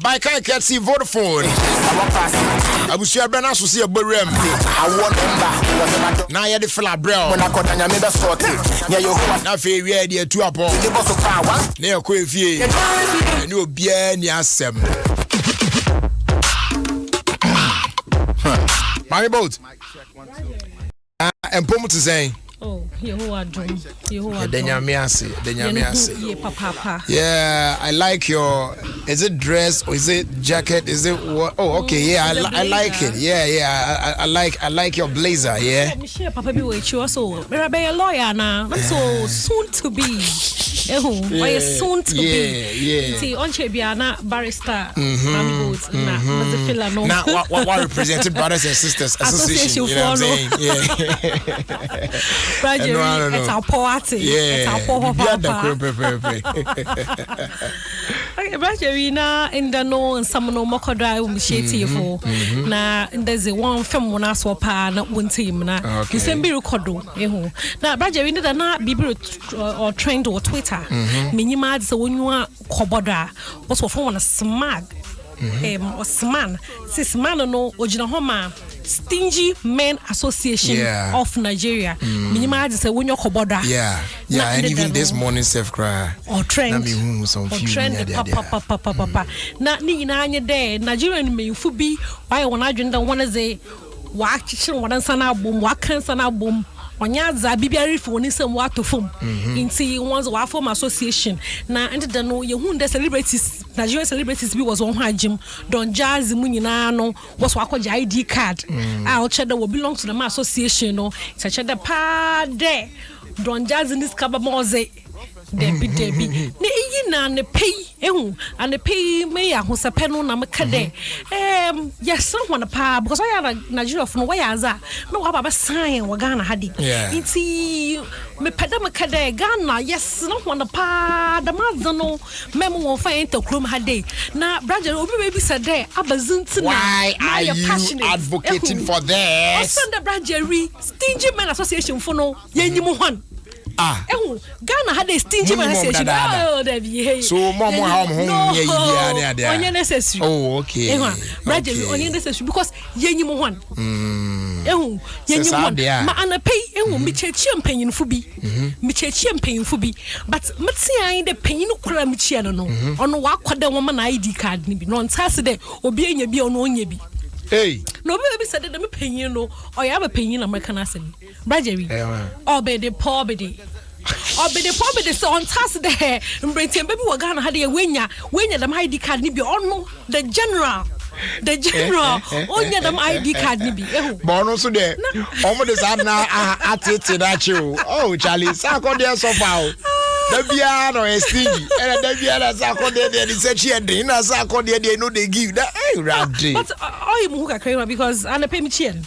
By Kai Ketsi Vodafone. I will share Bernard to see a burem. Now you're the fella, bro. Now, if you're ready to up, near Quavie, and you'll be any assem. My boat. And Pomo to say. Oh, yeah, I like your. Is it dress or is it jacket? Is it what? Oh, okay, yeah, I like it. Yeah, I like your blazer. Yeah. Papa be with you also. Be a lawyer now. That's so soon to be. Soon to be. Yeah. See, on Chebiana barrister. Now, what represented brothers and sisters association? You know what I'm saying? Yeah. It's our party. Yeah. It's our okay, Brajewina in the no and some no mokodra umisheti for. Na there's a one film when I saw pa na one team na. You send be recordo. Na Brajewina da na bibi or trend or Twitter. Minima is a one you are kobodra. Was for one a smag. Or sman. Sis man no ojina homa. Stingy Men Association of Nigeria. Minima is a when you're koboda. Yeah, and even this morning self cry. Or trend. Papa. Na ni na anye there. Nigerian me fubi. Why one agenda one is a watching one sana boom, wakan sana boom. Onyaza bibiari for ni sem wa to fom. Inti one's wa form association. Na and the no ye hu the celebrities. Nigerian celebrities be was one hajim. Don Jazz mu nyina no was wa kwaja ID card. Ah check that will belong to the association no. Check the pa there. Don Jazz in this kaba moze. Debbie. Ne na ne pay ehu and the pay me ahosepe no na meka de yes no one pa because I am Nigeria from where aza no wa baba sign wa Ghana hadi nti me peda meka de Ghana yes no one pa da mazano memo won fa enter krom hadi na brother obi be said there abazinti na why are you advocating for this Sunday brother stingy men association for no yenyim hwan Ghana had a stingy man association. So, mom, how on necessary. Oh, okay. Roger, on necessary because Yenny one. Yenny ma and a pay, me champagne fubi. Me champagne fubi. But Matsia the pain no cramichiano on what quad woman ID card, no Saturday, or being a be on one yebi. Hey, no baby said that I'm paying you no, or I have a paying American assembly. Brajery, or be the poverty. Or be the poverty so on Saturday, and bring baby were gonna have a winner, the ID card nibi or no, the general. Only the ID card nibi. Bono so there. Almost the same now at it at you. Oh, Charlie, Sako there so far. The piano is stingy, and the piano Sako there, they said she had dinner, Sako there, they know they give that. But I am who can because I'm a pay me chin.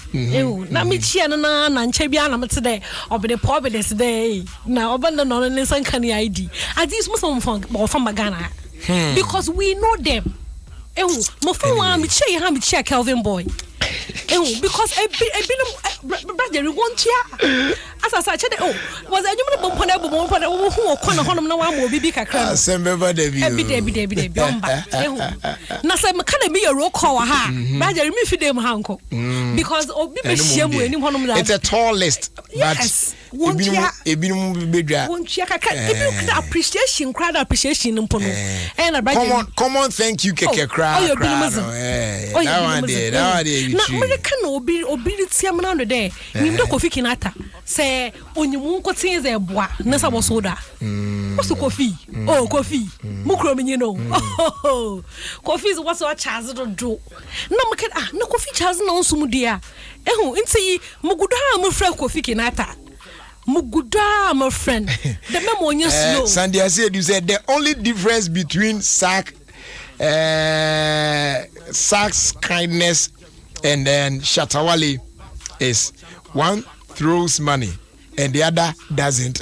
Not me chin and Chebiana today, or be the poverty today. Now, abandon on an uncanny ID. And these Muslim from Ghana because we know them. My phone, me check Kelvin boy. Because I been one chair. As I said, was a human bump on every one who corner on no one will be big. Sember Debbie. Nasa can be a roll call, ha. Roger, me for them, uncle. Because it's a tall list. Yes. Won't appreciation, crowd appreciation and common thank you, Keke Crowd. Can obedience under there. Nimdo Ofie Kwanso say only one cotin is a bois, Nessa was soda. What's the coffee? Oh, coffee. Mukromin, you know. Oh, coffee is what's our chance to do. No coffee chance no sumudia. Inti Muguda, my friend Ofie Kwanso. Muguda, my friend. The memory slow. Sandia said you said the only difference between Sack's kindness and then Shatawale is one throws money and the other doesn't.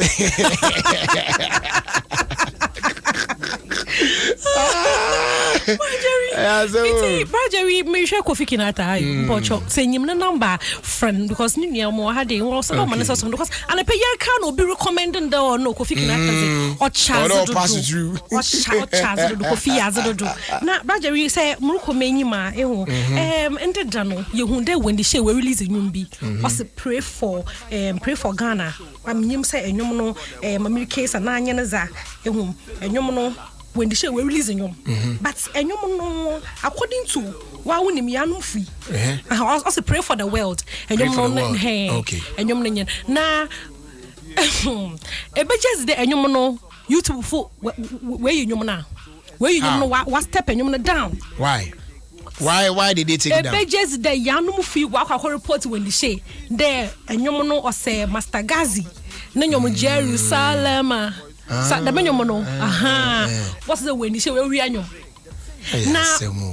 Marjorie, me share Ofie Kwanso. But saying him the number friend because you more had a also no money so because and a payer can be recommending the or no Ofie Kwanso or Charles or Charles do Ofie as do. Now Marjorie say Muruko menima and the dano you hunde when the show we release in be was pray for Ghana. I mean say enyum no my case and nanyanaza enyum no when the show we releasing you, but enyum no according to why we nimianu free. I also pray for the world. Enyum no okay. Enyum no na ebe just the enyum no YouTube for where you enyum na where you enyum no what step enyum no down. Why did they take it down? Ebe just the yanum free wa kwa report when the show there enyum no or say Master Gazi na enyum Jerusalem. The menyomono, what's the way you say we are now?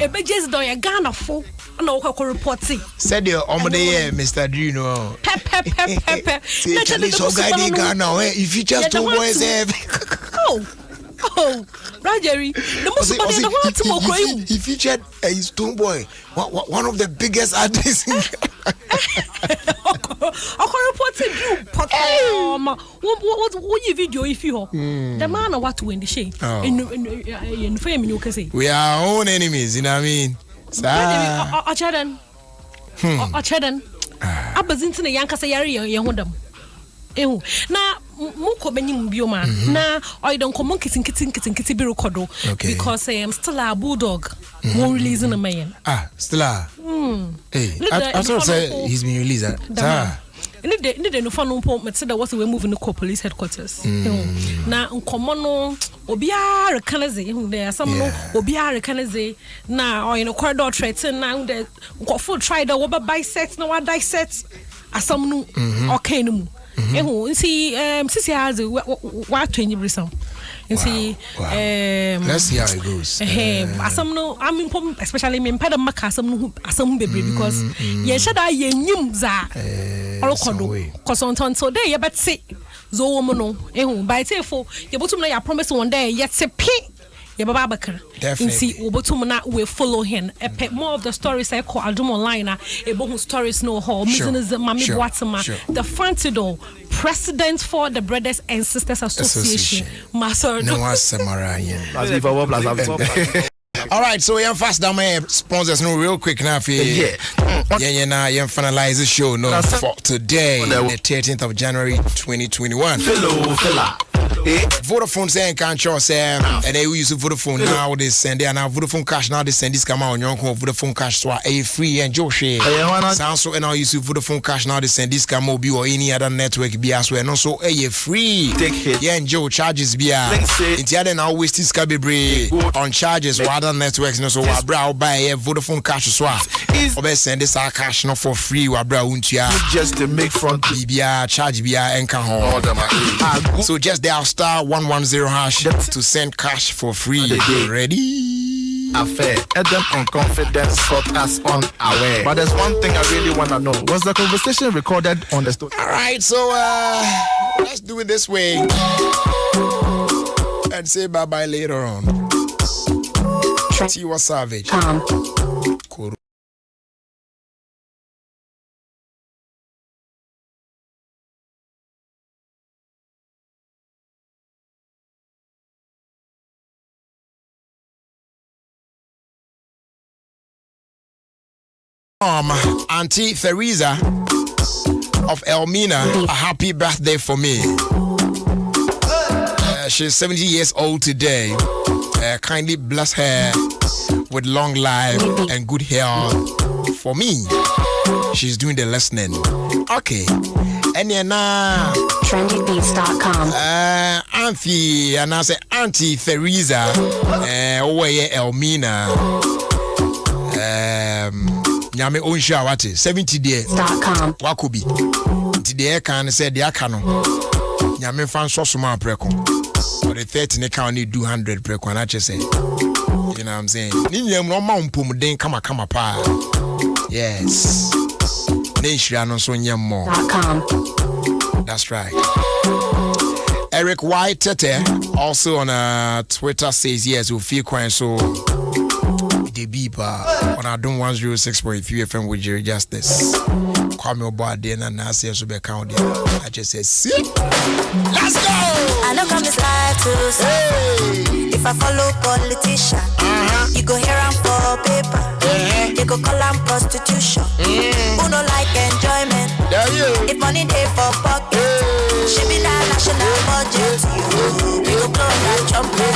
A budget do a Ghana for no reporting. Said your omode, Mr. Drino. Pep. Naturally, so guiding Ghana, if you just two boys have. Oh, Rogery, the most important he featured a stone boy, one of the biggest artists in what you video if you the man of what to win the shade in fame you can say we are our own enemies, you know what I mean? Chadan Abazintin Yankasa Yari Yahudam. Na muko benyim bioma na I don't come kitten be recordo because I am still a bulldog won't release in a man. Still hey, I thought say he's been released. No fun point said that was we moving to police headquarters. Na nkomo obiara kanaze there some no obiara kanaze na in a corridor threaten now the full try the over bisect no one dissect asam no okay no mu see sisi has what 20%. See, let's see how it goes. Asam no, I mean, especially me, mpeda maka asam baby because ye shada ye nyum za olokodo. Cause on so day ye bet say zo woman no. By say for ye botum na ya promise one day yet say pe. Definitely. We follow him. More of the stories I call Adom online. Ebo stories no ho. The Fantido, president for the Brothers and Sisters Association. Master. No one all right, so you fast down my sponsors no real quick now for you finalize the show no for today, the 13th of January 2021. Vodafone saying can't say and they use Vodafone now they send there now Vodafone cash now they send this come out on your Vodafone cash so a free and Josh sound so and now use Vodafone cash now they send this come be or any other network be as well no so a free yeah and Joe charges be in the other now waste this can be on charges for other networks no so brow buy a Vodafone cash so or send this cash no for free wa brow just to make front BBR charge BR and can so just there star 110 hash to send cash for free. Ready? Affair. Adom on confidence caught us unaware. But there's one thing I really want to know. Was the conversation recorded on the studio? Alright, so let's do it this way. And say bye-bye later on. Tiwa Savage. Auntie Theresa of Elmina, a happy birthday for me. She's 70 years old today. Kindly bless her with long life and good health for me. She's doing the listening. Okay. And now trendybeats.com. Auntie, and I say Auntie Theresa, over here Elmina. Nyame onsha wate 70 there wakobi nti de kan say de aka no nyame fan so soma preko or the 30 ne kan need 200 preko na che say you know what I'm saying ni nyam no ma mpom den kama pa yes ne nhira no so nyam mo that's right. Eric White Tete also on Twitter says yes Ofie Kwanso the beeper on Adom 106.3 FM with Jerry Justice. Call me about there and I say so be count there. I just say see. Let's go! I know come this life to say if I follow politician, you go hear am for paper. You go call am prostitution. Who no like enjoyment? If money dey for pocket, she be the national budget. You go blow that trumpet.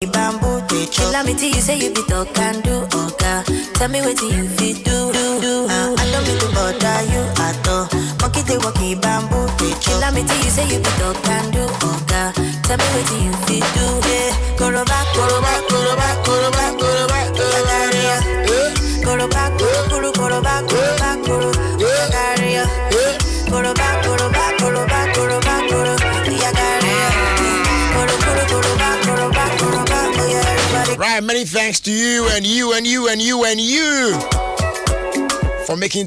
Bamboo, chill me till you say you be talk and do, okay. Tell me what you fit do. I don't mean to bother you at all. Monkey they walkie bamboo, chill me till you say you be talk and do, okay. Tell me what you fit do. Go back, go back, go back, go back, go back, go back, go back, go back, go back, go back, go back, go back, go back. Right, many thanks to you and you and you and you and you for making time.